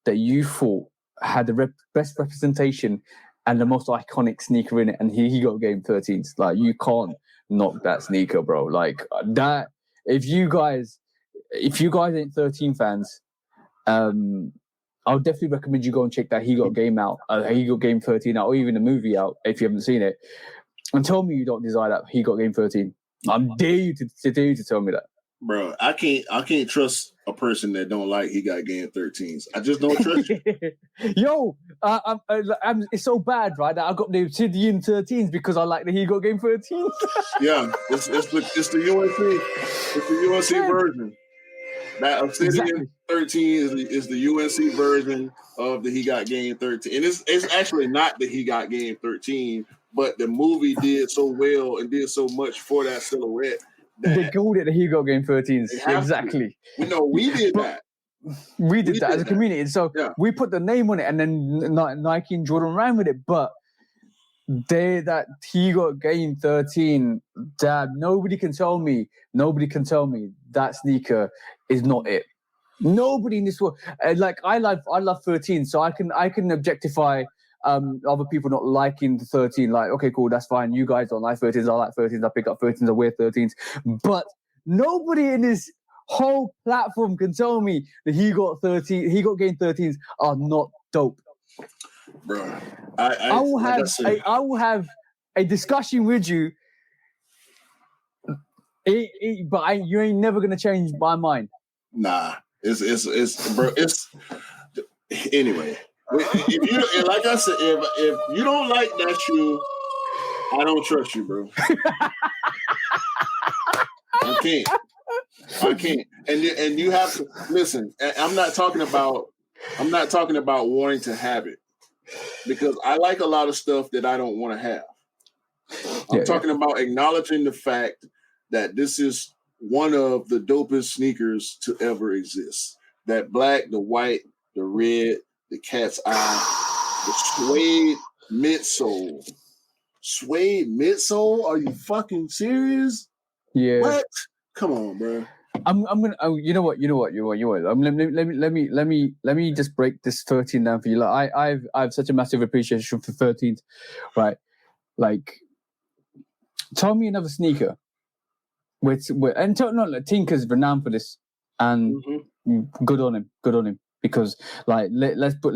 that you thought had the best representation and the most iconic sneaker in it, and he got Game 13s. Like, you can't knock that sneaker, bro. Like that. If you guys ain't 13 fans, I'll definitely recommend you go and check that He Got Game out, He Got Game 13 out, or even the movie out if you haven't seen it. And tell me you don't desire that He Got Game 13. I'm dare you to tell me that, bro. I can't trust a person that don't like He Got Game 13s. I just don't trust you. Yo, it's so bad, right? That I got the Obsidian 13s because I like the He Got Game 13s. Yeah, it's the UNC. It's the UNC version. That Obsidian 13 is the UNC version of the He Got Game 13. And it's actually not the He Got Game 13, but the movie did so well and did so much for that silhouette. They called it the He Got Game 13s. Exactly. We did that. We did that as a community. And so we put the name on it and then Nike and Jordan ran with it. But that He Got Game 13, damn, nobody can tell me that sneaker is not it. Nobody in this world. Like, I love 13, so I can objectify other people not liking the 13. Like, okay, cool, that's fine. You guys don't like 13s. I like 13s. I pick up 13s. I wear 13s. But nobody in this whole platform can tell me that He Got Game 13s are not dope. Bro, I will have a discussion with you, but you ain't never gonna change my mind. Nah, it's bro. It's anyway. If you, like I said, if you don't like that shoe, I don't trust you, bro. I can't. And you have to listen. I'm not talking about wanting to have it, because I like a lot of stuff that I don't want to have. I'm talking about acknowledging the fact that this is one of the dopest sneakers to ever exist. That black, the white, the red, the cat's eye, the suede midsole. Suede midsole? Are you fucking serious? Yeah. What? Come on, bro. I'm gonna. Oh, you know what? Let me just break this 13 down for you. Like, I have such a massive appreciation for 13s, right? Like, tell me another sneaker. Tinker's renowned for this, and good on him because, like,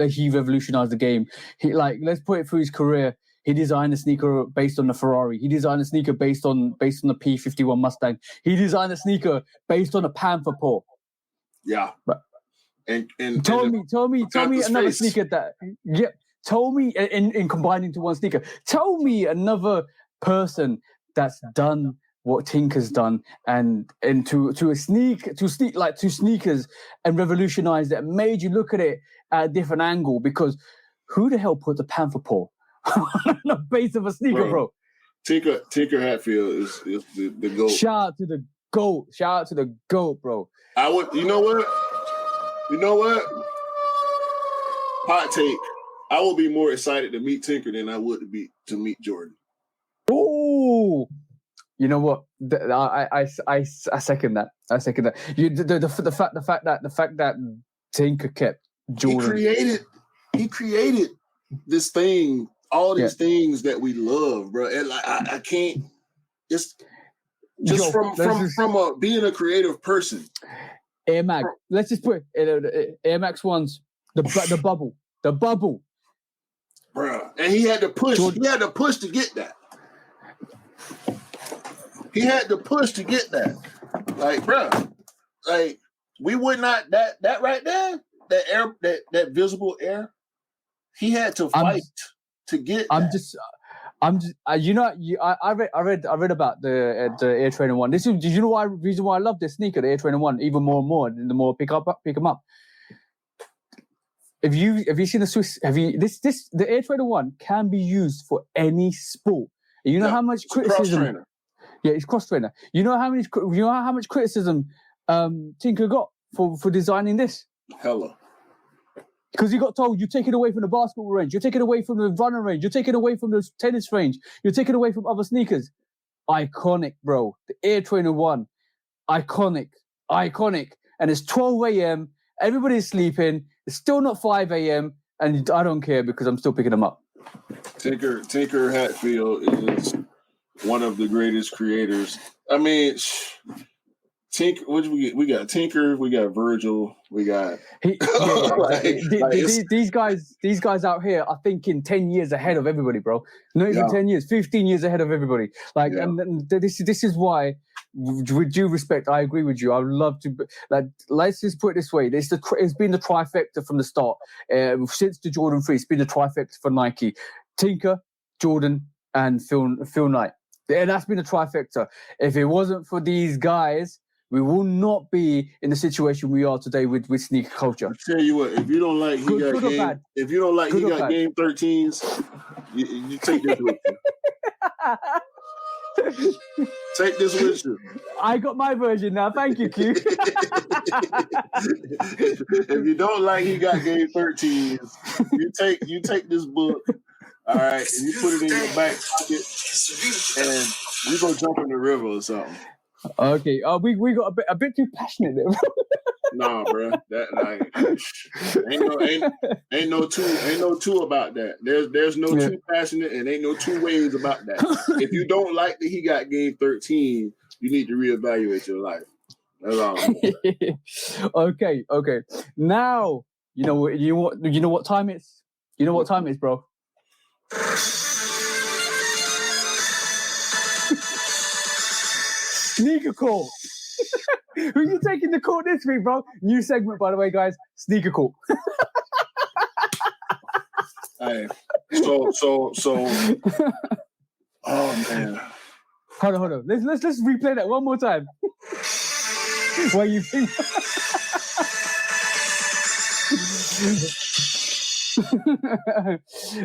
he revolutionized the game. Let's put it through his career. He designed a sneaker based on the Ferrari. He designed a sneaker based on the P51 Mustang. He designed a sneaker based on a Panther paw. Yeah. Right. And tell me another sneaker that. Yeah. Tell me in combining to one sneaker. Tell me another person that's done what Tinker's done and to sneakers and revolutionize it and made you look at it at a different angle, because who the hell put the panther paw on the base of a sneaker, bro? Tinker Hatfield is the GOAT. Shout out to the GOAT, bro. You know what? Hot take. I will be more excited to meet Tinker than I would to meet Jordan. Oh, you know what? I second that. I second that. The fact that Tinker kept Jordan. He created this thing, all these things that we love, bro. And like I can't. It's just from being a creative person. Air Mag. Let's just put Air Max ones. The bubble. Bro, and he had to push. Jordan. He had to push to get that. Like, bro, like we would not that right there, that air, that visible air. He had to fight to get. I read about the Air Trainer 1. Did you know reason why I love this sneaker, the Air Trainer 1, even more and more. The more I pick them up. Have you seen the Swiss? The Air Trainer 1 can be used for any sport. You know how much criticism. Yeah, it's cross trainer. You know how much criticism Tinker got for designing this? Hella. Because he got told, you take it away from the basketball range, you take it away from the running range, you take it away from the tennis range, you take it away from other sneakers. Iconic, bro. The Air Trainer 1. Iconic. And it's 12 a.m. Everybody's sleeping. It's still not 5 a.m. And I don't care because I'm still picking them up. Tinker Hatfield is one of the greatest creators. I mean, Tinker. We got Tinker. We got Virgil. We got these guys out here are thinking 10 years ahead of everybody, bro. Not even 10 years, 15 years ahead of everybody. Like, and this is why, with due respect, I agree with you. I would love to. Like, let's just put it this way: it's been the trifecta from the start. Since the Jordan 3, it's been the trifecta for Nike: Tinker, Jordan, and Phil Knight. And that's been a trifecta. If it wasn't for these guys, we will not be in the situation we are today with sneaker culture. I'll tell you what, if you don't like he got game 13s, you take this with you. Take this with you. I got my version now. Thank you, Q. If you don't like he got game 13s, you take this book. All right, and you put it in your back pocket, and we gonna jump in the river or something. Okay. We got a bit too passionate there. Nah, bro. That ain't no two about that. There's no too passionate, and ain't no two ways about that. If you don't like that he got game 13, you need to reevaluate your life. That's all. Okay. Now you know what time it's. You know what time it is, bro. Sneaker call. Who you taking the call this week, bro? New segment, by the way, guys. Sneaker call. Hey, so. Oh man. Hold on. Let's replay that one more time. What you think?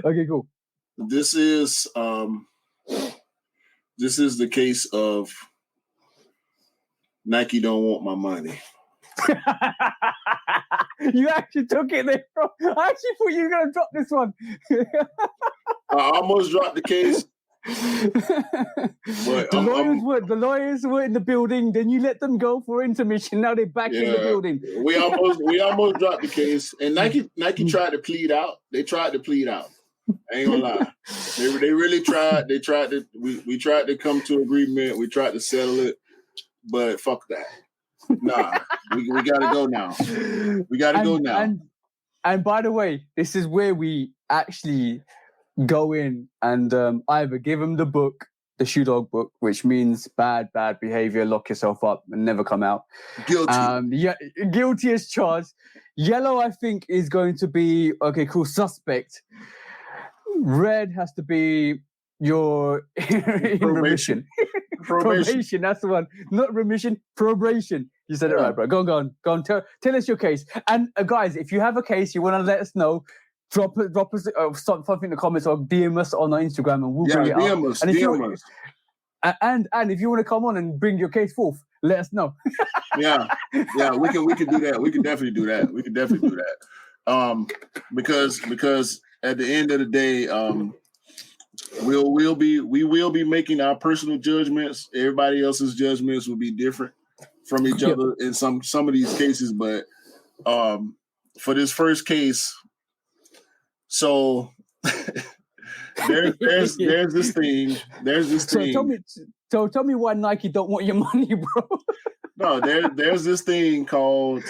Okay, cool. This is the case of Nike don't want my money. You actually took it there, bro. I actually thought you were going to drop this one. I almost dropped the case. But the lawyers were in the building. Then you let them go for intermission. Now they're back in the building. We almost dropped the case. And Nike tried to plead out. They tried to plead out. I ain't gonna lie. They really tried. They tried to. We tried to come to agreement. We tried to settle it. But fuck that. Nah, we gotta go now. We gotta go now. And by the way, this is where we actually go in and either give them the book, the Shoe Dog book, which means bad behavior, lock yourself up and never come out. Guilty. Guilty as charged. Yellow, I think, is going to be, okay, cool, suspect. Red has to be you're in remission. Probation, that's the one. Not remission, probation. You said it right, bro. Go on. Tell us your case. And guys, if you have a case, you want to let us know, drop us something in the comments or DM us on our Instagram and we'll bring it DM up. us, and if DM us. And if you want to come on and bring your case forth, let us know. yeah, we can do that. We can definitely do that. Because at the end of the day, we will be making our personal judgments. Everybody else's judgments will be different from each other in some of these cases. But for this first case, so there's this thing. So tell me why Nike don't want your money, bro. No, there's this thing called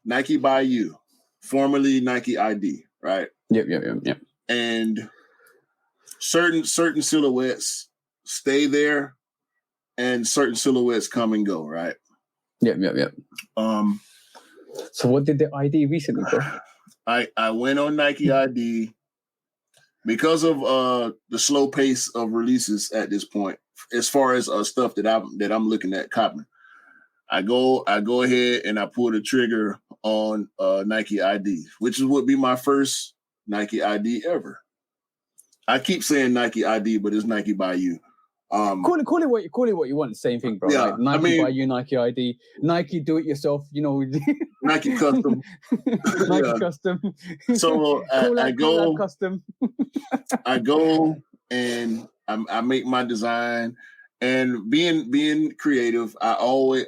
Nike by You, formerly Nike ID, right? Yep. And certain silhouettes stay there, and certain silhouettes come and go, right? Yep. So what did the ID recently, bro? I went on Nike ID because of the slow pace of releases at this point, as far as stuff that I'm looking at copying. I go ahead and I pull the trigger on Nike ID, which would be my first Nike ID ever. I keep saying Nike ID, but it's Nike by You. Call it what you want. Same thing, bro. Yeah, like Nike by You, Nike ID, Nike do it yourself. You know, Nike Custom, Nike Custom. So I go custom. I go and I make my design, and being creative. I always,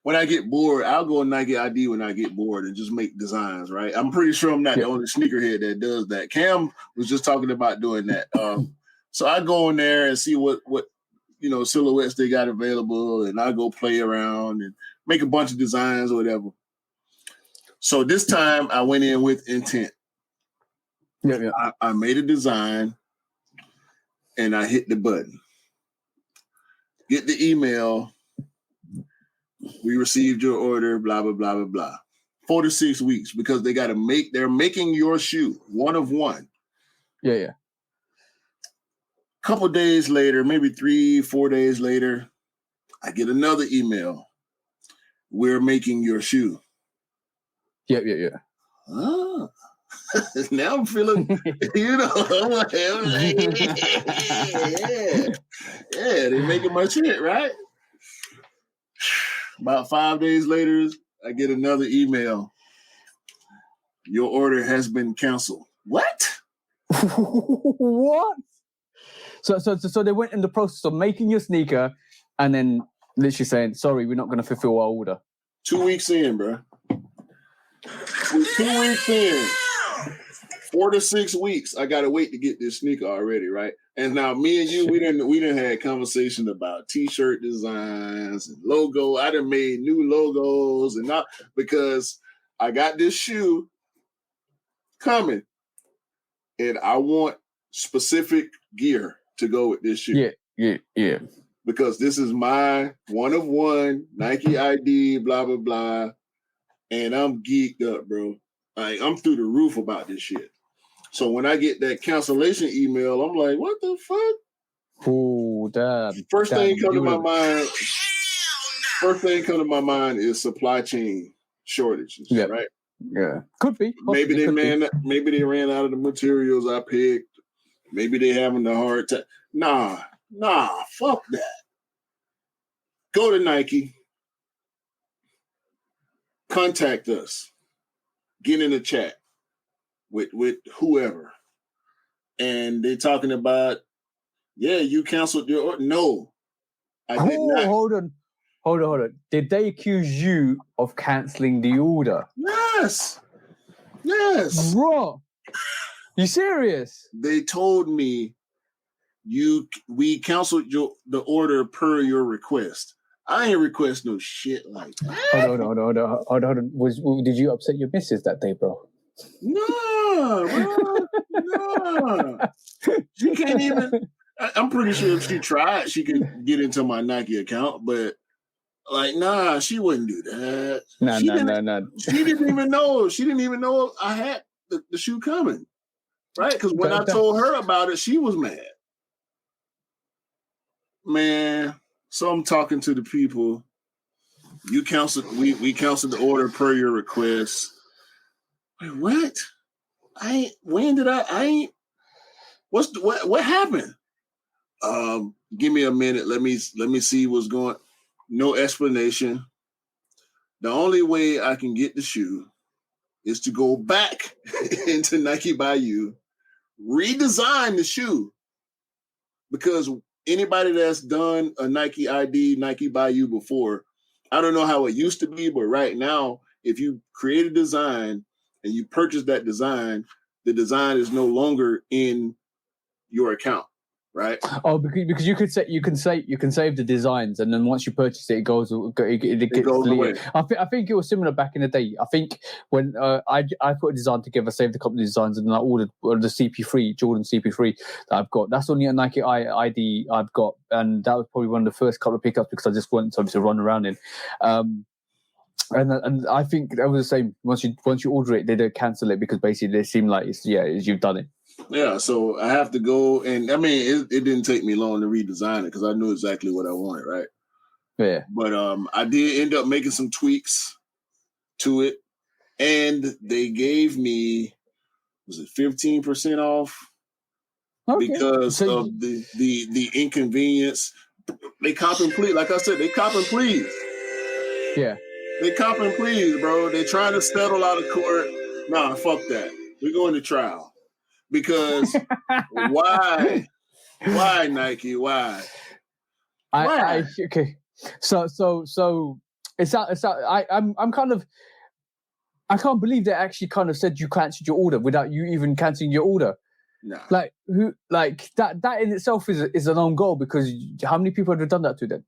when I get bored, I'll go on Nike ID when I get bored and just make designs. Right? I'm pretty sure I'm not the only sneakerhead that does that. Cam was just talking about doing that. So I go in there and see what silhouettes they got available, and I go play around and make a bunch of designs or whatever. So this time I went in with intent. Yeah. I made a design and I hit the button. Get the email. We received your order, blah, blah, blah, blah, blah. 4 to 6 weeks, because they're making your shoe, one of one. Yeah. Couple days later, maybe 3-4 days later, I get another email. We're making your shoe. Yeah. Ah. Now I'm feeling, I'm like, they're making my shit, right? About 5 days later, I get another email. Your order has been canceled. What? What? So they went in the process of making your sneaker and then literally saying, sorry, we're not going to fulfill our order. 2 weeks in, bro. 2 weeks in. 4 to 6 weeks. I gotta wait to get this sneaker already, right? And now me and you, we didn't have conversation about t-shirt designs and logo. I done made new logos and not because I got this shoe coming and I want specific gear to go with this shoe. Yeah. Because this is my one of one Nike ID, blah, blah, blah. And I'm geeked up, bro. Like, I'm through the roof about this shit. So when I get that cancellation email, I'm like, what the fuck? Oh, damn. First thing come to my mind is supply chain shortages, right? Yeah. Could be. Maybe they ran out of the materials I picked. Maybe they having a hard time. Nah, fuck that. Go to Nike. Contact us. Get in a chat with whoever. And they're talking about, you canceled your order. No, I did not. Hold on. Did they accuse you of canceling the order? Yes. Bro, you serious? They told me we canceled the order per your request. I ain't request no shit like that. Hold on. Did you upset your missus that day, bro? No, bro. No. She can't even. I'm pretty sure if she tried, she could get into my Nike account, but she wouldn't do that. No. She didn't even know. She didn't even know I had the shoe coming. Right? Because when I told her about it, she was mad. Man, so I'm talking to the people. You canceled. We canceled the order per your request. Wait, what? What happened? Give me a minute. Let me see what's going. No explanation. The only way I can get the shoe is to go back into Nike Bayou, redesign the shoe, because anybody that's done a Nike ID, Nike Bayou before, I don't know how it used to be, but right now, if you create a design and you purchase that design, the design is no longer in your account, right? Oh, because you can save the designs, and then once you purchase it, it goes away. I think it was similar back in the day. I think when I put a design together, saved the company designs, and then I ordered the CP3 Jordan CP3 that I've got. That's only a Nike ID I've got, and that was probably one of the first couple of pickups because I just wanted something to run around in. And I think that was the same. Once you order it, they don't cancel it because basically they seem like you've done it. Yeah, so I have to go, and I mean, it didn't take me long to redesign it because I knew exactly what I wanted, right? Yeah. But I did end up making some tweaks to it, and they gave me, was it 15% off? Okay. Because of the inconvenience. They cop and please, like I said, they cop and please. Yeah. They cop and please, bro. They're trying to settle out of court. Nah, fuck that. We're going to trial. Because why Nike? Why? Okay. So it's out. I'm kind of. I can't believe they actually kind of said you cancelled your order without you even cancelling your order. Nah. Like that in itself is an own goal, because how many people have done that to them?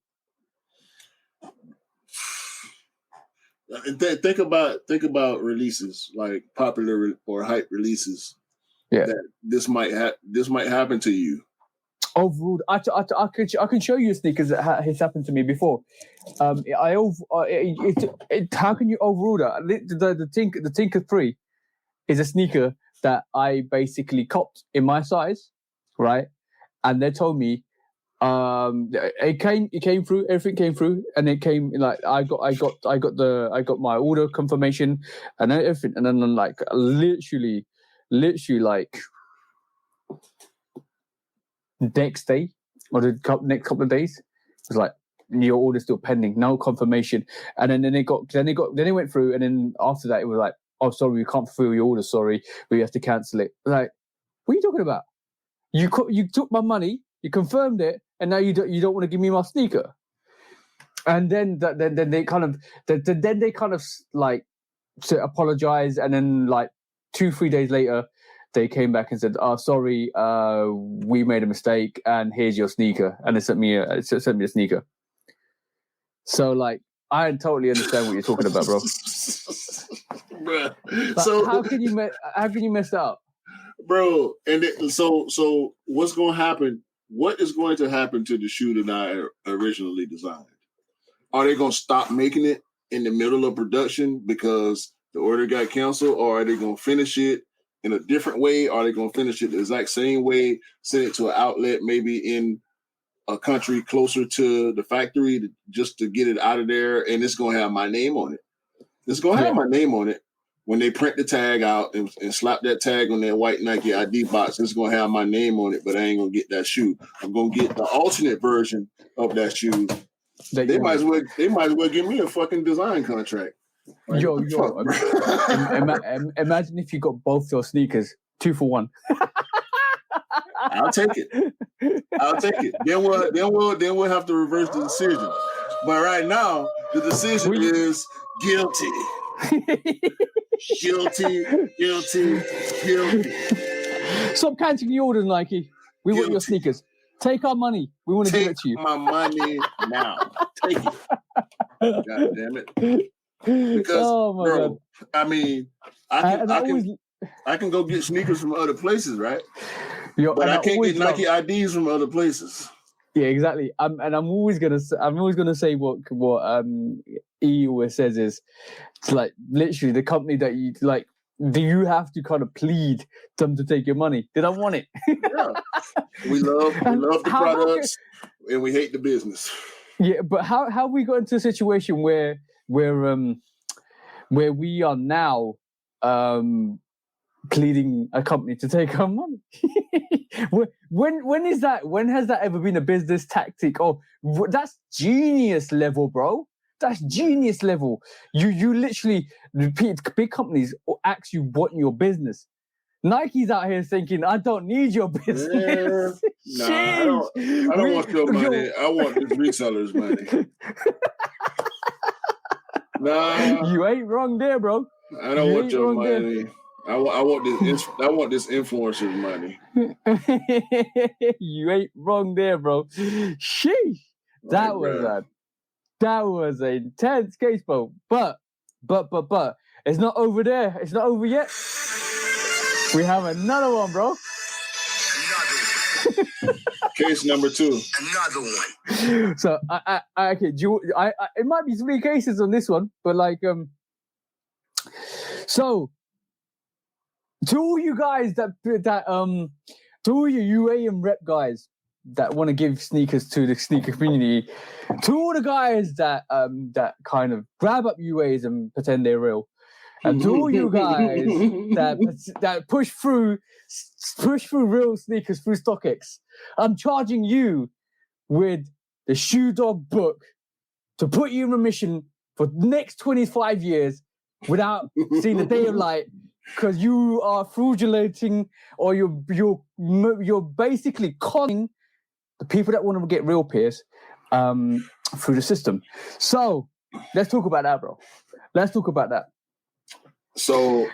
Think about releases, like popular or hype releases. Yeah, that this might happen to you. Overruled. I can show you sneakers that has happened to me before. How can you overrule that? The Tinker 3 is a sneaker that I basically copped in my size, right? And they told me it came through, everything came through, and it came like I got my order confirmation and everything, and then like literally like next day or the next couple of days, it was like your order's still pending, no confirmation. And then it went through, and then after that it was like, oh, sorry, we can't fulfill your order, sorry, we have to cancel it. Like, what are you talking about? You took my money, you confirmed it, and now you don't want to give me my sneaker. And then they kind of like to apologize, and then like 2-3 days later they came back and said, "Oh, sorry, we made a mistake, and here's your sneaker." And they sent me a sneaker. So like, I totally understand what you're talking about, bro. Bruh. So how can you mess that up, bro? And so what's going to happen? What is going to happen to the shoe that I originally designed? Are they going to stop making it in the middle of production because the order got canceled, or are they going to finish it in a different way? Are they going to finish it the exact same way, send it to an outlet maybe in a country closer to the factory just to get it out of there, and it's going to have my name on it? It's going to have my name on it. When they print the tag out and slap that tag on that white Nike ID box, it's going to have my name on it, but I ain't going to get that shoe. I'm going to get the alternate version of that shoe. They might as well give me a fucking design contract. Like, imagine if you got both your sneakers 2 for 1. I'll take it. Then we'll have to reverse the decision. But right now, the decision is guilty. Guilty. Stop cancelling your orders, Nike. We want your sneakers. Take our money. We want to give it to you. Take my money now. Take it. God damn it. Because, God. I mean, I can go get sneakers from other places, right? But I can't get Nike IDs from other places. Yeah, exactly. I'm always gonna say what E always says is, it's like literally the company that you like. do you have to kind of plead them to take your money? They don't want it. Yeah. We love the products and we hate the business. Yeah, but how we got into a situation where we are now pleading a company to take our money? when is that? When has that ever been a business tactic? Oh, that's genius level, bro. That's genius level. You literally repeat. Big companies actually want your business. Nike's out here thinking, I don't need your business. Nah, I don't want your money. I want the resellers' money. Nah, you ain't wrong there, bro. I don't want your money. I want this influencer's money. You ain't wrong there, bro. Sheesh. That was a intense case, bro. But it's not over there. It's not over yet. We have another one, bro. Case number 2. Another one. So okay. It might be 3 cases on this one, but like so to all you guys to all you UA and rep guys that want to give sneakers to the sneaker community, to all the guys that kind of grab up UAs and pretend they're real. And to all you guys that push through real sneakers through StockX, I'm charging you with the Shoe Dog book to put you in remission for the next 25 years without seeing the day of light, because you are fraudulating, or you're basically conning the people that want to get real pairs through the system. So let's talk about that, bro. Let's talk about that. So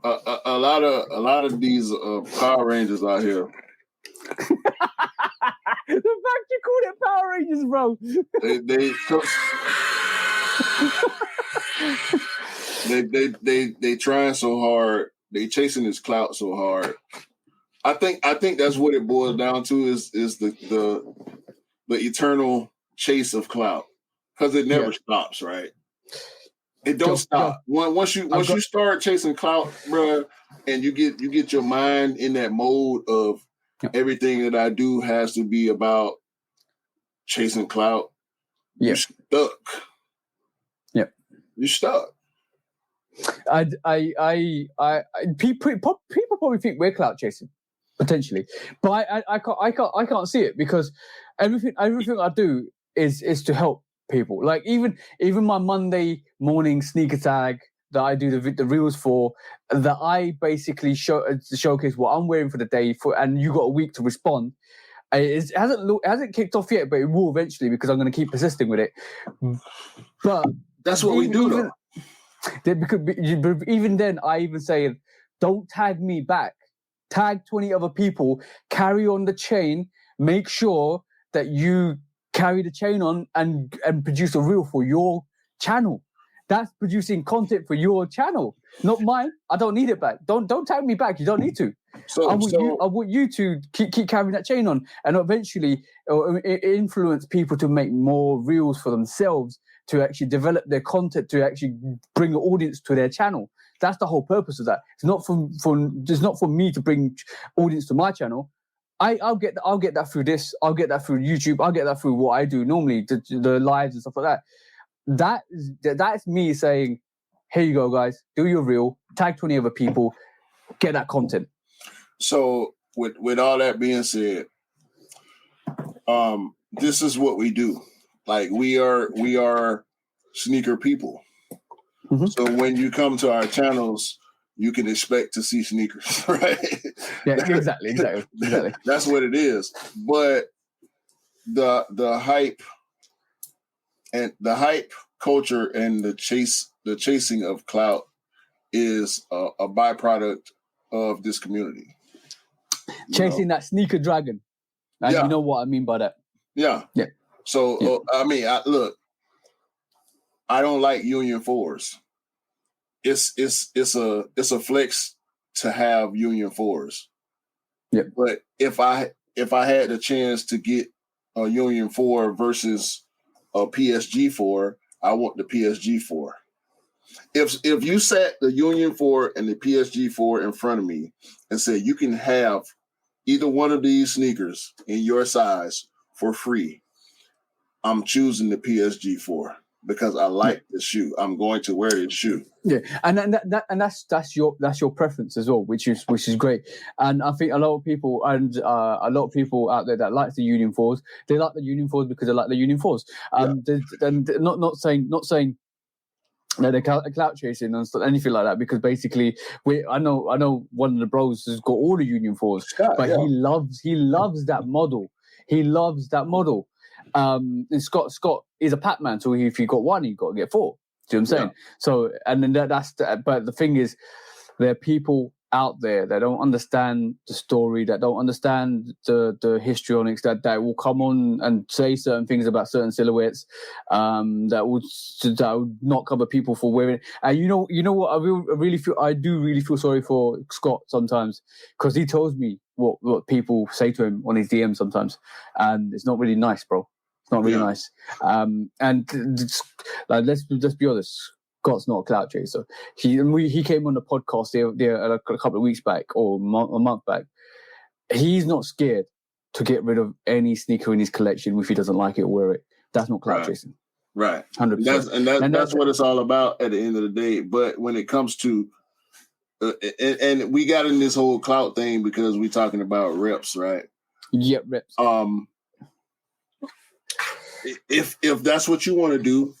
a lot of these Power Rangers out here. The fact you called it Power Rangers, bro. They trying so hard. They chasing this clout so hard. I think that's what it boils down to is the eternal chase of clout, because it never stops, right? It don't stop. Once you start chasing clout, bro, and you get your mind in that mode of everything that I do has to be about chasing clout. You're stuck. Yep. You're stuck. People probably think we're clout chasing, potentially, but I can't see it, because everything I do is to help people. Like even my Monday morning sneaker tag that I do the reels for, that I basically showcase what I'm wearing for the day, and you got a week to respond. It hasn't kicked off yet, but it will eventually, because I'm going to keep persisting with it. But that's what we do, though. Because even then, I even say, don't tag me back. Tag 20 other people. Carry on the chain. Make sure that you carry the chain on and produce a reel for your channel. That's producing content for your channel, not mine. I don't need it back. Don't tag me back. You don't need to. I want you to keep carrying that chain on, and eventually influence people to make more reels for themselves, to actually develop their content, to actually bring an audience to their channel. That's the whole purpose of that. It's not for me to bring audience to my channel. I'll get that through this. I'll get that through YouTube. I'll get that through what I do normally, the lives and stuff like that. That's me saying, here you go, guys. Do your reel. Tag 20 other people. Get that content. So with all that being said, this is what we do. Like we are sneaker people. Mm-hmm. So when you come to our channels, you can expect to see sneakers, right? Yeah, exactly. That's what it is. But the hype culture and the chasing of clout is a byproduct of this community. Chasing that sneaker dragon. And you know what I mean by that. Yeah. Yeah. So look, I don't like Union 4s. It's a flex to have Union 4s. Yeah. But if I had the chance to get a Union 4 versus a PSG 4, I want the PSG 4. If you sat the Union 4 and the PSG 4 in front of me and said you can have either one of these sneakers in your size for free, I'm choosing the PSG 4 because I like the shoe. I'm going to wear this shoe. Yeah, and that's your preference as well, which is great. And I think a lot of people out there that like the Union 4s, they like the Union 4s because they like the Union 4s. And not saying that they're clout chasing and stuff, anything like that, because basically I know one of the bros has got all the Union 4s, but he loves that model. He loves that model. And Scott is a Pac-Man, so if you got one, you got to get 4. Do you know what I'm saying? Yeah. So, and then but the thing is, there are people out there that don't understand the story, that don't understand the histrionics, that will come on and say certain things about certain silhouettes, that would not cover people for wearing it. And you know what? I do really feel sorry for Scott sometimes, because he tells me what people say to him on his DM sometimes, and it's not really nice, bro. It's not really nice. And like, let's be honest. Scott's not a clout chaser. He came on the podcast there a couple of weeks back or a month back. He's not scared to get rid of any sneaker in his collection if he doesn't like it or wear it. That's not clout chasing. Right. 100%. That's what it's all about at the end of the day. But when it comes to and we got in this whole clout thing because we're talking about reps, right? Yeah, reps. If that's what you want to do,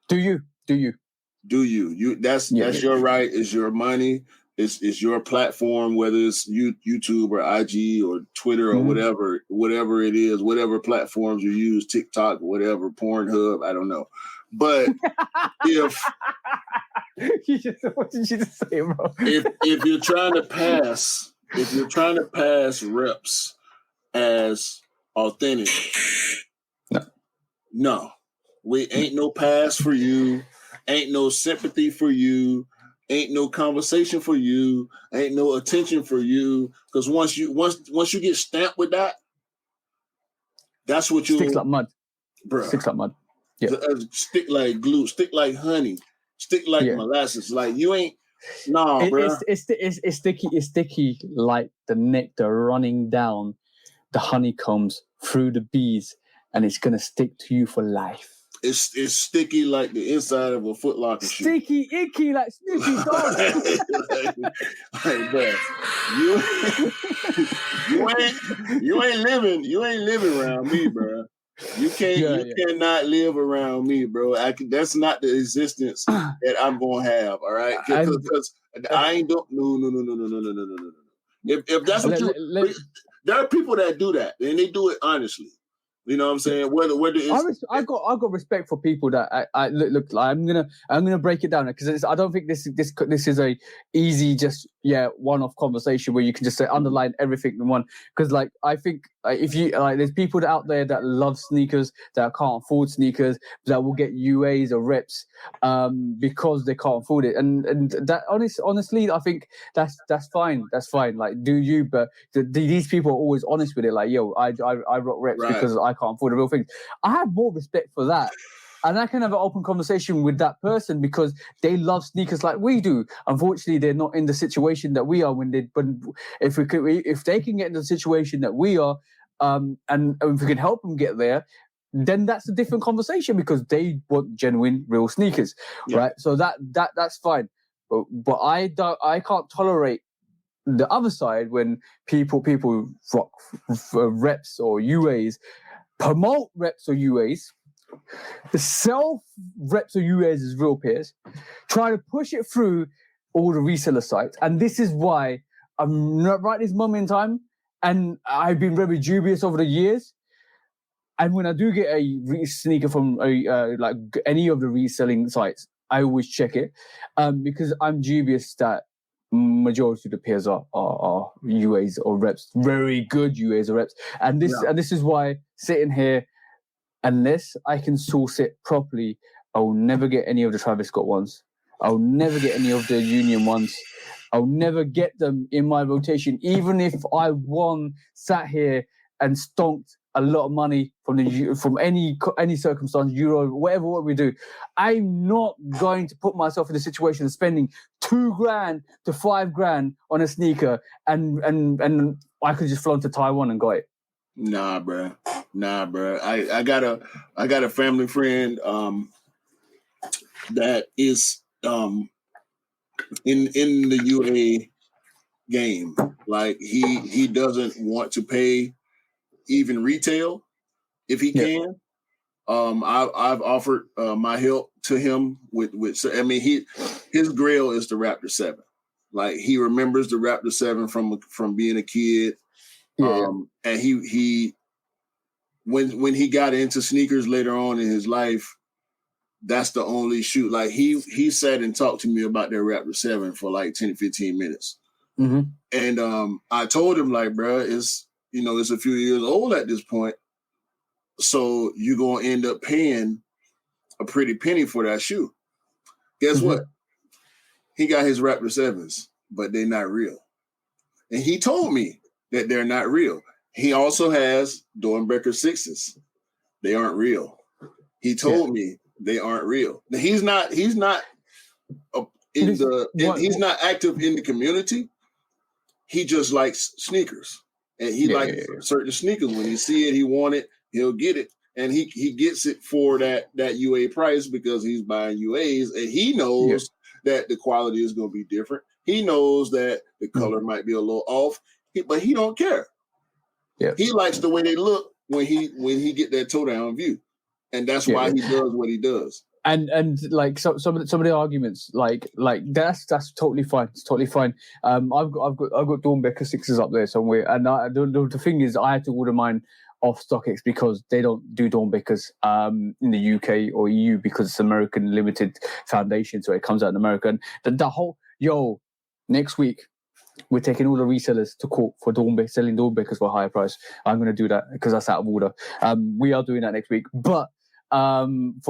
do you? That's your right. It's your money. It's your platform, whether it's YouTube or IG or Twitter or whatever it is, whatever platforms you use, TikTok, whatever, Pornhub, I don't know. But if what did you just say, bro? if you're trying to pass reps as authentic, no, we ain't no pass for you. Ain't no sympathy for you. Ain't no conversation for you. Ain't no attention for you. Because once you get stamped with that, that's what you sticks like mud, bro. Sticks like mud. Yeah. Stick like glue. Stick like honey. Stick like molasses. Like you ain't. Nah, bro. It's sticky. It's sticky like the nectar running down the honeycombs through the bees, and it's gonna stick to you for life. It's sticky like the inside of a Foot Locker shoe. Sticky, icky like Snoopy dog. like, bro, you ain't living around me, bro. You cannot live around me, bro. That's not the existence that I'm gonna have. All right, because I ain't no. If that's what there are people that do that and they do it honestly. You know what I'm saying? Whether it's I got respect for people that I look. I'm gonna break it down because I don't think this is a easy one-off conversation where you can just say underline everything in one. Because like I think if you there's people out there that love sneakers that can't afford sneakers that will get UAs or reps because they can't afford it, and that honestly I think that's fine. That's fine. Like do you? But these people are always honest with it. Like yo, I rock reps because I can't afford the real things. I have more respect for that. And I can have an open conversation with that person because they love sneakers like we do. Unfortunately, they're not in the situation that we are if they can get into the situation that we are, and if we can help them get there, then that's a different conversation because they want genuine, real sneakers, right? So that's fine. But I can't tolerate the other side when people rock reps or UAs, promote reps or UAs, sell reps or UAs as real pairs, try to push it through all the reseller sites. And this is why I'm not right this moment in time, and I've been very dubious over the years. And when I do get a sneaker from like any of the reselling sites, I always check it because I'm dubious that majority of the pairs are UAs or reps, very good UAs or reps. And this is why sitting here, unless I can source it properly, I will never get any of the Travis Scott ones. I'll never get any of the Union ones. I'll never get them in my rotation, even if I sat here and stonked a lot of money from any circumstance, euro, whatever what we do. I'm not going to put myself in a situation of spending $2,000 to $5,000 on a sneaker, and I could just flown to Taiwan and got it. Nah, bro. I got a family friend that is in the UA game. Like he doesn't want to pay even retail if he can. I've offered my help to him with I mean his grail is the Raptor 7. Like he remembers the Raptor 7 from being a kid. And he when he got into sneakers later on in his life, that's the only shoe. Like he sat and talked to me about their Raptor 7 for like 10 to 15 minutes. Mm-hmm. And I told him, like, bro, it's a few years old at this point. So you're going to end up paying a pretty penny for that shoe. Guess what? He got his Raptor 7s, but they're not real. And he told me that they're not real. He also has Dornbecker 6s. They aren't real. He told me they aren't real. He's not he's not active in the community. He just likes sneakers. And he likes certain sneakers. When he see it, he want it, he'll get it. And he gets it for that UA price because he's buying UAs, and he knows that the quality is going to be different. He knows that the color might be a little off, but he don't care. Yeah. He likes the way they look when he get that toe down view, and that's why he does what he does. And like some of the arguments, like that's totally fine. It's totally fine. I've got Dornbecker 6s up there somewhere, and the thing is, I had to order mine off StockX because they don't do Dornbeckers in the UK or EU because it's American limited foundation, so it comes out in America. And the whole next week we're taking all the resellers to court for selling Dornbeckers for a higher price. I'm going to do that because that's out of order. We are doing that next week, but from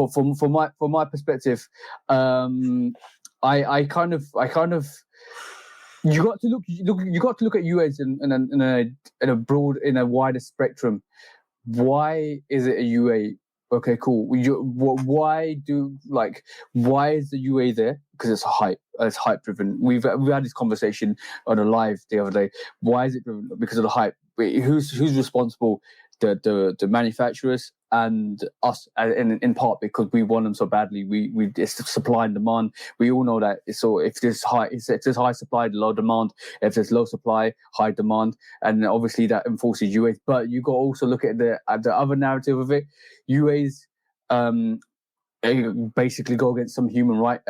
my perspective, I kind of you got to look at US in a wider spectrum. Why is it a UA? Okay, cool. Why is the UA there? Because it's hype. It's hype driven. We've had this conversation on a live the other day. Why is it driven? Because of the hype. Who's responsible? The manufacturers and us in part because we want them so badly. It's supply and demand. We all know that. So if there's high supply, low demand. If there's low supply, high demand, and obviously that enforces UAs. But you got to also look at the other narrative of it. UAs basically go against some human right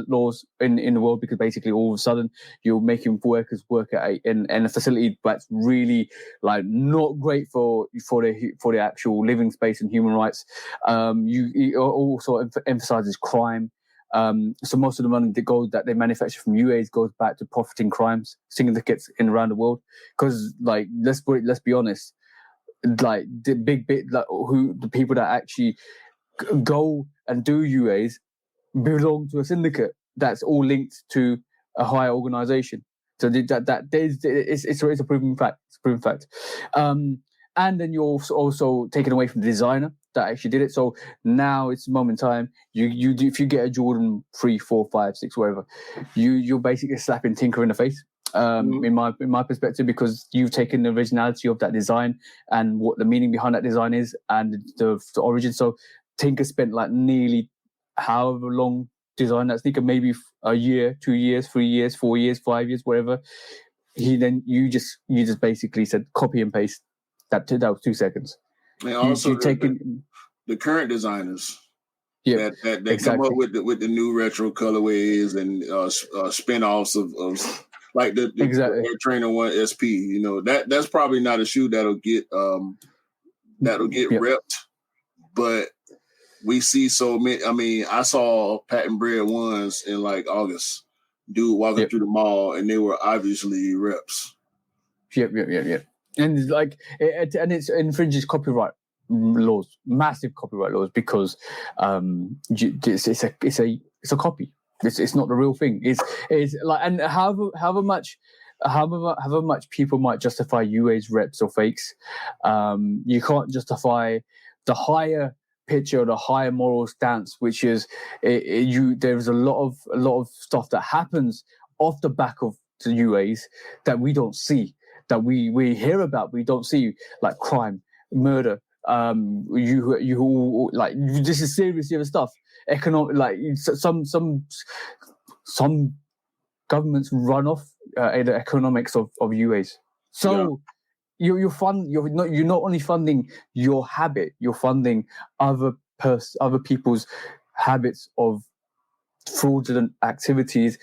laws in the world, because basically all of a sudden you're making workers work in a facility that's really like not great for the actual living space and human rights. You also emphasizes crime. So most of the money that they manufacture from UAs goes back to profiting crimes syndicates around the world. Because like let's be honest, like the big bit, like the people that actually go and do UAs belong to a syndicate that's all linked to a higher organization. So it's a proven fact. It's a proven fact. And then you're also taken away from the designer that actually did it. So now it's a moment in time. You do, if you get a Jordan 3, 4, 5, 6, whatever, you're basically slapping Tinker in the face. In my perspective, because you've taken the originality of that design and what the meaning behind that design is and the origin. So Tinker spent like nearly however long design that sneaker, maybe a year, 2 years, 3 years, 4 years, 5 years, whatever. You just basically said copy and paste. That was 2 seconds. And also the current designers that come up with the new retro colorways and spin-offs of like the Air Trainer 1 SP. That's probably not a shoe that'll get repped, but we see so many. I mean, I saw patent bred ones in like August. Dude walking through the mall, and they were obviously reps. Yep. And like, it infringes copyright laws, massive copyright laws, because it's a copy. It's not the real thing. It's like, and however much however much people might justify UA's reps or fakes, you can't justify the higher picture or the higher moral stance, which is there's a lot of stuff that happens off the back of the UAs that we don't see, that we hear about, we don't see, like crime, murder. You like, this is serious stuff. Economic, like some governments run off the economics of UAs. So you're not only funding your habit, you're funding other people's habits of fraudulent activities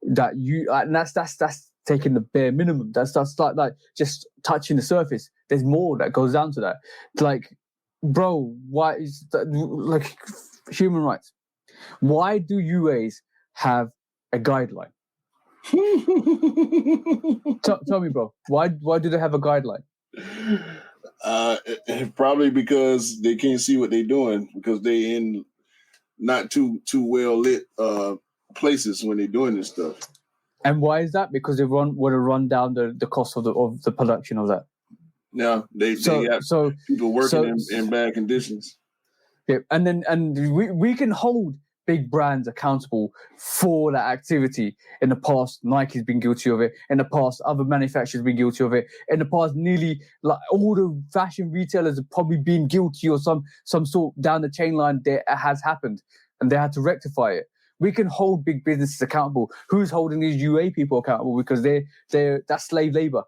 that and that's taking the bare minimum. That's like just touching the surface. There's more that goes down to that. Like, bro, why is that, like, human rights? Why do UAs have a guideline? Tell me, bro. Why do they have a guideline? Probably because they can't see what they're doing, because they in not too well lit places when they're doing this stuff. And why is that? Because they want to run down the cost of the production of that. Yeah, they have people working in bad conditions. Yeah, and we can hold big brands accountable for that activity. In the past, Nike's been guilty of it. In the past, other manufacturers have been guilty of it. In the past, nearly like all the fashion retailers have probably been guilty, or some sort down the chain line that has happened, and they had to rectify it. We can hold big businesses accountable. Who's holding these UA people accountable? Because that's slave labor.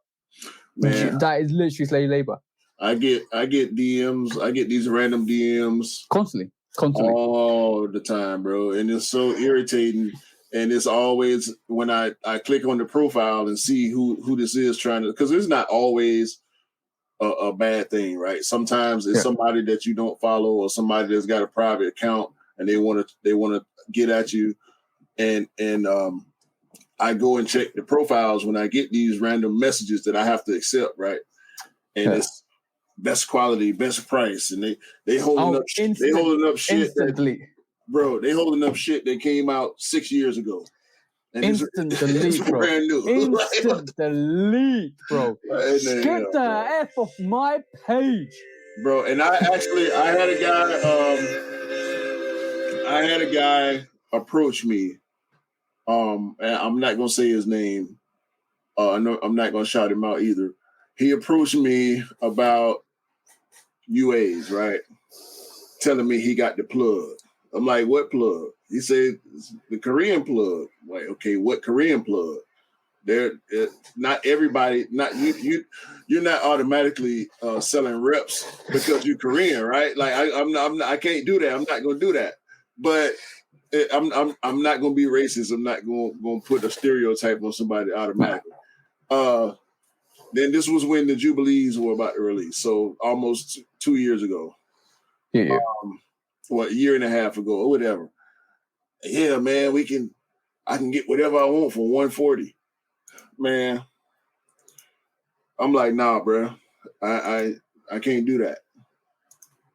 Man, that is literally slave labor. I get DMs. I get these random DMs constantly all the time, bro, and it's so irritating. And it's always when I click on the profile and see who this is trying to, because it's not always a bad thing, right? Sometimes it's somebody that you don't follow, or somebody that's got a private account and they want to get at you, and I go and check the profiles when I get these random messages that I have to accept, right? And it's best quality, best price, and they holding up shit. They holding up shit bro. They holding up shit that came out 6 years ago. And instant delete, bro. Brand new. Instant delete, bro. Get the F off my page, bro. And I had a guy approach me. And I'm not gonna say his name. No, I'm not gonna shout him out either. He approached me about UAs, right? Telling me he got the plug. I'm like, what plug? He said, the Korean plug. I'm like, okay, what Korean plug? Not everybody, not you. You're not automatically selling reps because you're Korean, right? Like I can't do that. I'm not gonna do that. But I'm not gonna be racist. I'm not gonna put a stereotype on somebody automatically. Then this was when the Jubilees were about to release, so almost 2 years ago. Yeah. A year and a half ago or whatever. Yeah, man, I can get whatever I want for $140. Man, I'm like, nah, bro. I can't do that.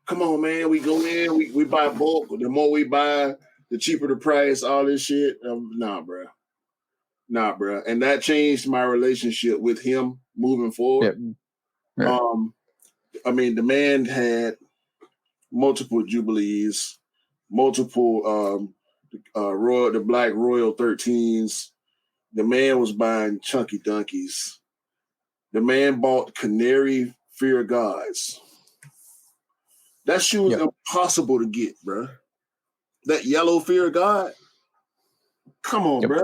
Come on, man. We go in, we buy bulk. The more we buy, the cheaper the price, all this shit. Nah, bro. And that changed my relationship with him moving forward. Yeah. I mean, the man had multiple Jubilees, multiple the Black Royal 13s. The man was buying Chunky Dunkies. The man bought Canary Fear Gods. That shoe is impossible to get, bro. That yellow Fear God. Come on, bro.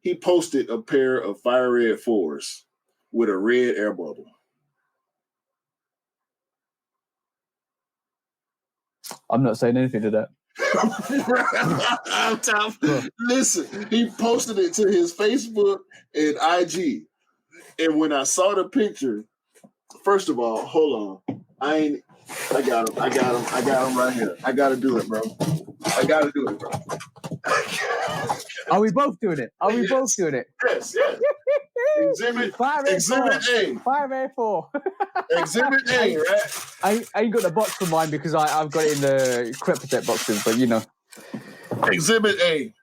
He posted a pair of Fire Red 4s with a red air bubble. I'm not saying anything to that. Listen, he posted it to his Facebook and IG. And when I saw the picture, first of all, hold on. I got him right here. I gotta do it, bro. Are we both doing it? Yes. Exhibit A. 5A4. Exhibit A, right? I ain't got the box for mine because I've got it in the Crep Protect boxes, but you know. Exhibit A.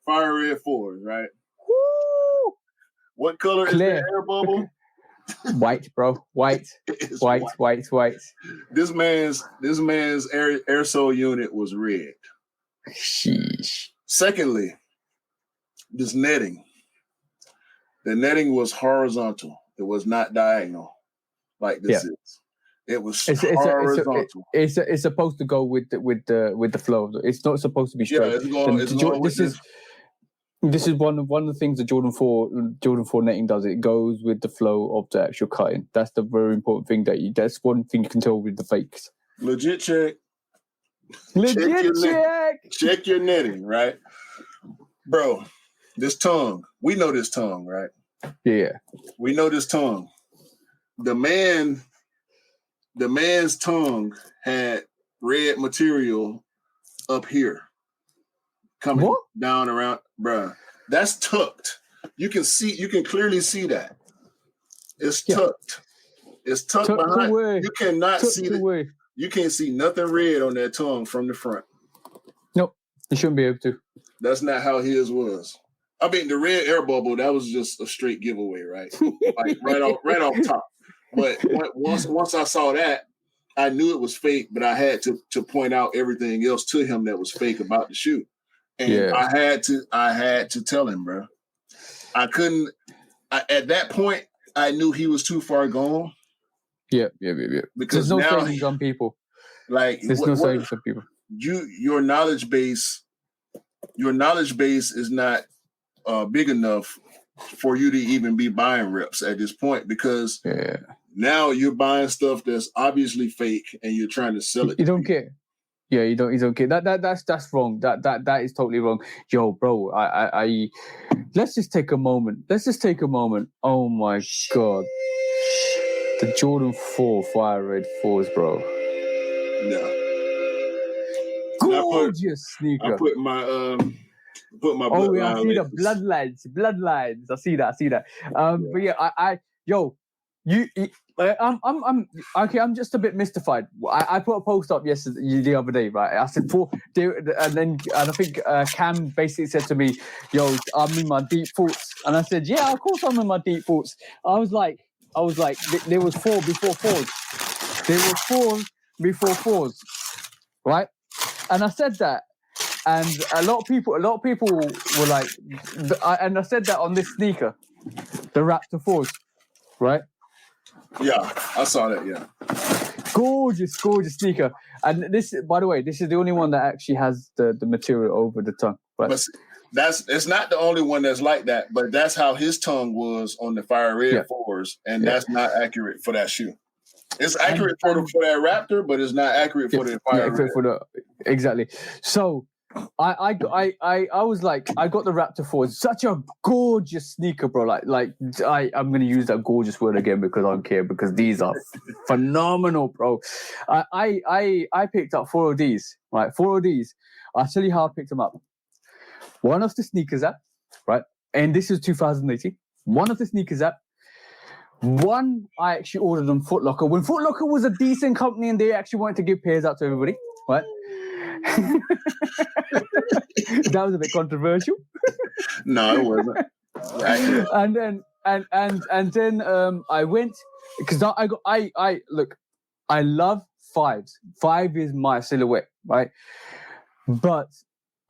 Fire Red 4s, right? Woo! What color Clear. is the air bubble? White, bro. White. It's White. This man's air soul unit was red. Sheesh. Secondly, this netting. The netting was horizontal. It was not diagonal like this is. It was horizontal. It's supposed to go with the flow. It's not supposed to be straight. Yeah, it's going this is one of the things that Jordan 4 netting does. It goes with the flow of the actual cutting. That's the very important thing that's one thing you can tell with the fakes. Legit check. Check your netting, right? Bro, this tongue. We know this tongue, right? Yeah. We know this tongue. The man's tongue had red material up here. Coming down around, bruh. That's tucked. You can clearly see that. It's tucked. It's tucked behind. Away. You cannot see it. You can't see nothing red on that tongue from the front. Nope. You shouldn't be able to. That's not how his was. I mean, the red air bubble, that was just a straight giveaway, right? Like right off top. But once I saw that, I knew it was fake, but I had to point out everything else to him that was fake about the shoe. And I had to tell him, bro. I couldn't. At that point, I knew he was too far gone. Yeah. Because there's no now, savings on people. Like there's no savings on people. Your knowledge base is not big enough for you to even be buying reps at this point, because now you're buying stuff that's obviously fake and you're trying to sell it. You don't care. Yeah, you don't care. That's wrong. That is totally wrong. Yo, bro, I let's just take a moment. Oh my God. The Jordan 4 Fire Red 4s, bro. Yeah. Gorgeous sneaker. I put my oh yeah, I see the bloodlines. I see that. But yeah, I'm just a bit mystified. I put a post up the other day, right? I said and I think Cam basically said to me, "Yo, I'm in my deep thoughts," and I said, "Yeah, of course I'm in my deep thoughts." I was like, there was 4 before 4s. There were 4 before 4s, right? And I said that. And a lot of people were like, and I said that on this sneaker, the Raptor 4s, right? Yeah, I saw that. Yeah, gorgeous sneaker. And this, by the way, this is the only one that actually has the material over the tongue. Right? But it's not the only one that's like that. But that's how his tongue was on the Fire Red 4s, and that's not accurate for that shoe. It's accurate for that Raptor, but it's not accurate for the Fire Red. Exactly. So. I was like, I got the Raptor 4. Such a gorgeous sneaker, bro. I'm gonna use that gorgeous word again because I don't care, because these are phenomenal, bro. I picked up 4 of these, right? 4 of these. I'll tell you how I picked them up. One of the sneakers app, right? And this is 2018. One of the sneakers app. One I actually ordered on Foot Locker when Foot Locker was a decent company and they actually wanted to give pairs out to everybody, right? That was a bit controversial. No, it wasn't. And then I went, because I look, I love 5s. 5 is my silhouette, right? But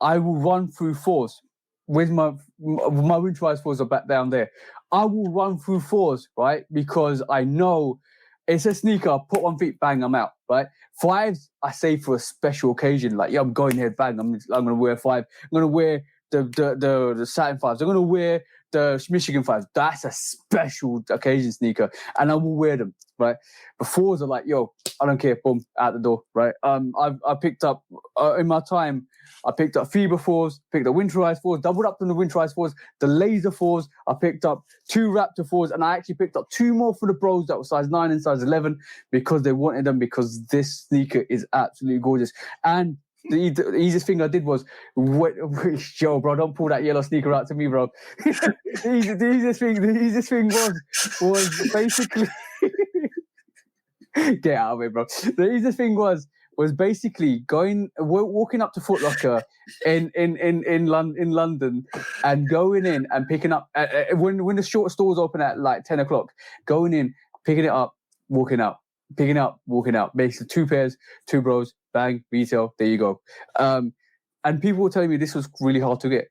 I will run through 4s. With my winterized 4s are back down there. I will run through 4s, right? Because I know it's a sneaker. Put on feet, bang, I'm out, right? 5s, I say for a special occasion. Like, I'm going here, bang. I'm gonna wear 5. I'm gonna wear the satin 5s. I'm gonna wear the Michigan 5s. That's a special occasion sneaker, and I will wear them, right? But 4s are like, yo, I don't care. Boom, out the door, right? I picked up in my time. I picked up FIBA 4s, picked up winterized 4s, doubled up on the winterized 4s, the laser 4s. I picked up 2 Raptor 4s, and I actually picked up 2 more for the bros that were size 9 and size 11 because they wanted them, because this sneaker is absolutely gorgeous. And the easiest thing I did was, yo, bro, don't pull that yellow sneaker out to me, bro. The easiest thing was basically get out of it, bro. The easiest thing was was basically walking up to Foot Locker in London and going in and picking up when the short stores open at like 10 o'clock, going in, picking it up, walking out, picking up, walking out. Basically 2 pairs, 2 bros, bang, retail, there you go. And people were telling me this was really hard to get.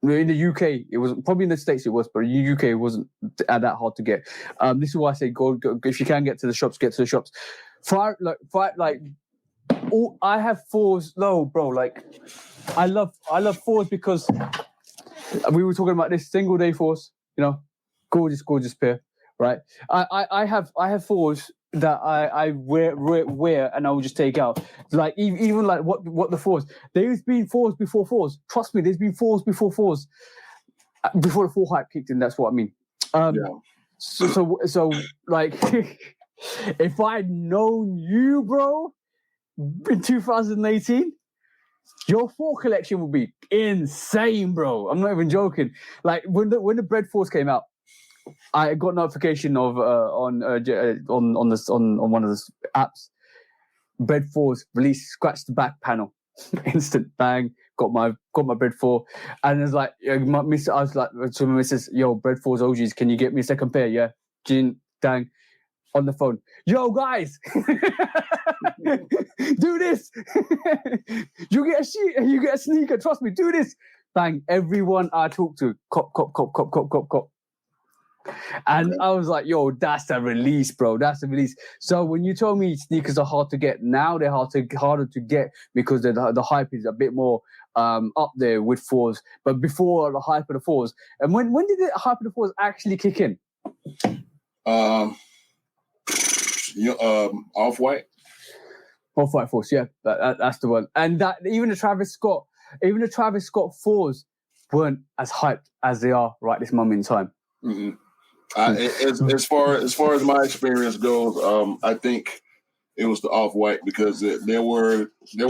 In the UK, it was probably in the States it was, but in the UK it wasn't that hard to get. This is why I say go if you can get to the shops, get to the shops. I have 4s. No, bro, like I love 4s because we were talking about this single day 4s. You know, gorgeous pair, right? I have 4s that I wear and I will just take out. Like even like what the 4s. There's been 4s before 4s. Trust me, there's been 4s before 4s. Before the 4 hype kicked in, that's what I mean. So like if I'd known you, bro, in 2018, your 4 collection would be insane, bro. I'm not even joking. Like when the Bread 4s came out, I got notification of on one of the apps. Bread 4s released, scratched the back panel, instant bang. Got my Bread 4, and it's like I was like to my missus, yo, Bread 4s OGs, can you get me a second pair? Yeah, Gin, dang, on the phone. Yo, guys, do this. You get a sneaker. Trust me, do this. Bang, everyone I talk to, cop. And I was like, yo, that's the release, bro. That's the release. So when you told me sneakers are hard to get, now they're harder to get because the hype is a bit more up there with 4s. But before the hype of the 4s, and when did the hype of the 4s actually kick in? Off-White. Off-White 4s, yeah, that's the one. And that even the Travis Scott 4s weren't as hyped as they are right this moment in time. Mm-hmm. As far as my experience goes, I think it was the Off-White because there were the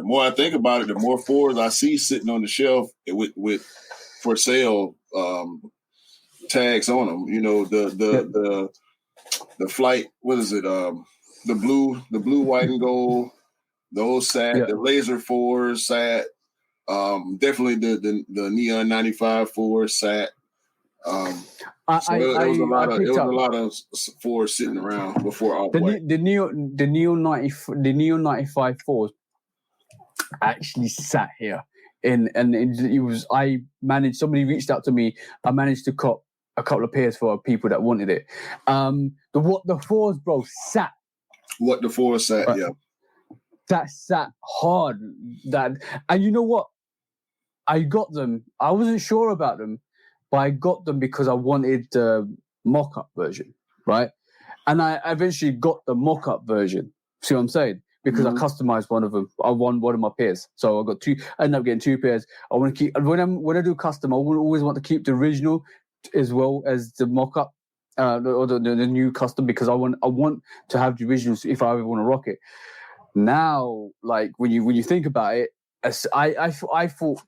more I think about it, the more 4s I see sitting on the shelf with for sale tags on them. You know, the flight, what is it? The blue, white and gold, those sat, the laser 4s sat. Definitely the Neon 95 4 sat. It was a lot of 4s sitting around before Off-White. The Neon 95 4s actually sat here, and it was somebody reached out to me. I managed to cop a couple of pairs for people that wanted it. The 4s, bro, sat. What the 4s sat, yeah. That sat hard. And you know what? I got them. I wasn't sure about them, but I got them because I wanted the mock-up version, right? And I eventually got the mock-up version. See what I'm saying? Because I customized one of them. I won one of my pairs, so I got 2. I ended up getting 2 pairs. I want to keep when I do custom. I always want to keep the original as well as the mock-up or the new custom because I want to have the originals if I ever want to rock it. Now, like when you think about it, I thought.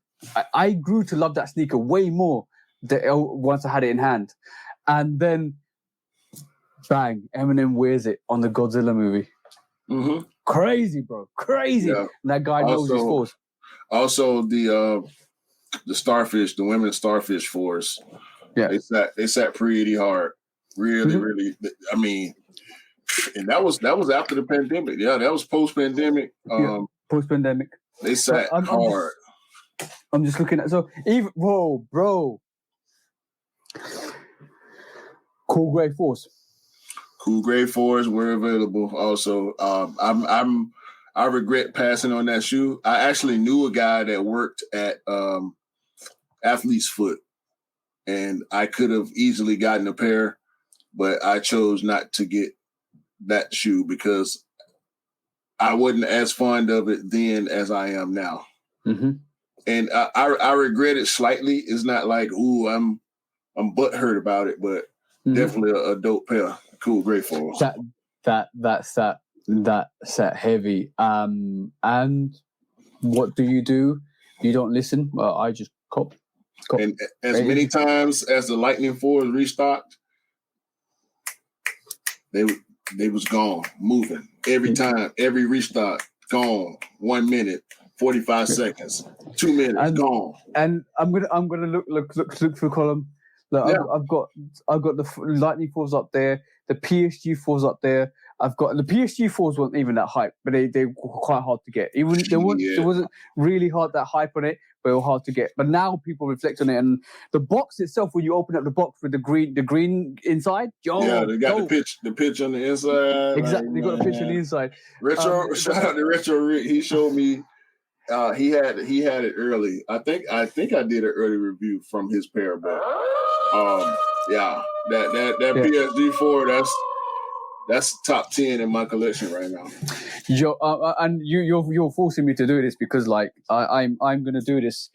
I grew to love that sneaker way more once I had it in hand. And then, bang, Eminem wears it on the Godzilla movie. Mm-hmm. Crazy, bro. Crazy. Yeah. And that guy knows his 4s. Also, the Starfish, the women's Starfish 4s. Yeah. They sat pretty hard. Really, really. I mean, and that was after the pandemic. Yeah, that was post-pandemic. Post-pandemic. They sat hard. I'm just looking at even bro. Cool grade 4s. Cool grade 4s were available. Also, I regret passing on that shoe. I actually knew a guy that worked at Athlete's Foot, and I could have easily gotten a pair, but I chose not to get that shoe because I wasn't as fond of it then as I am now. Mm-hmm. And I regret it slightly. It's not like, ooh, I'm butthurt about it, but definitely a dope pair. Cool, great 4s. That set heavy. And what do? You don't listen? Well, I just cop. And as many times as the Lightning 4s restocked, they was gone, moving. every time, every restart, gone. 1 minute, 45 seconds, 2 minutes, gone. And I'm gonna look through column. Look, Yeah. I've got the Lightning 4s up there, the PSG 4s up there. I've got the PSG 4s weren't even that hype, but they were quite hard to get. Even there wasn't really hard that hype on it, but they were hard to get. But now people reflect on it, and the box itself, when you open up the box with the green inside, they got the pitch on the inside. Exactly, they got the pitch on the inside. Retro, shout out to Retro Rick. He showed me. He had it early. I think I did an early review from his pair, but that PSG 4, that's top 10 in my collection right now. And you're forcing me to do this because like I'm gonna do this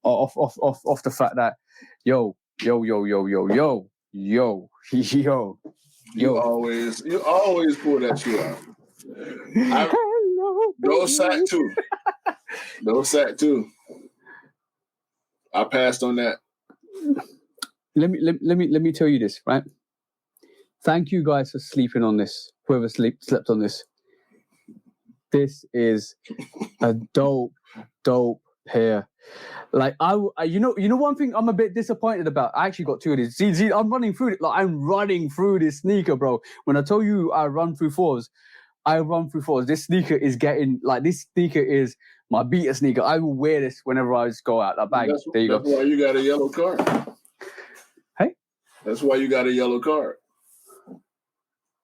off the fact that yo. You always pull that shit out. No sack too. I passed on that. Let me tell you this, right? Thank you guys for sleeping on this. Whoever slept on this. This is a dope pair. Like you know one thing I'm a bit disappointed about. I actually got two of these. See, I'm running through it. Like I'm running through this sneaker, bro. When I tell you I run through 4s. This sneaker is my beater sneaker. I will wear this whenever I just go out. Like, bang, there you go. That's why you got a yellow card. Hey? That's why you got a yellow card.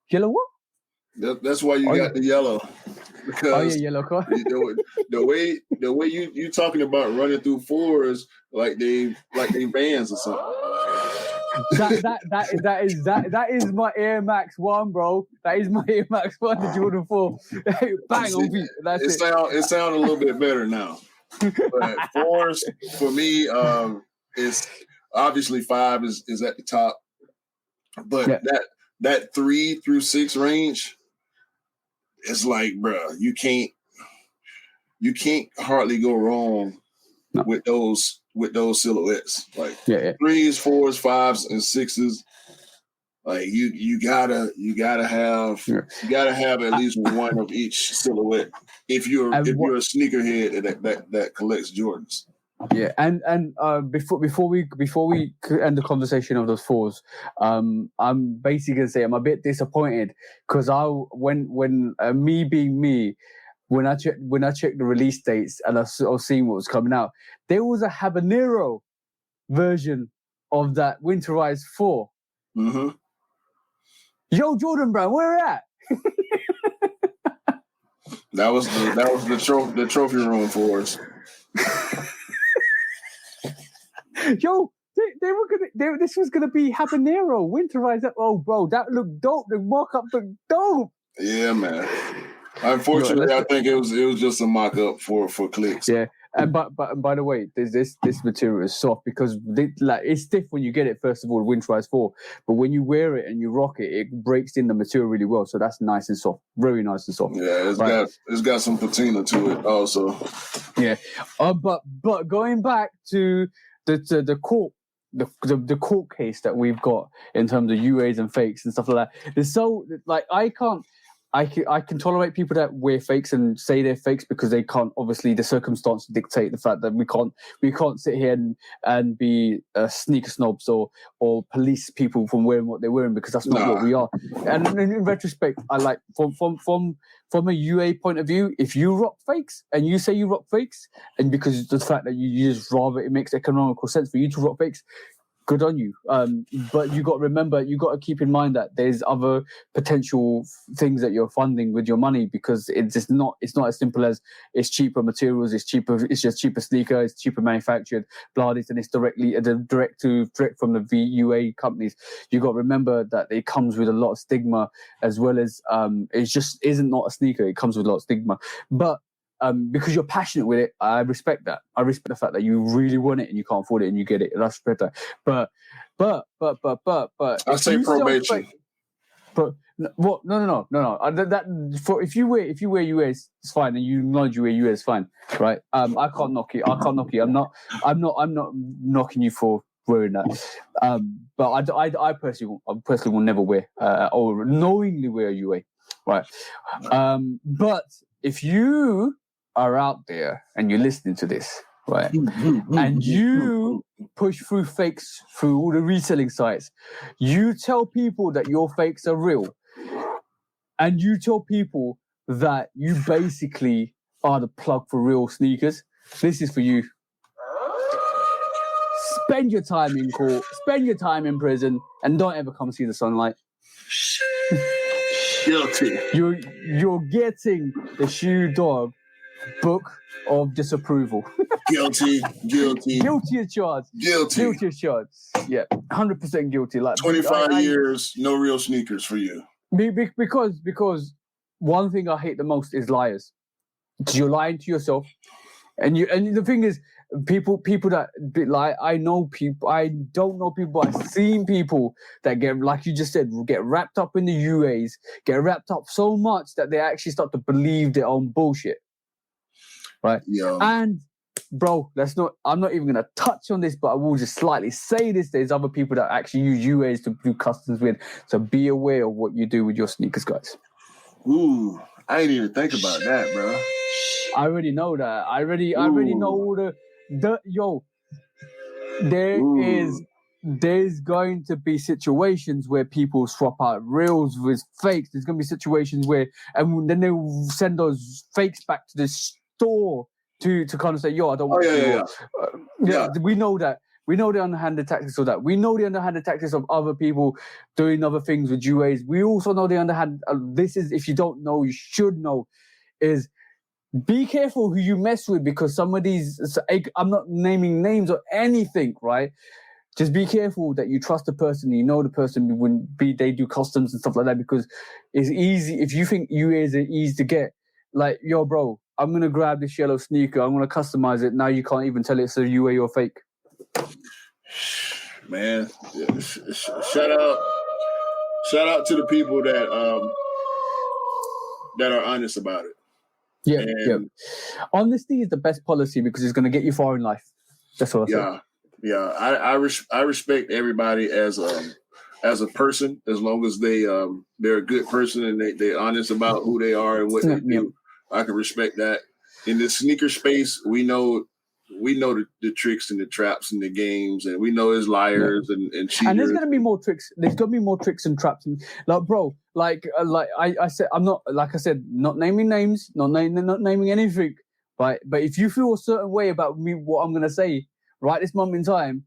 Yellow what? That's why you got the yellow. Because yellow card. the way you talking about running through 4s like they Vans or something. That is my Air Max 1, bro. That is my Air Max 1, the Jordan 4. Bang on feet. It sound a little bit better now. But 4s for me, it's obviously 5 is at the top. But that 3 through 6 range, it's like, bro, you can't hardly go wrong with those silhouettes. Like 3s, 4s, 5s, and 6s. Like you gotta have at least one of each silhouette if you're a sneakerhead that collects Jordans. Yeah, and before we end the conversation of those 4s, I'm basically gonna say I'm a bit disappointed because when me being me, when I checked the release dates and I was seeing what was coming out, there was a habanero version of that winterized 4. Mm-hmm. Yo, Jordan Brown, where at? That was the trophy room 4s. Yo, they were gonna. This was gonna be habanero winterized. Oh, bro, that looked dope. The mock-up looked dope. Yeah, man. Unfortunately, I think it was just a mock-up for clicks. Yeah, and but by the way, this material is soft because it's stiff when you get it. First of all, winterized 4, but when you wear it and you rock it, it breaks in the material really well. So that's nice and soft, very nice and soft. Yeah, it's got some patina to it also. Yeah, but going back to the cork. The cork case that we've got in terms of UAs and fakes and stuff like that. It's so like I can tolerate people that wear fakes and say they're fakes because they can't. Obviously, the circumstances dictate the fact that we can't sit here and be sneaker snobs or police people from wearing what they're wearing because that's not what we are. And in retrospect, I like from a UA point of view, if you rock fakes and you say you rock fakes, and because of the fact that you just rather it makes economical sense for you to rock fakes, good on you. But you got to remember, you got to keep in mind that there's other potential things that you're funding with your money because it's not as simple as it's cheaper materials, it's just cheaper sneaker, it's cheaper manufactured, blah, this, and it's direct from the VUA companies. You got to remember that it comes with a lot of stigma as well as it just isn't not a sneaker. It comes with a lot of stigma, but because you're passionate with it, I respect that. I respect the fact that you really want it and you can't afford it and you get it. And I respect that. But I say probation. But what? No. If you wear US, it's fine, and you acknowledge you wear US, it's fine, right? I can't knock it. I'm not knocking you for wearing that. But I personally will never wear or knowingly wear a UA. right? But if you are out there and you're listening to this, right, and you push through fakes through all the reselling sites, you tell people that your fakes are real, and you tell people that you basically are the plug for real sneakers, this is for you. Spend your time in court, spend your time in prison, and don't ever come see the sunlight. Guilty. You're getting the Shoe Dog book of disapproval. Guilty. Guilty as charged. Guilty as charged. Yeah, 100% guilty. Like 25 years, no real sneakers for you. Because one thing I hate the most is liars. You're lying to yourself, and the thing is, people that like, I know people, I don't know people, I've seen people that get, like you just said, get wrapped up in the UAs, get wrapped up so much that they actually start to believe their own bullshit. Right? Yeah. And bro, I'm not even going to touch on this, but I will just slightly say this. There's other people that actually use UAs to do customs with. So be aware of what you do with your sneakers, guys. Ooh, I didn't even think about that, bro. I already know that. I already know all there's going to be situations where people swap out reals with fakes. There's going to be situations where, and then they'll send those fakes back to the store to kind of say, yo, I don't want Yeah. We know that. We know the underhanded tactics of that. We know the underhanded tactics of other people doing other things with UAs. We also know the underhand. This is, if you don't know, you should know, is be careful who you mess with, because some of these, I'm not naming names or anything, right? Just be careful that you trust the person, you know the person when they do customs and stuff like that, because it's easy. If you think UAs are easy to get, like, yo, bro, I'm going to grab this yellow sneaker, I'm going to customize it. Now you can't even tell it's a UA or fake. Man, shout out to the people that are honest about it. Yeah. Honesty is the best policy because it's going to get you far in life. That's what I say. Yeah. I respect everybody as a person, as long as they're a good person and they're honest about who they are and what they do. I can respect that. In the sneaker space, we know the tricks and the traps and the games, and we know there's liars and cheaters. And there's gonna be more tricks. There's gonna be more tricks and traps. And like, bro, like I said, I'm not, like I said, not naming names, not naming anything. Right, but if you feel a certain way about me, what I'm gonna say right this moment in time,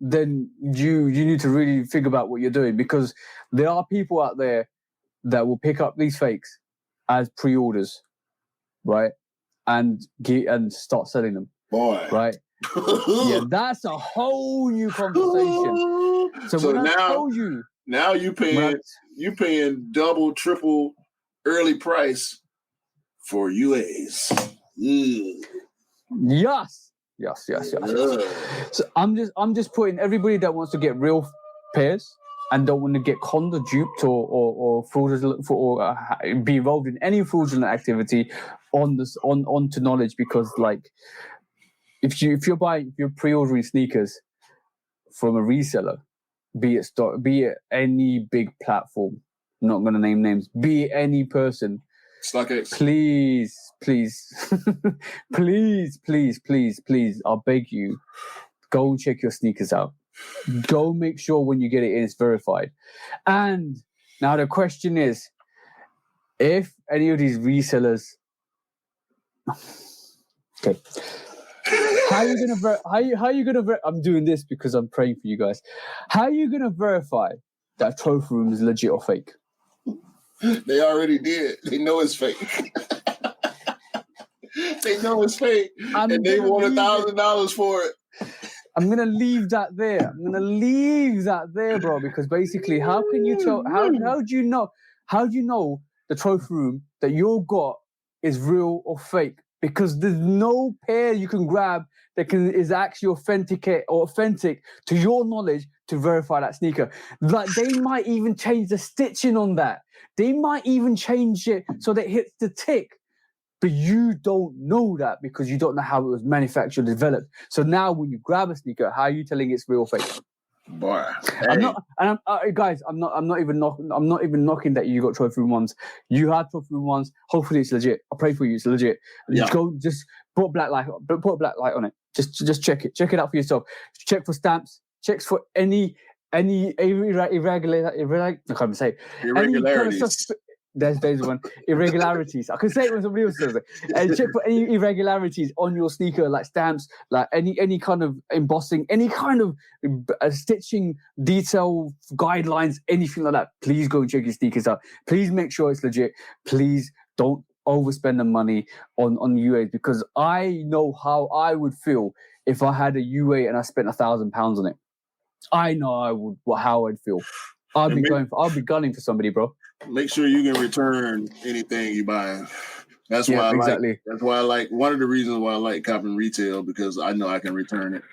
then you need to really think about what you're doing, because there are people out there that will pick up these fakes as pre-orders, right, and start selling them. Boy. Right? Yeah, that's a whole new conversation. So when I told you, now you paying double, triple early price for UAs. Yes. So I'm just putting everybody that wants to get real pairs and don't want to get conned or duped or fraudulent or be involved in any fraudulent activity onto knowledge, because like, if you're pre-ordering sneakers from a reseller, be it any big platform, I'm not going to name names, be it any person, please, please, I'll beg you, go and check your sneakers out. Go make sure when you get it in, it's verified. And now the question is, if any of these resellers, okay. How are you gonna I'm doing this because I'm praying for you guys. How are you gonna verify that trophy room is legit or fake? They already did. They know it's fake. They know it's fake. And they want $1,000 for it. I'm gonna leave that there. Bro, because basically, how can you tell? How do you know the trophy room that you got is real or fake? Because there's no pair you can grab that is actually authentic to your knowledge to verify that sneaker. Like, they might even change the stitching on that. They might even change it so that it hits the tick. But you don't know that because you don't know how it was manufactured, developed. So now when you grab a sneaker, how are you telling it's real or fake? Boy, I'm not, and guys. I'm not even knocking that you got trophy ones. You had trophy ones. Hopefully, it's legit. I pray for you. It's legit. Yeah. Just put a black light on it. Just check it. Check it out for yourself. Check for stamps. Checks for any irregular. I can't even say it. Irregularities. There's one. Irregularities. I can say it when somebody else says it. And check for any irregularities on your sneaker, like stamps, like any kind of embossing, any kind of stitching, detail, guidelines, anything like that. Please go and check your sneakers out. Please make sure it's legit. Please don't overspend the money on UAs, because I know how I would feel if I had a UA and I spent £1,000 on it. I know how I'd feel. I'll be gunning for somebody, bro. Make sure you can return anything you buy. That's why I exactly. That's why I like. One of the reasons why I like copping retail, because I know I can return it.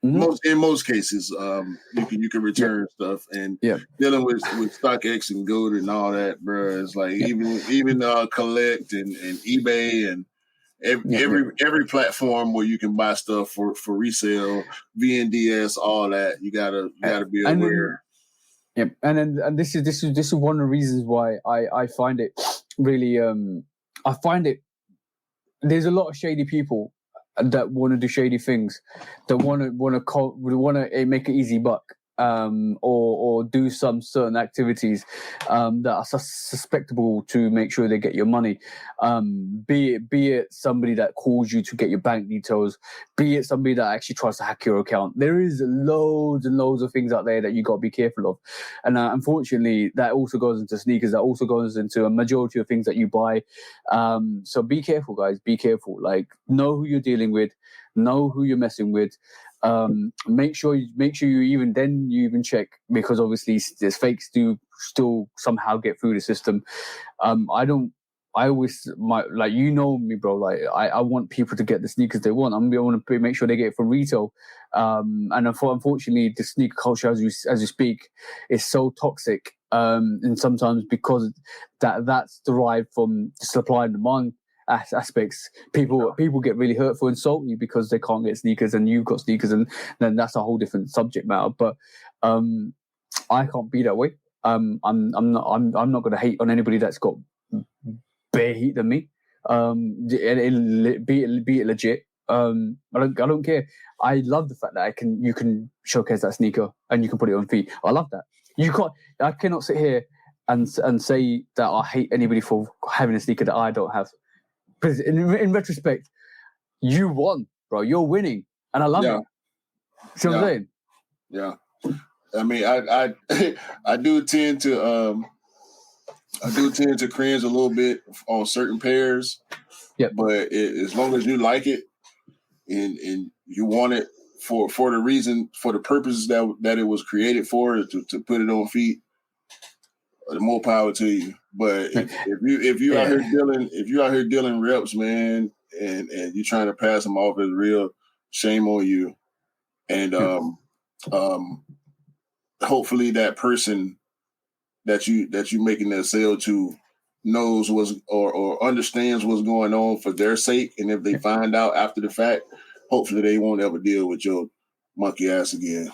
Mm-hmm. In most cases, you can return stuff, and dealing with StockX and Goat and all that, bro. It's like even Collect and eBay and every platform where you can buy stuff for resale, VNDS, all that. You gotta be aware. And this is one of the reasons why I find it really there's a lot of shady people that want to do shady things, that want to make an easy buck, or do some certain activities that are suspectable to make sure they get your money. Be it somebody that calls you to get your bank details, be it somebody that actually tries to hack your account. There is loads and loads of things out there that you got to be careful of, and unfortunately, that also goes into sneakers. That also goes into a majority of things that you buy. So be careful, guys. Be careful. Like, know who you're dealing with, know who you're messing with. Make sure you even check, because obviously there's fakes do still somehow get through the system. I always like, you know me, bro. Like, I want people to get the sneakers they want. I want to make sure they get it from retail. And unfortunately, the sneaker culture, as you speak, is so toxic. And sometimes because that's derived from the supply and demand aspects, people get really hurtful and salty because they can't get sneakers, and you've got sneakers, and then that's a whole different subject matter. But I can't be that way. I'm not going to hate on anybody that's got bare heat than me. Be it legit. I don't care. I love the fact that you can showcase that sneaker and you can put it on feet. I love that. I cannot sit here and say that I hate anybody for having a sneaker that I don't have. Because in retrospect, you won, bro. You're winning, and I love it. See what I'm saying? Yeah. I mean, I do tend to cringe a little bit on certain pairs. Yeah. But as long as you like it and you want it for the purposes that it was created for, to put it on feet, more power to you. But if you out here dealing reps, man, and you're trying to pass them off as real, shame on you. And hopefully that person that you making that sale to knows or understands what's going on for their sake. And if they find out after the fact, hopefully they won't ever deal with your monkey ass again.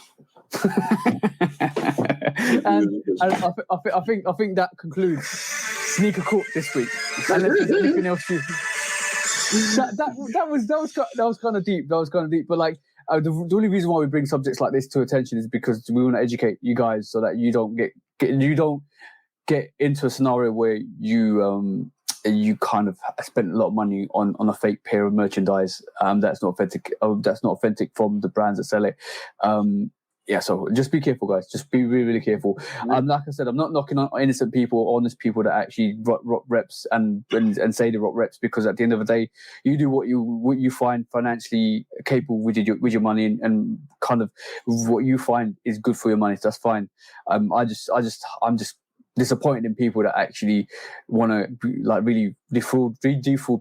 And I think that concludes Sneaker Court this week. Unless there's anything else that was kind of deep. But like, the only reason why we bring subjects like this to attention is because we want to educate you guys, so that you don't get into a scenario where you kind of spent a lot of money on a fake pair of merchandise that's not authentic from the brands that sell it. So just be careful, guys. Just be really, really careful. Like I said, I'm not knocking on innocent people, honest people that actually rock reps and say they rock reps, because at the end of the day, you do what you find financially capable with your money, and kind of what you find is good for your money. So that's fine. I'm just disappointed in people that actually want to like really defraud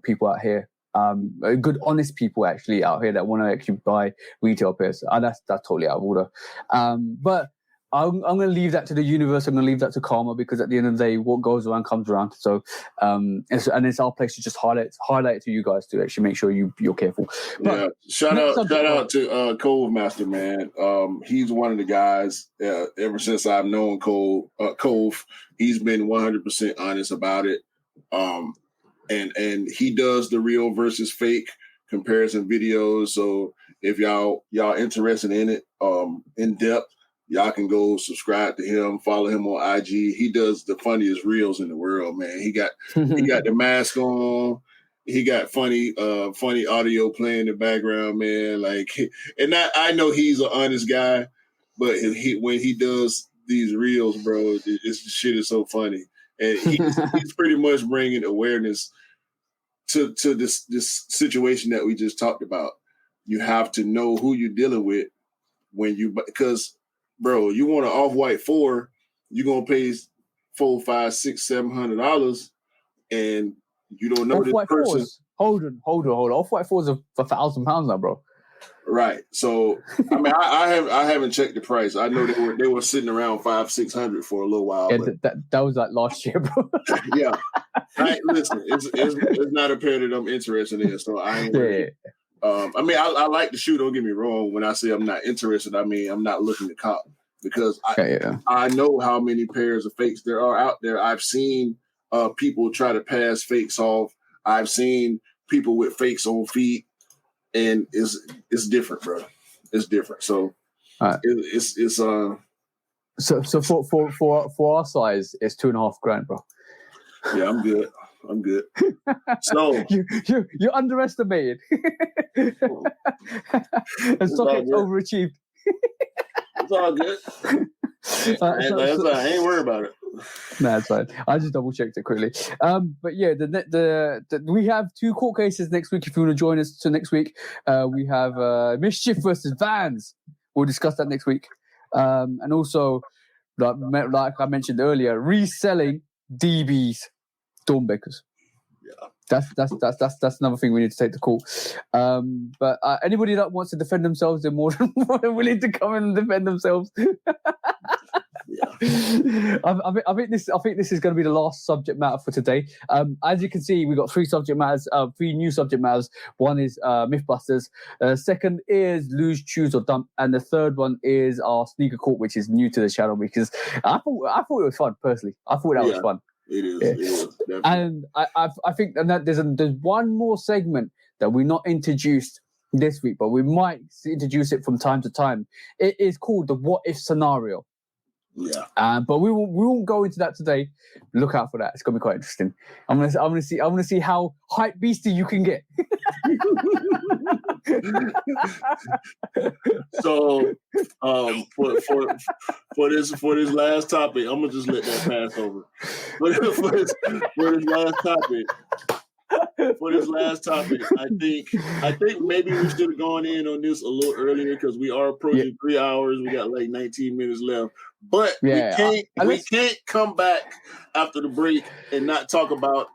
people out here. Good, honest people actually out here that want to actually buy retail pairs. That's totally out of order. But I'm going to leave that to the universe. I'm going to leave that to karma, because at the end of the day, what goes around comes around. So, it's our place to just highlight it to you guys to actually make sure you're careful. But yeah, shout out to Cove Master, man. He's one of the guys. Ever since I've known Cove, he's been 100% honest about it. And he does the real versus fake comparison videos. So if y'all interested in it, in depth, y'all can go subscribe to him, follow him on IG. He does the funniest reels in the world, man. He got the mask on. He got funny audio playing in the background, man. Like, and I know he's an honest guy, but when he does these reels, bro, this shit is so funny. And he's pretty much bringing awareness to this situation that we just talked about. You have to know who you're dealing with because, bro, you want an Off-White 4, you're gonna pay $400, $500, $600, $700, and you don't know Off-White this person. Hold on. Off-White 4s are £1,000 now, bro. Right. So I mean, I haven't checked the price. I know they were sitting around $500-$600 for a little while. Yeah, that was like last year, bro. Yeah. Listen, it's not a pair that I'm interested in, so I ain't. Yeah. I mean, I like the shoe. Don't get me wrong. When I say I'm not interested, I mean I'm not looking to cop, because I know how many pairs of fakes there are out there. I've seen people try to pass fakes off. I've seen people with fakes on feet. And it's different, bro. It's different. So it's So for our size, it's $2,500, bro. Yeah, I'm good. So you're underestimated. And Socket's overachieved. It's all good. I ain't worried about it. No, it's fine. I just double checked it quickly. But yeah, we have 2 court cases next week. If you want to join us to next week, we have Mischief versus Vans. We'll discuss that next week. And also, like I mentioned earlier, reselling DB's Stormbreakers. Yeah. That's another thing we need to take to court. But anybody that wants to defend themselves, they're more than willing to come in and defend themselves. Yeah. I think this is going to be the last subject matter for today. As you can see, we've got 3 subject matters, 3 new subject matters. One is Mythbusters. Second is Lose, Choose or Dump, and the third one is our Sneaker Court, which is new to the channel, because I thought it was fun personally. I thought that was fun. It is. Yeah. It is, and I think that there's one more segment that we're not introduced this week, but we might introduce it from time to time. It is called the What If scenario. Yeah. But we won't go into that today. Look out for that. It's gonna be quite interesting. I'm gonna see how hype beastie you can get. So for this last topic, I'm gonna just let that pass over. For this last topic, I think maybe we should have gone in on this a little earlier, because we are approaching 3 hours. We got like 19 minutes left, but we can't come back after the break and not talk about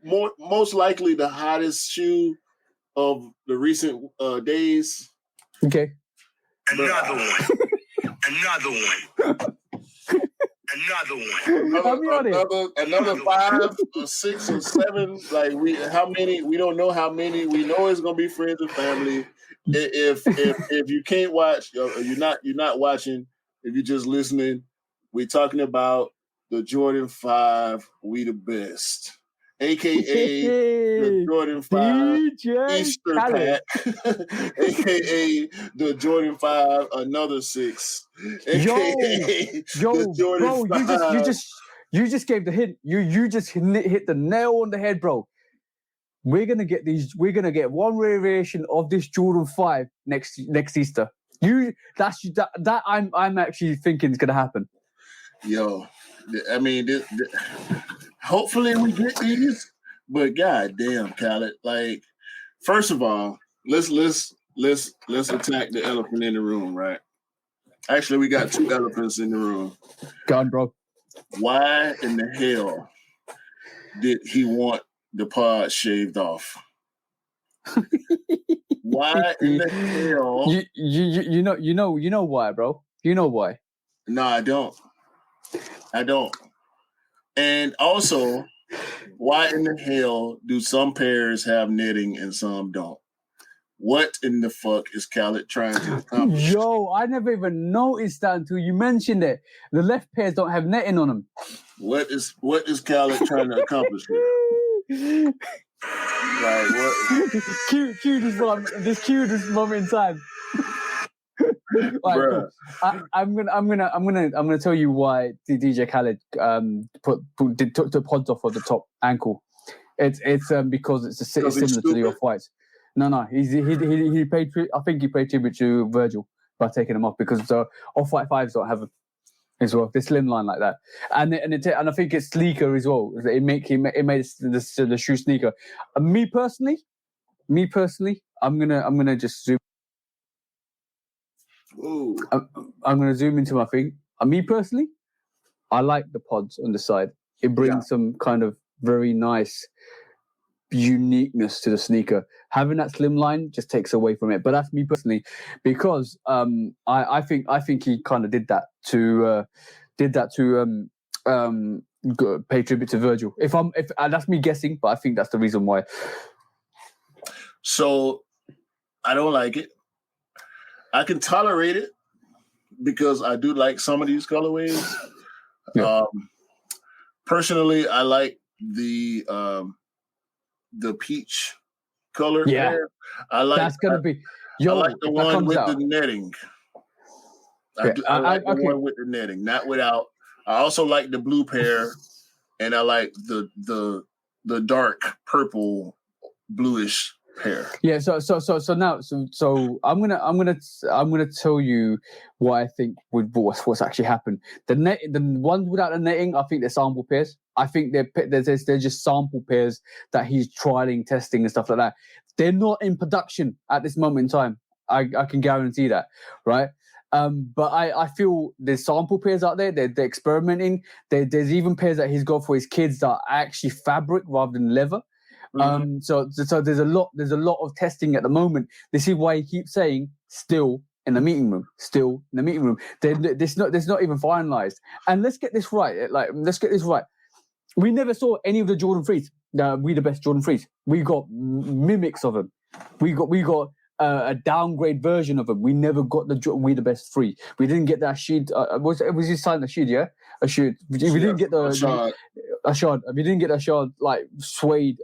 most likely the hottest shoe of the recent days. Okay. Another one. Another 5 or 6 or 7. Like how many? We don't know how many. We know it's gonna be friends and family. If you can't watch, or you're not watching. If you're just listening, we're talking about the Jordan 5. We the best, aka the Jordan 5 Easter pack, aka the Jordan 5 another 6, aka the Jordan 5. You just gave the hint. You just hit the nail on the head, bro. We're gonna get these. We're gonna get one variation of this Jordan 5 next Easter. That I'm actually thinking is gonna happen. Yo, I mean, hopefully we get these, but goddamn, Khaled. Like, first of all, let's attack the elephant in the room, right? Actually, we got 2 elephants in the room. Go on, bro. Why in the hell did he want the pod shaved off? Why in the hell? You know why, bro? You know why? No, I don't. And also, why in the hell do some pairs have netting and some don't? What in the fuck is Khaled trying to accomplish? Yo, I never even noticed that until you mentioned it. The left pairs don't have netting on them. What is Khaled trying to accomplish here? Like what? Cutest moment in time. Right, cool. I'm gonna tell you why DJ Khaled took the pods off of the top ankle. It's because it's similar to the Off-Whites. No, he paid. I think he paid tribute to Virgil by taking them off because the Off-White 5s don't have them as well. They're slimline like that, and I think it's sleeker as well. It made the shoe sleeker. Me personally, I'm gonna just zoom. Ooh. I'm gonna zoom into my thing. Me personally, I like the pods on the side. It brings some kind of very nice uniqueness to the sneaker. Having that slim line just takes away from it. But that's me personally, because I think he kind of did that to pay tribute to Virgil. If that's me guessing, but I think that's the reason why. So I don't like it. I can tolerate it because I do like some of these colorways. Yeah. Personally, I like the peach color. Yeah, hair. I like that's gonna be. Yo, I like the one with the netting. I like the one with the netting, not without. I also like the blue pair, and I like the dark purple bluish pair. Yeah, so I'm gonna tell you what I think what's actually happened. The ones without the netting, I think they're sample pairs. I think they're just sample pairs that he's trialing, testing, and stuff like that. They're not in production at this moment in time. I can guarantee that, right? But I feel there's sample pairs out there. They're experimenting. There's even pairs that he's got for his kids that are actually fabric rather than leather. Mm-hmm. So there's a lot of testing at the moment. This is why he keeps saying still in the meeting room. There's not even finalized. And let's get this right. We never saw any of the Jordan 3s. We the best Jordan 3s. We got mimics of them. We got a downgrade version of them. We never got we the best 3. We didn't get that sheet. Was he signed a sheet? Yeah, a sheet. We didn't get the Ashard. We didn't get Ashard like suede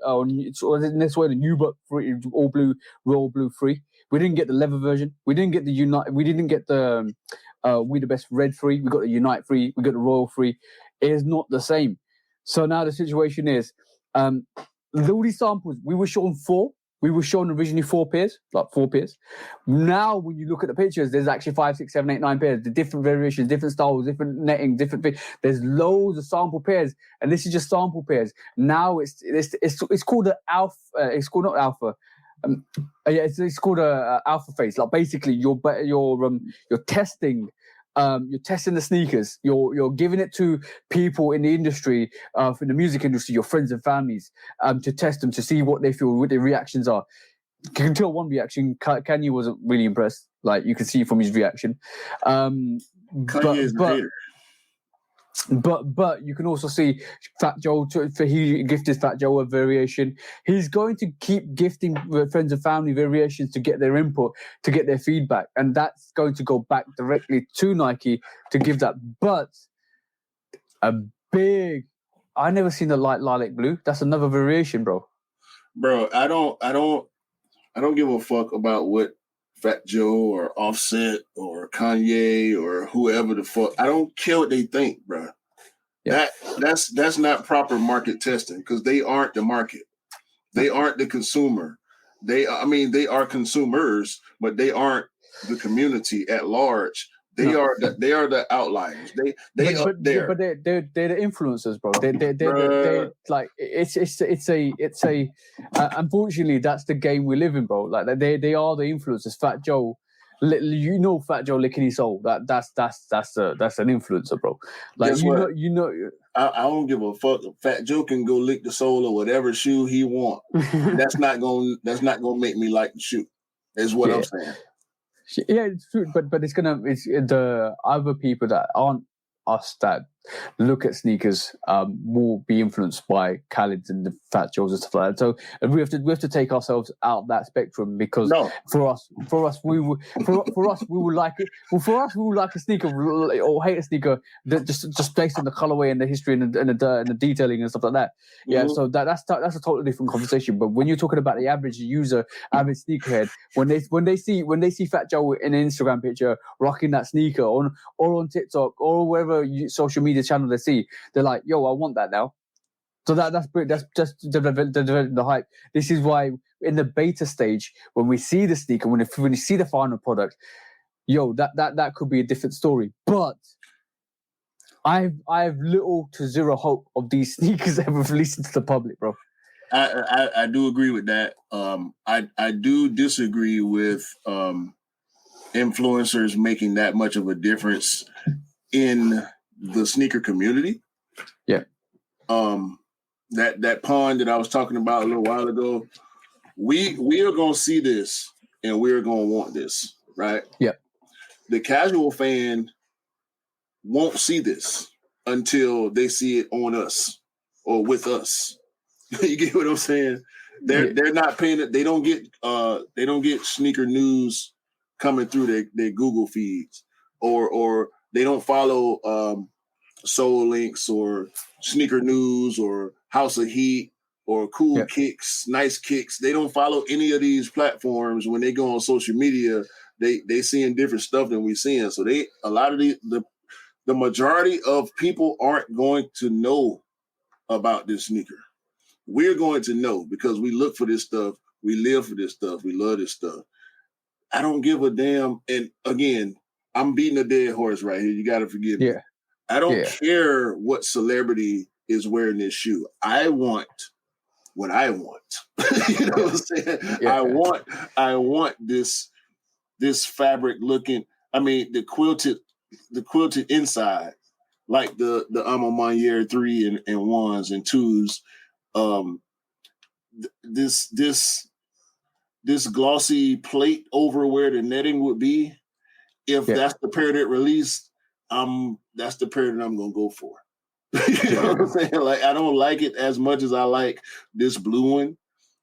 suede and Nubuck 3, all blue, royal blue 3. We didn't get the leather version. We didn't get the Unite. We didn't get the we the best red 3. We got the Unite 3. We got the Royal 3. It is not the same. So now the situation is, all these samples, we were shown 4. We were shown originally 4 pairs. Now, when you look at the pictures, there's actually 5, 6, 7, 8, 9 pairs. The different variations, different styles, different netting, different things. There's loads of sample pairs, and this is just sample pairs. Now it's called an alpha. It's called not alpha. It's called a alpha phase. Like basically, you're testing. You're testing the sneakers. You're giving it to people in the industry, in the music industry, your friends and families, to test them, to see what they feel, what their reactions are. You can tell one reaction. Kanye wasn't really impressed. Like you can see from his reaction. Kanye is a hater. But you can also see Fat Joe. He gifted Fat Joe a variation. He's going to keep gifting friends and family variations to get their input, to get their feedback, and that's going to go back directly to Nike to give that. But I never seen the lilac blue. That's another variation, bro. Bro, I don't give a fuck about what Fat Joe or Offset or Kanye or whoever the fuck. I don't care what they think, bro. Yeah. That's not proper market testing because they aren't the market. They aren't the consumer. They are consumers, but they aren't the community at large. They are the outliers. They're the influencers, bro. They're like it's a unfortunately that's the game we live in, bro. Like they are the influencers. Fat Joe, Fat Joe licking his soul. That's an influencer, bro. Like I don't give a fuck. Fat Joe can go lick the sole of whatever shoe he want. That's not gonna make me like the shoe. Is what I'm saying. Yeah, it's true, but it's the other people that aren't us that look at sneakers will be influenced by Khaled's and the Fat Joes and stuff like that. So we have to take ourselves out that spectrum because for us we will like it. Well, for us we will like a sneaker or hate a sneaker that just based on the colorway and the history and the detailing and stuff like that. Yeah, mm-hmm. So that's a totally different conversation. But when you're talking about the average user, average sneakerhead, when they see Fat Joe in an Instagram picture rocking that sneaker or on TikTok or wherever social media channel they see, they're like, yo, I want that now. So that's just the hype. This is why in the beta stage, when we see the sneaker, when you see the final product, yo, that could be a different story. But I have little to zero hope of these sneakers ever releasing to the public, bro. I do agree with that. I do disagree with influencers making that much of a difference in the sneaker community. Yeah. That pond that I was talking about a little while ago, we are gonna see this and we're gonna want this, right? Yeah. The casual fan won't see this until they see it on us or with us. You get what I'm saying? They're not paying it. They don't get sneaker news coming through their Google feeds or they don't follow Soul Links or Sneaker News or House of Heat or Cool Kicks, Nice Kicks. They don't follow any of these platforms. When they go on social media, they seeing different stuff than we seeing. So a lot of the majority of people aren't going to know about this sneaker. We're going to know because we look for this stuff. We live for this stuff. We love this stuff. I don't give a damn. And again, I'm beating a dead horse right here. You got to forgive me. I don't care what celebrity is wearing this shoe. I want what I want. You know what I'm saying? Yeah. I want this fabric looking. I mean, the quilted inside, like the Alma Maniere 3 and 1s and 2s. This glossy plate over where the netting would be. If that's the pair that released, that's the pair that I'm gonna go for. You know what I'm saying? Like, I don't like it as much as I like this blue one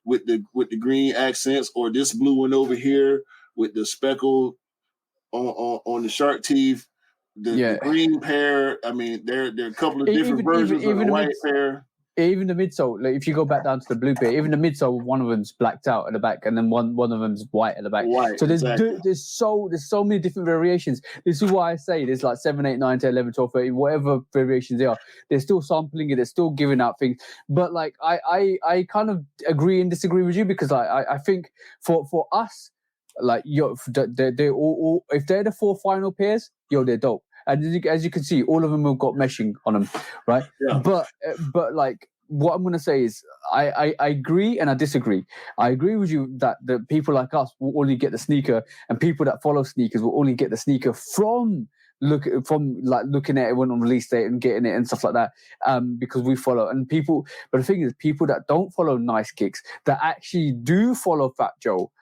with the green accents, or this blue one over here with the speckle on the shark teeth. The green pair. I mean, there are a couple of different versions of the white pair. Even the midsole, like if you go back down to the blue pair, even the midsole, one of them's blacked out at the back, and then one of them's white at the back. White, so there's exactly. so many different variations. This is why I say there's like 7, 8, 9, 10, 11, 12, 13, whatever variations they are. They're still sampling it. They're still giving out things. But like I kind of agree and disagree with you because I think for us, like they're all if they're the 4 final pairs, they're dope. And as you can see, all of them have got meshing on them, right? Yeah. But like what I'm going to say is I agree and I disagree. I agree with you that the people like us will only get the sneaker, and people that follow sneakers will only get the sneaker from looking at it when on release date and getting it and stuff like that, because we follow. And people, but the thing is, people that don't follow Nice Kicks, that actually do follow Fat Joe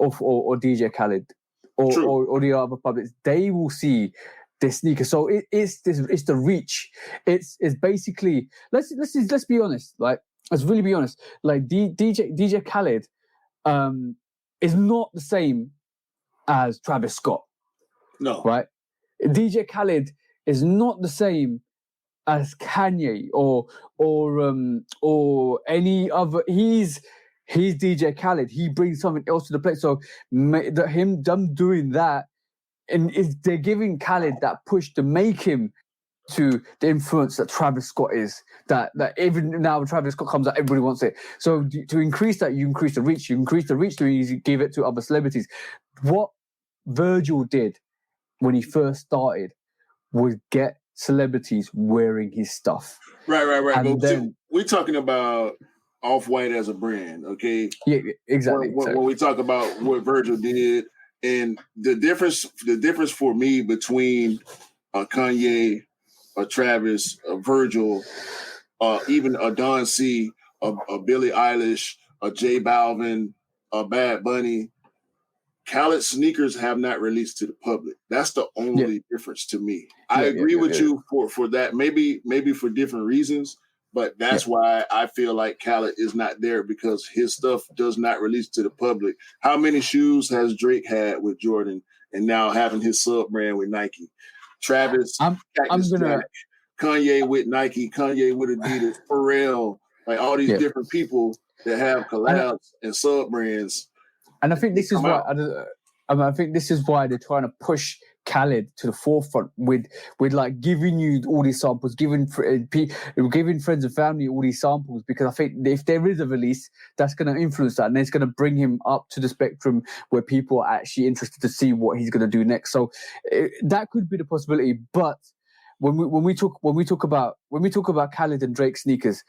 or DJ Khaled or the other publics, they will see this sneaker. So it's the reach. It's basically, let's be honest. Like, let's really be honest. Like DJ Khaled is not the same as Travis Scott. No. Right? DJ Khaled is not the same as Kanye or any other. He's DJ Khaled. He brings something else to the plate. So them doing that, and they're giving Khaled that push to make him to the influence that Travis Scott is. That even now when Travis Scott comes out, everybody wants it. So to increase that, you increase the reach. You increase the reach to give it to other celebrities. What Virgil did when he first started was get celebrities wearing his stuff. Right. And then we're talking about Off-White as a brand, okay? Yeah, exactly. When we talk about what Virgil did, and the difference for me between a Kanye, a Travis, a Virgil, even a Don C, a Billie Eilish, a J Balvin, a Bad Bunny, Khaled sneakers have not released to the public. That's the only difference to me. I agree with you for that. Maybe for different reasons, but that's why I feel like Khaled is not there, because his stuff does not release to the public. How many shoes has Drake had with Jordan, and now having his sub brand with Nike? Travis, Kanye with Nike, Kanye with Adidas, Pharrell, like all these different people that have collabs and sub brands. And I think this is why I think this is why they're trying to push Khaled to the forefront with like giving you all these samples, giving friends and family all these samples, because I think if there is a release, that's going to influence that, and it's going to bring him up to the spectrum where people are actually interested to see what he's going to do next. So that could be the possibility. But when we talk about Khaled and Drake sneakers,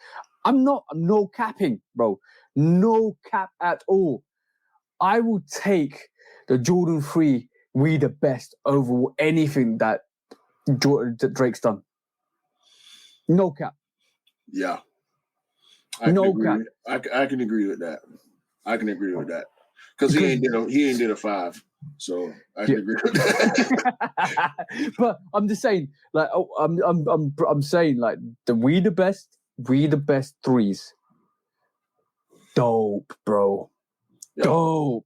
I'm no capping, bro, no cap at all. I will take the Jordan 3 We the Best over anything that Drake's done. No cap. Yeah. I can agree with that. I can agree with that. Because he ain't did a 5. So I can agree with that. But I'm just saying, like, I'm saying, like, the We the Best 3s. Dope, bro. Yep. Dope.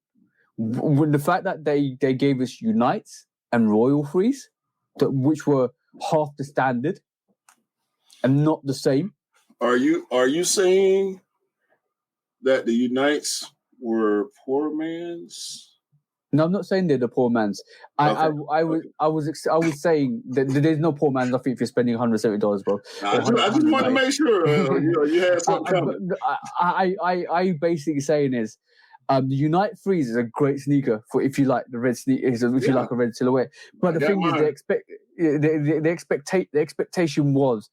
When the fact that they gave us Unites and Royal Frees, which were half the standard and not the same. Are you saying that the Unites were poor man's? No, I'm not saying they're the poor man's. I was saying that there's no poor man's. I think if you're spending $170, bro. I just want to make sure you had something coming. I basically saying is, the Unite Freeze is a great sneaker for if you like the red sneakers, if you like a red silhouette. But the thing is, the expectation was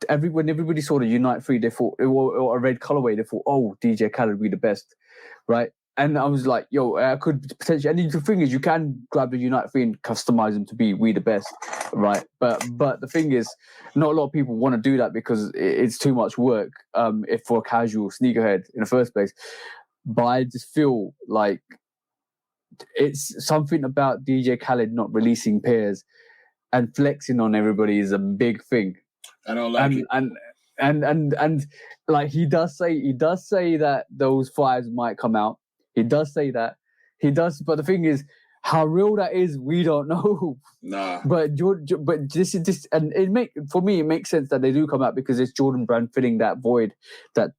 when everybody saw the Unite 3, they thought, or a red colorway, they thought, oh, DJ Khaled would be the best, right? And I was like, yo, I could potentially. And the thing is, you can grab the Unite 3 and customize them to be we the best, right? But the thing is, not a lot of people want to do that because it's too much work. If for a casual sneakerhead in the first place. But I just feel like it's something about DJ Khaled not releasing pairs and flexing on everybody is a big thing. I don't like it. And like he does say that those 5s might come out. He does say that. He does, but the thing is, how real that is, we don't know. Nah. But this and it makes sense that they do come out because it's Jordan Brand filling that void that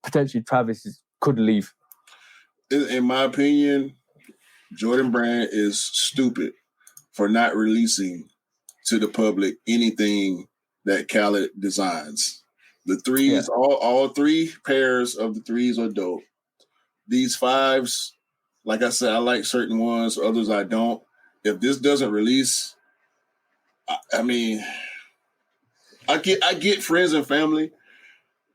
potentially Travis could leave. In my opinion, Jordan Brand is stupid for not releasing to the public anything that Khaled designs. The 3s, all 3 pairs of the 3s are dope. These 5s, like I said, I like certain ones, others I don't. If this doesn't release, I mean, I get friends and family.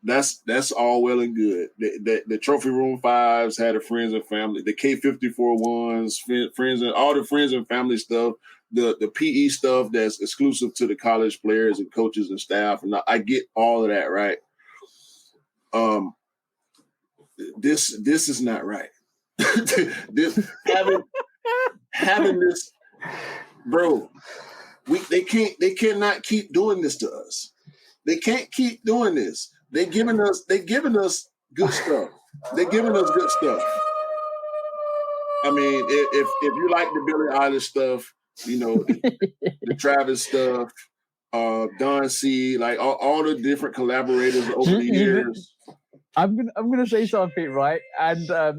That's all well and good. The Trophy Room 5s had a friends and family. The K54 ones, friends and all the friends and family stuff. The PE stuff that's exclusive to the college players and coaches and staff, and I get all of that, right? This is not right. having this, bro. They cannot keep doing this to us. They can't keep doing this. They're giving us good stuff. They're giving us good stuff. I mean, if you like the Billie Eilish stuff, you know, the Travis stuff, Don C, like all the different collaborators over the years. I'm gonna say something, right? And I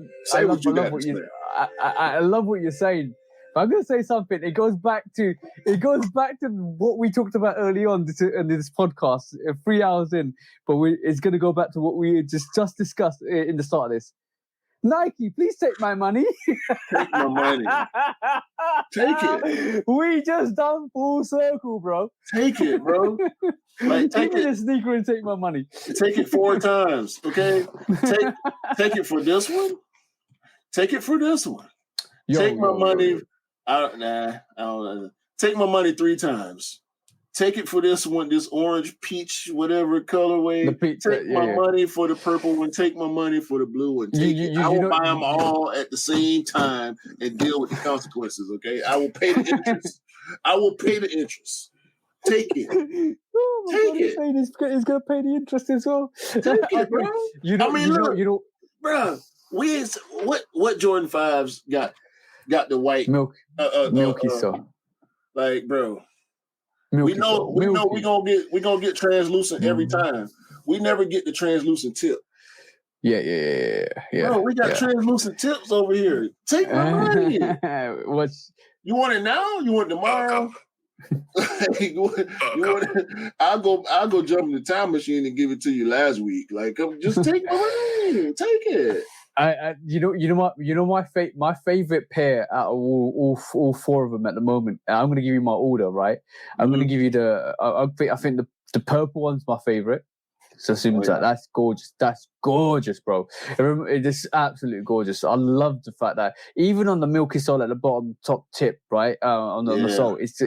love what you're saying. But I'm gonna say something. It goes back to what we talked about early on in this podcast, 3 hours in. But it's gonna go back to what we just discussed in the start of this. Nike, please take my money. Take my money. Take it. We just done full circle, bro. Take it, bro. Like, take me the sneaker and take my money. Take it 4 times, okay? Take it for this one. Take it for this one. Take my money. I don't know. Take my money 3 times. Take it for this one, this orange peach, whatever colorway. Take my money for the purple one. Take my money for the blue one. Take it. I will buy them all at the same time and deal with the consequences. Okay, I will pay the interest. I will pay the interest. Take it. Oh Take it. He's gonna pay the interest as well. Take it, bro. Look, bro. What Jordan 5s got the white milky stuff. Like, bro. Milky we know we gonna get translucent every time. We never get the translucent tip. Yeah. Bro, we got translucent tips over here. Take my money. You want it now? You want it tomorrow? I'll go jump in the time machine and give it to you last week. Like, just take my money. Take it. My favorite pair out of all four of them at the moment. I'm going to give you my order, right? I'm going to give you I think the purple one's my favorite. So that's gorgeous. That's gorgeous, bro. It's absolutely gorgeous. I love the fact that even on the milky sole at the bottom top tip, right, on the sole, it's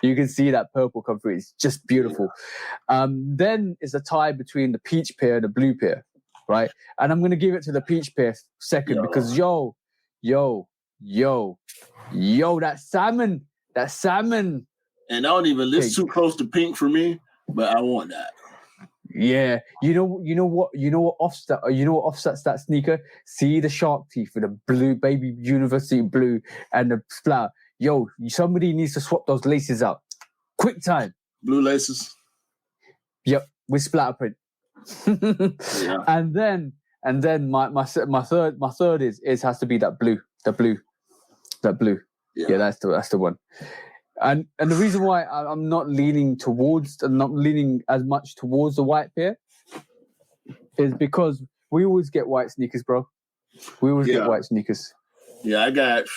you can see that purple come through. It's just beautiful. Then is a tie between the peach pair and the blue pair. Right, and I'm gonna give it to the peach pair second because that salmon, and I don't even listen too close to pink for me, but I want that. Yeah, you know what offsets that sneaker. See the shark teeth with the blue baby university blue and the splatter. Somebody needs to swap those laces out. Quick time. Blue laces. Yep, with splatter print. And then my third has to be that blue. Yeah, that's the one. And the reason why I'm not leaning as much towards the white pair is because we always get white sneakers, bro. We always get white sneakers. Yeah, I got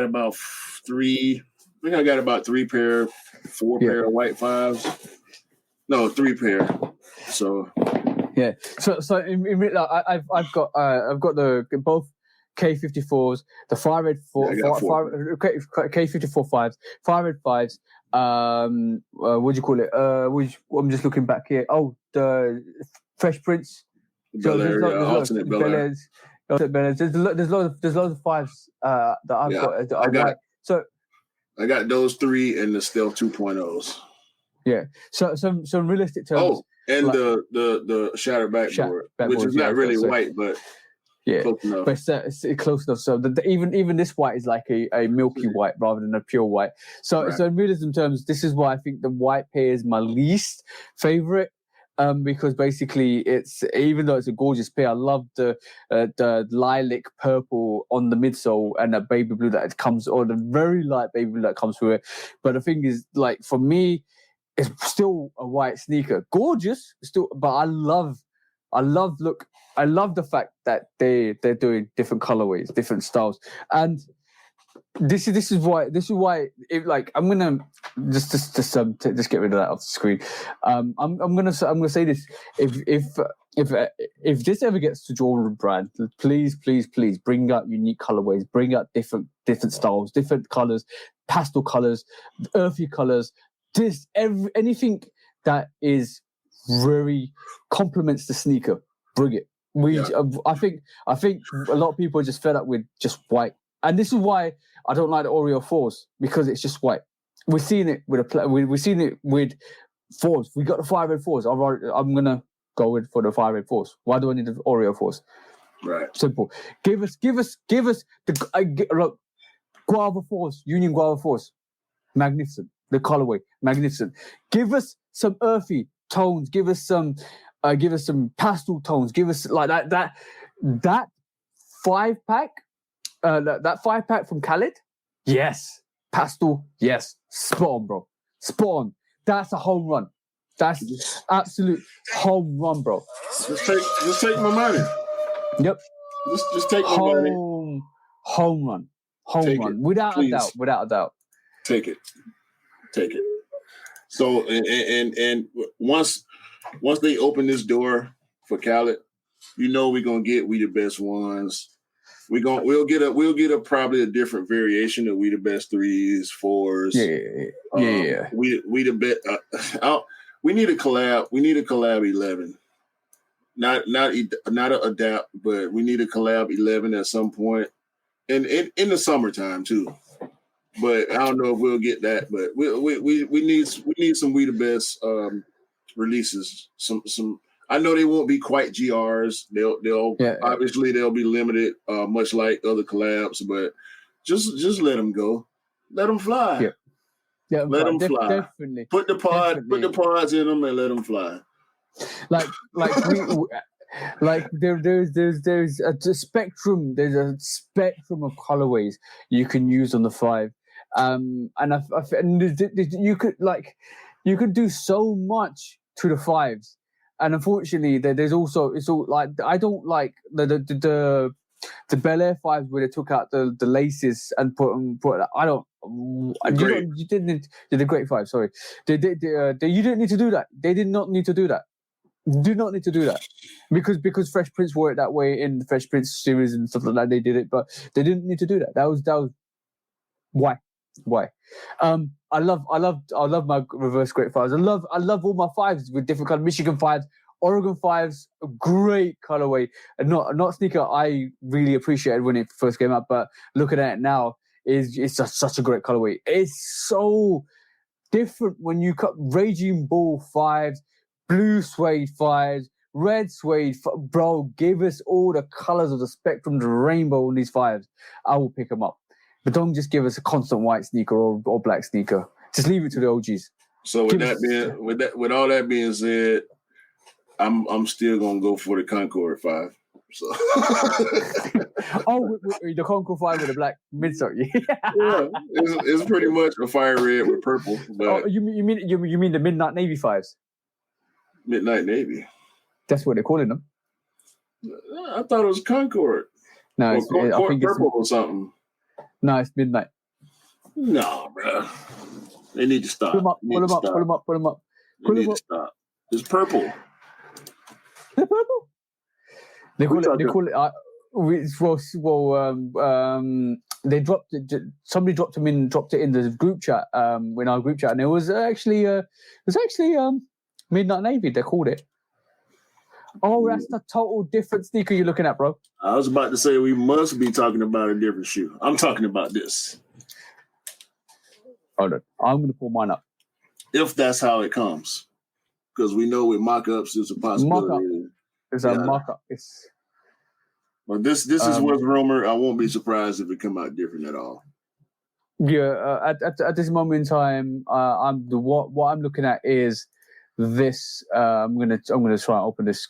about three. I think I got about 4 pair of white 5s. No, 3 pair. So yeah. So I've got the both K54s, the fire red K54 5s, fire red 5s. What do you call it? I'm just looking back here. Oh, the Fresh Prince. Alternate Bel Air. There's loads of 5s that I've got. That I got. So I got those 3 and the Stealth 2.0s. Yeah. So some realistic terms. Oh, and like, the shattered backboard, which is not really white, but close enough. But it's close enough. So even this white is like a milky white rather than a pure white. So in realism terms, this is why I think the white pair is my least favorite. Because basically it's, even though it's a gorgeous pair, I love the lilac purple on the midsole and that baby blue that it comes, or the very light baby blue that comes through it. But the thing is, like, for me, it's still a white sneaker, gorgeous, still. But I love the fact that they're doing different colorways, different styles, and this is why if, like, I'm gonna just get rid of that off the screen. I'm gonna say this: if this ever gets to Jordan brand, please bring out unique colorways, bring out different styles, different colors, pastel colors, earthy colors. Anything that is very complements the sneaker, bring it. I think a lot of people are just fed up with just white, and this is why I don't like the Oreo 4s, because it's just white. We've seen it with we've seen it with 4s. We got the 5 red 4s. I'm gonna go for the 5 red 4s. Why do I need the Oreo 4s? Right. Simple. Give us the look, Guava 4s, Union Guava 4s. Magnificent. The colorway, magnificent. Give us some earthy tones. Give us some pastel tones. Give us like that 5-pack. That 5-pack from Khaled. Yes. Pastel. Yes. Spot on, bro. Spot on. That's a home run. That's absolute home run, bro. Just take my money. Yep. Just take my money. Home run. Home run. Without a doubt. Take it. So and once they open this door for Khaled, we're gonna get We the Best Ones. we'll get a probably a different variation of We the Best 3s, 4s. Yeah. We the best. We need a collab. We need a collab 11. Not a adapt, but we need a collab 11 at some point, and in the summertime too. But I don't know if we'll get that. But we need some We the Best releases. Some. I know they won't be quite GRs. They'll obviously they'll be limited, much like other collabs. But just let them go. Let them fly. Yeah, let them fly. Definitely. Put the pods in them and let them fly. There's a spectrum. There's a spectrum of colorways you can use on the 5, and you could do so much to the 5s. And unfortunately, there's also it's all like I don't like the Bel Air 5s where they took out the laces and put I don't. You didn't the Great 5. Sorry, you didn't need to do that. They did not need to do that. Do not need to do that because Fresh Prince wore it that way in the Fresh Prince series and stuff like that. They did it, but they didn't need to do that. That was why. I love my reverse Great 5s. I love all my 5s with different colors. Michigan 5s, Oregon 5s, great colorway. And not sneaker I really appreciated when it first came out, but looking at it now it's just such a great colorway. It's so different when you cut Raging Bull 5s, blue suede 5s, red suede. Bro, give us all the colors of the spectrum, the rainbow on these 5s. I will pick them up. But don't just give us a constant white sneaker or black sneaker. Just leave it to the OGs. So with all that being said, I'm still gonna go for the Concord 5. So the Concord 5 with the black midsole. Yeah, it's pretty much a fire red with purple. But you mean the Midnight Navy 5s? Midnight Navy. That's what they're calling them. I thought it was Concord. No, I think it's purple or something. No, it's Midnight. No, bro. They need to stop. Pull them up. They need to stop. It's purple. They're purple. They call it. They dropped it. Somebody dropped it in the group chat. In our group chat, and it was actually Midnight Navy. They called it. Oh, that's the total different sneaker you're looking at, bro. I was about to say we must be talking about a different shoe. I'm talking about this. Hold on. I'm going to pull mine up. If that's how it comes. Because we know with mock-ups, there's a possibility. It's a mock-up. But this is what's rumored. I won't be surprised if it come out different at all. Yeah, at this moment in time, what I'm looking at is this. I'm gonna try and open this.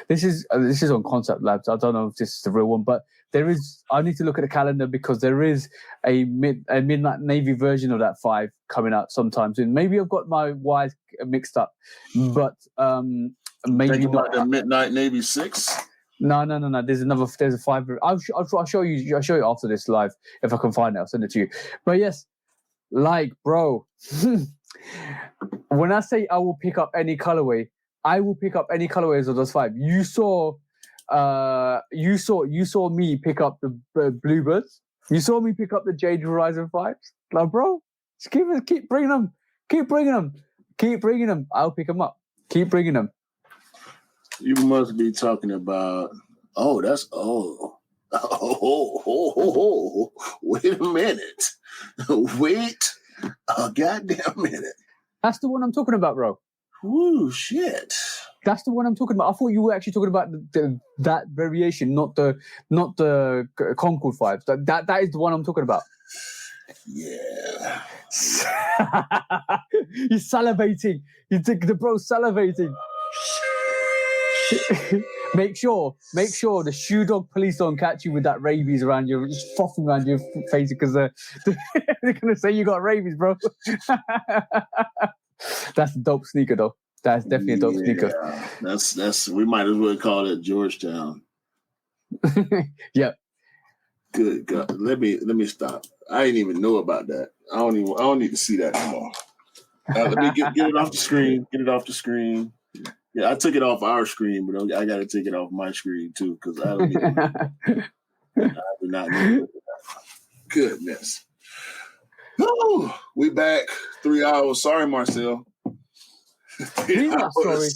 This is on Concept Labs. I don't know if this is the real one, but there is. I need to look at the calendar because there is a Midnight Navy version of that 5 coming out sometime soon. Maybe I've got my wires mixed up, but maybe not. The Midnight Navy 6. No. There's a 5. I'll show you. I'll show you after this live if I can find it. I'll send it to you. But yes, bro. When I say I will pick up any colorway, I will pick up any colorways of those 5. You saw me pick up the Bluebirds. You saw me pick up the Jade Horizon 5s. Like, bro, just keep bringing them. I'll pick them up. Keep bringing them. You must be talking about. Wait a minute. Wait a goddamn minute. That's the one I'm talking about, bro. Ooh, shit. That's the one I'm talking about. I thought you were actually talking about that variation, not the Concord 5s. That is the one I'm talking about. Yeah. He's salivating. The bro's salivating. Make sure the shoe dog police don't catch you with that rabies around your, just frothing around your face because they're gonna say you got rabies, bro. That's a dope sneaker, though. That's definitely a dope sneaker. That's we might as well call it Georgetown. Yep. Good God. Let me stop. I didn't even know about that. I don't need to see that anymore. Let me get it off the screen. Get it off the screen. Yeah, I took it off our screen, but I got to take it off my screen too because I don't even. I do not know. Goodness. Oh, we back 3 hours. Sorry, Marcel. He's not sorry.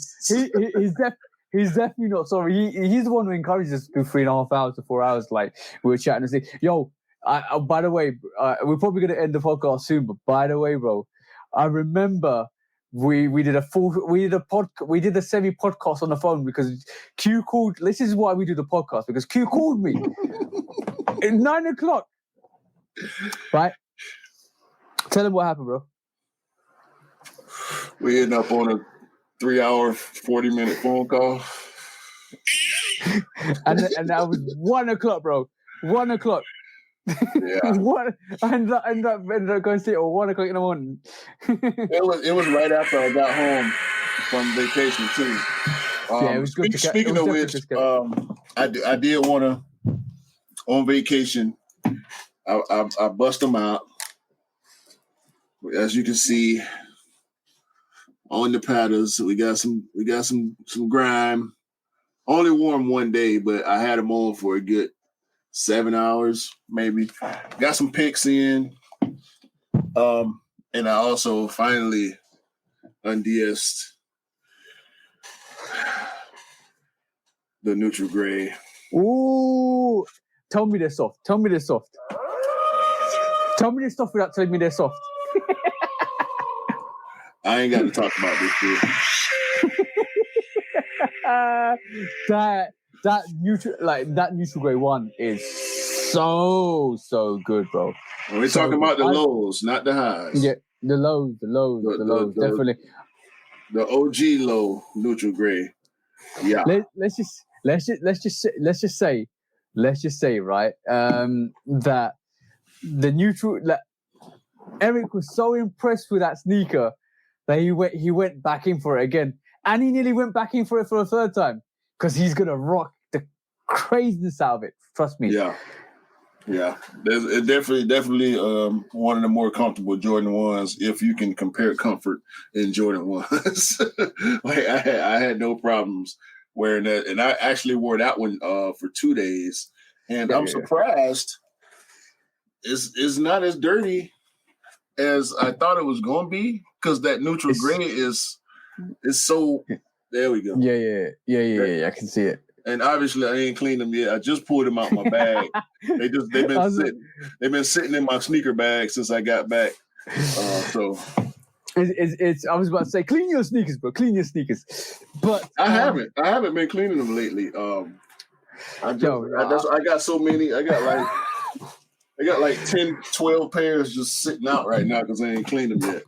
He's definitely not sorry. He's the one who encourages us to do 3.5 hours to 4 hours. Like we were chatting and say, "Yo, by the way, we're probably gonna end the podcast soon. But by the way, bro, I remember we did a semi podcast on the phone because Q called. This is why we do the podcast because Q called me at 9 o'clock. Right? Tell him what happened, bro. We ended up on a 3 hour, 40-minute phone call. and that was 1 o'clock, bro. 1 o'clock. Yeah. I ended up going to sleep at 1 o'clock in the morning. It was right after I got home from vacation too. Yeah, it was good. Speaking of which, I did want to on vacation. I bust them out. As you can see on the patterns, we got some grime. Only wore them one day, but I had them on for a good 7 hours, maybe. Got some pics in. And I also finally undiesed the neutral gray. Ooh, tell me they're soft. Tell me they're soft. Tell me they're soft without telling me they're soft. I ain't got to talk about this shit. That neutral gray one is so good, bro. We're talking about the lows, not the highs. Yeah, the lows, definitely. The OG low neutral gray. Yeah. Let's just say, right, that the neutral. Eric was so impressed with that sneaker that he went back in for it again, and he nearly went back in for it for a third time because he's gonna rock the craziness out of it. Trust me. Yeah. It's definitely one of the more comfortable Jordan 1s if you can compare comfort in Jordan 1s. Like I had no problems wearing that, and I actually wore that one for 2 days, and I'm surprised it's not as dirty as I thought it was going to be because that neutral gray is so. There we go. Yeah. I can see it. And obviously, I ain't cleaned them yet. I just pulled them out my bag. They've been sitting in my sneaker bag since I got back. So it's. I was about to say, clean your sneakers, bro. Clean your sneakers. But I haven't been cleaning them lately. I got so many. I got like 10, 12 pairs just sitting out right now because I ain't cleaned them yet.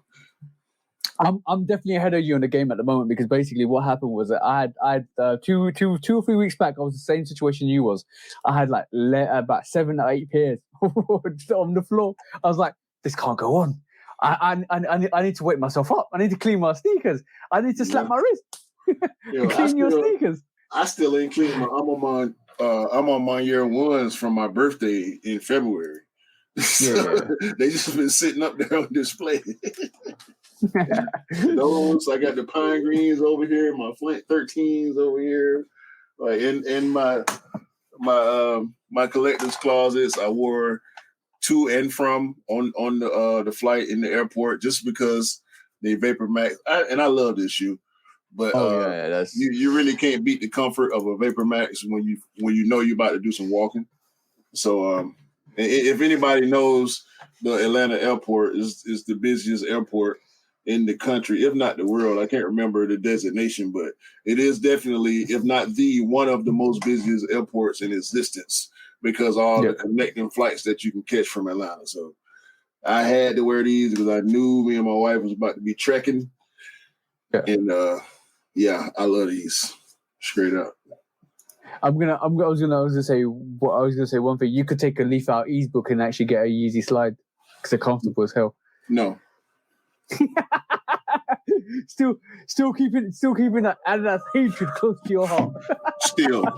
I'm definitely ahead of you in the game at the moment because basically what happened was that I had 2 or 3 weeks back. I was the same situation you was. I had like about 7 or 8 pairs on the floor. I was like, this can't go on. I need to wake myself up. I need to clean my sneakers. I need to slap my wrist. Clean your sneakers. I still ain't clean. I'm on my year 1s from my birthday in February. So they just been sitting up there on display. Those I got the pine greens over here, my Flint 13s over here, like in my collector's closets. I wore to and from on the flight in the airport just because they Vapor Max. I love this shoe, but you really can't beat the comfort of a Vapor Max when you know you're about to do some walking. So if anybody knows, the Atlanta airport is the busiest airport in the country, if not the world. I can't remember the designation, but it is definitely, if not the one of the most busiest airports in existence because all the connecting flights that you can catch from Atlanta. So I had to wear these because I knew me and my wife was about to be trekking. Yeah. And I love these straight up. I was gonna say one thing. You could take a Leaf Out Ease book and actually get a Yeezy slide because they're comfortable as hell. No. still keeping that Adidas hatred close to your heart. Still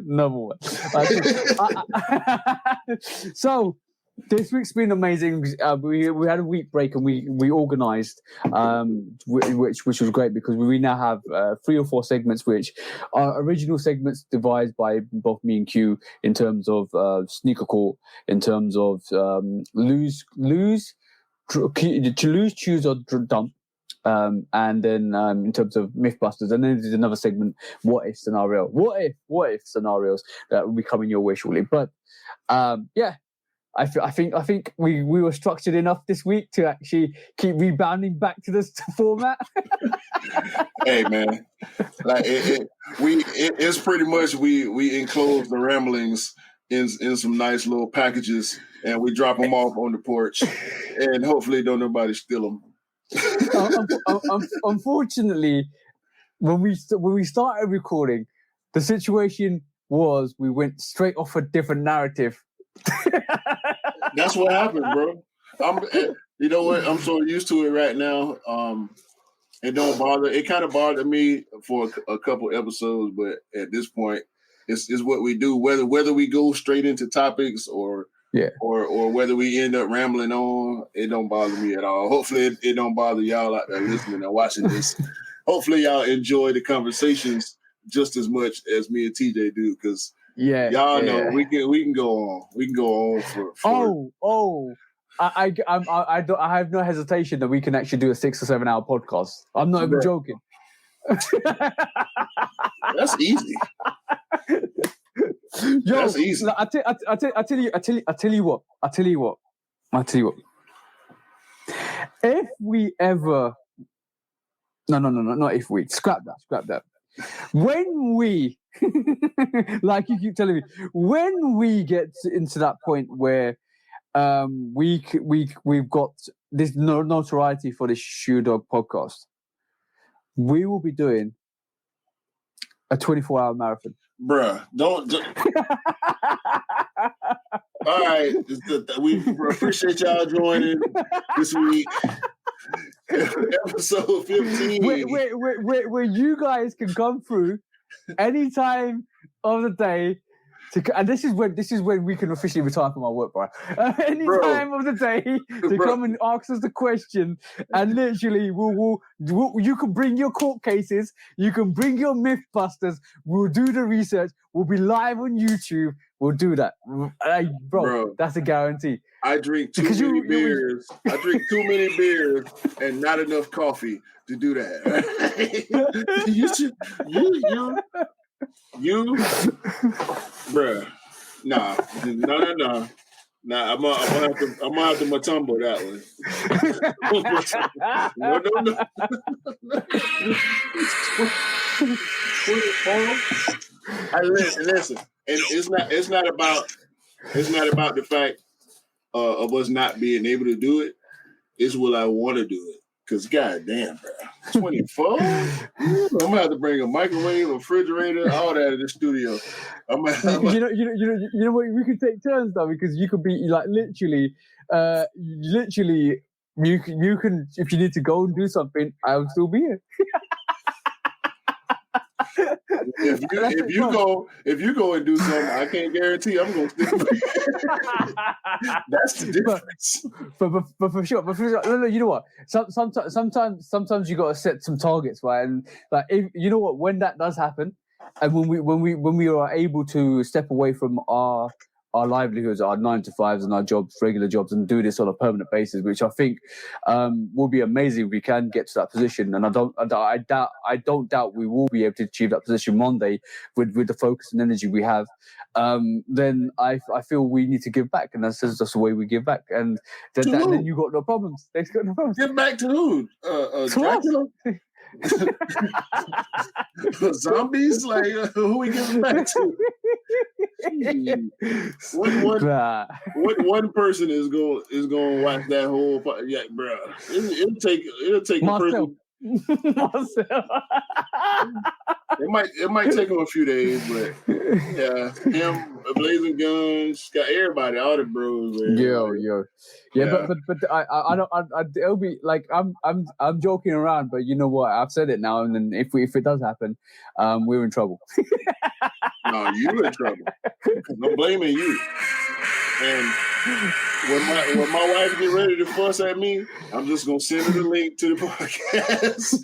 number one. So This week's been amazing. We had a week break and we organised, which was great because we now have 3 or 4 segments, which are original segments devised by both me and Q in terms of sneaker court, in terms of lose, choose or dump. And then in terms of Mythbusters, and then there's another segment, what if scenarios that will be coming your way shortly. But yeah, I think we were structured enough this week to actually keep rebounding back to this format. Hey man, like it's pretty much we enclose the ramblings in some nice little packages, and we drop them off on the porch, and hopefully don't nobody steal them. Unfortunately, when we started recording, the situation was we went straight off a different narrative. That's what happened, bro. You know what? I'm so used to it right now. It don't bother. It kind of bothered me for a couple episodes, but at this point, it's what we do. Whether we go straight into topics or whether we end up rambling on, it don't bother me at all. Hopefully, it don't bother y'all out there listening and watching this. Hopefully, y'all enjoy the conversations just as much as me and TJ do, because y'all know we can go on. We can go on for. I have no hesitation that we can actually do a 6 or 7 hour podcast. I'm not even joking. That's easy. Yo, that's easy. I tell you what. If we ever, not if we, scrap that. When we, like you keep telling me, when we get into that point where we've got this notoriety for this Shoe Dog podcast, we will be doing a 24-hour marathon. Bruh, don't. All right, we appreciate y'all joining this week. Episode 15. Where you guys can come through any time of the day. And this is when we can officially retire from our work, bro. Any time of the day to come and ask us the question, and literally, you can bring your court cases, you can bring your Mythbusters. We'll do the research. We'll be live on YouTube. We'll do that, bro. That's a guarantee. I drink too many beers. I drink too many beers and not enough coffee to do that. You, bruh, nah. I'm gonna have to Matumbo that one. No. Listen, and it's not about the fact of us not being able to do it. It's what I want to do it. Cause goddamn, bro, 24. I'm gonna have to bring a microwave, a refrigerator, all that in the studio. You know what? We could take turns though, because you could be like literally. You can if you need to go and do something, I'll still be here. If you go and do something, I can't guarantee I'm gonna still be here. That's the difference. But for sure, no. You know what? Sometimes you gotta set some targets, right? And like, if, you know what? When that does happen, and when we are able to step away from our livelihoods, our 9-to-5s and our jobs, regular jobs, and do this on a permanent basis, which I think will be amazing if we can get to that position. And I don't doubt we will be able to achieve that position one day with the focus and energy we have. Then I feel we need to give back, and that's just the way we give back. And then you got no problems. They've got no problems. Give back to who? Dracula? Zombies? Like who we giving back to? What one person is going to watch that whole? Yeah, bro. It'll take a person. It might take him a few days, but yeah, him, Blazing Guns, got everybody, all the bros. Yeah. But I don't. It'll be like I'm joking around, but you know what? I've said it now, and then if it does happen, we're in trouble. No, you're in trouble. I'm blaming you. And When my wife get ready to fuss at me, I'm just gonna send her the link to the podcast,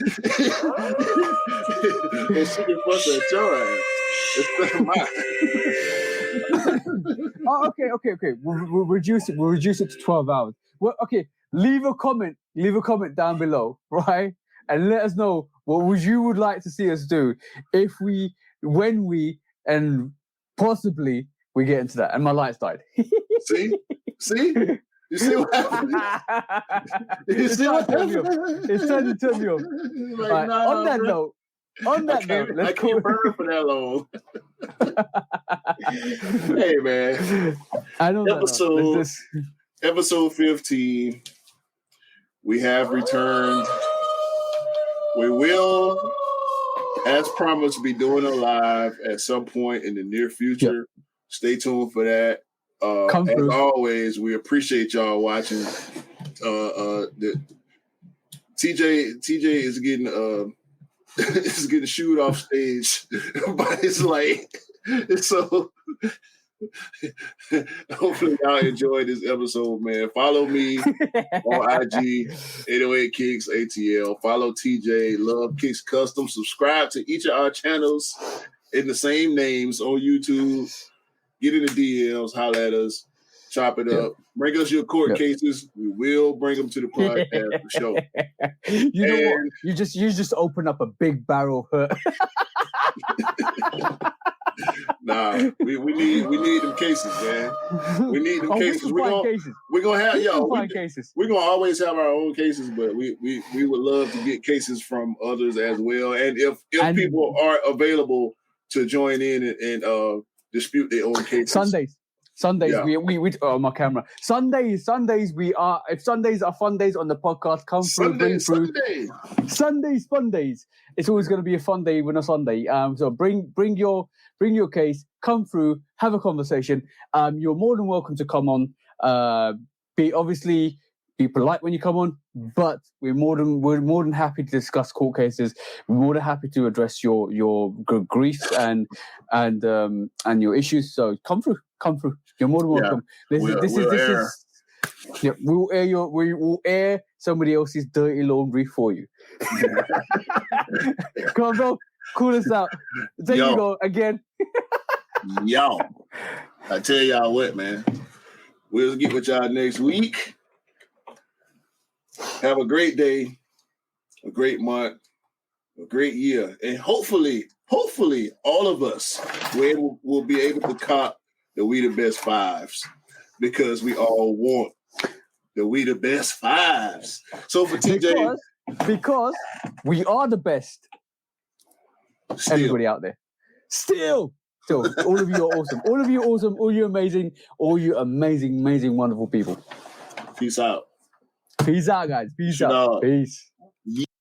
and she can fuss at your ass instead of mine. Oh, okay. We'll reduce it. We'll reduce it to 12 hours. Well, okay. Leave a comment down below, right? And let us know what you would like to see us do when we, and possibly we get into that. And my lights died. See? You see what happened? It's turning me off. Like, Right, on that note, I can't burn for that long. Hey, man. I know Episode 15. We have returned. We will, as promised, be doing a live at some point in the near future. Yep. Stay tuned for that. As always, we appreciate y'all watching. TJ is getting is getting shooed off stage by his light. So hopefully y'all enjoyed this episode, man. Follow me on IG, 808 Kicks ATL. Follow TJ, Lovekickscustom. Subscribe to each of our channels in the same names on YouTube. Get in the DMs, holler at us, chop it up. Bring us your court cases. We will bring them to the podcast for sure. You know what? You just open up a big barrel hurt. Nah, we need them cases, man. We need them cases. We're gonna have cases. We're gonna always have our own cases, but we would love to get cases from others as well. And if people are available to join in and dispute their own cases. Sundays, yeah. we my camera. Sundays we are. If Sundays are fun days on the podcast, come through, bring through. Sundays, fun days. It's always going to be a fun day when a Sunday. So bring your case, come through, have a conversation. You're more than welcome to come on. Be polite when you come on, but we're more than happy to discuss court cases. We're more than happy to address your griefs and your issues. So come through. You're more than welcome. We will air somebody else's dirty laundry for you. Come on, bro. Cool us out. There you go again. Yo, I tell y'all what, man. We'll get with y'all next week. Have a great day, a great month, a great year, and hopefully, all of us will be able to cop the We the Best Fives, because we all want the We the Best Fives. So for TJ, because we are the best. Still. Everybody out there, still, all of you are awesome. All of you awesome. All you amazing. All you amazing, wonderful people. Peace out. Peace out, guys. Peace out. Peace.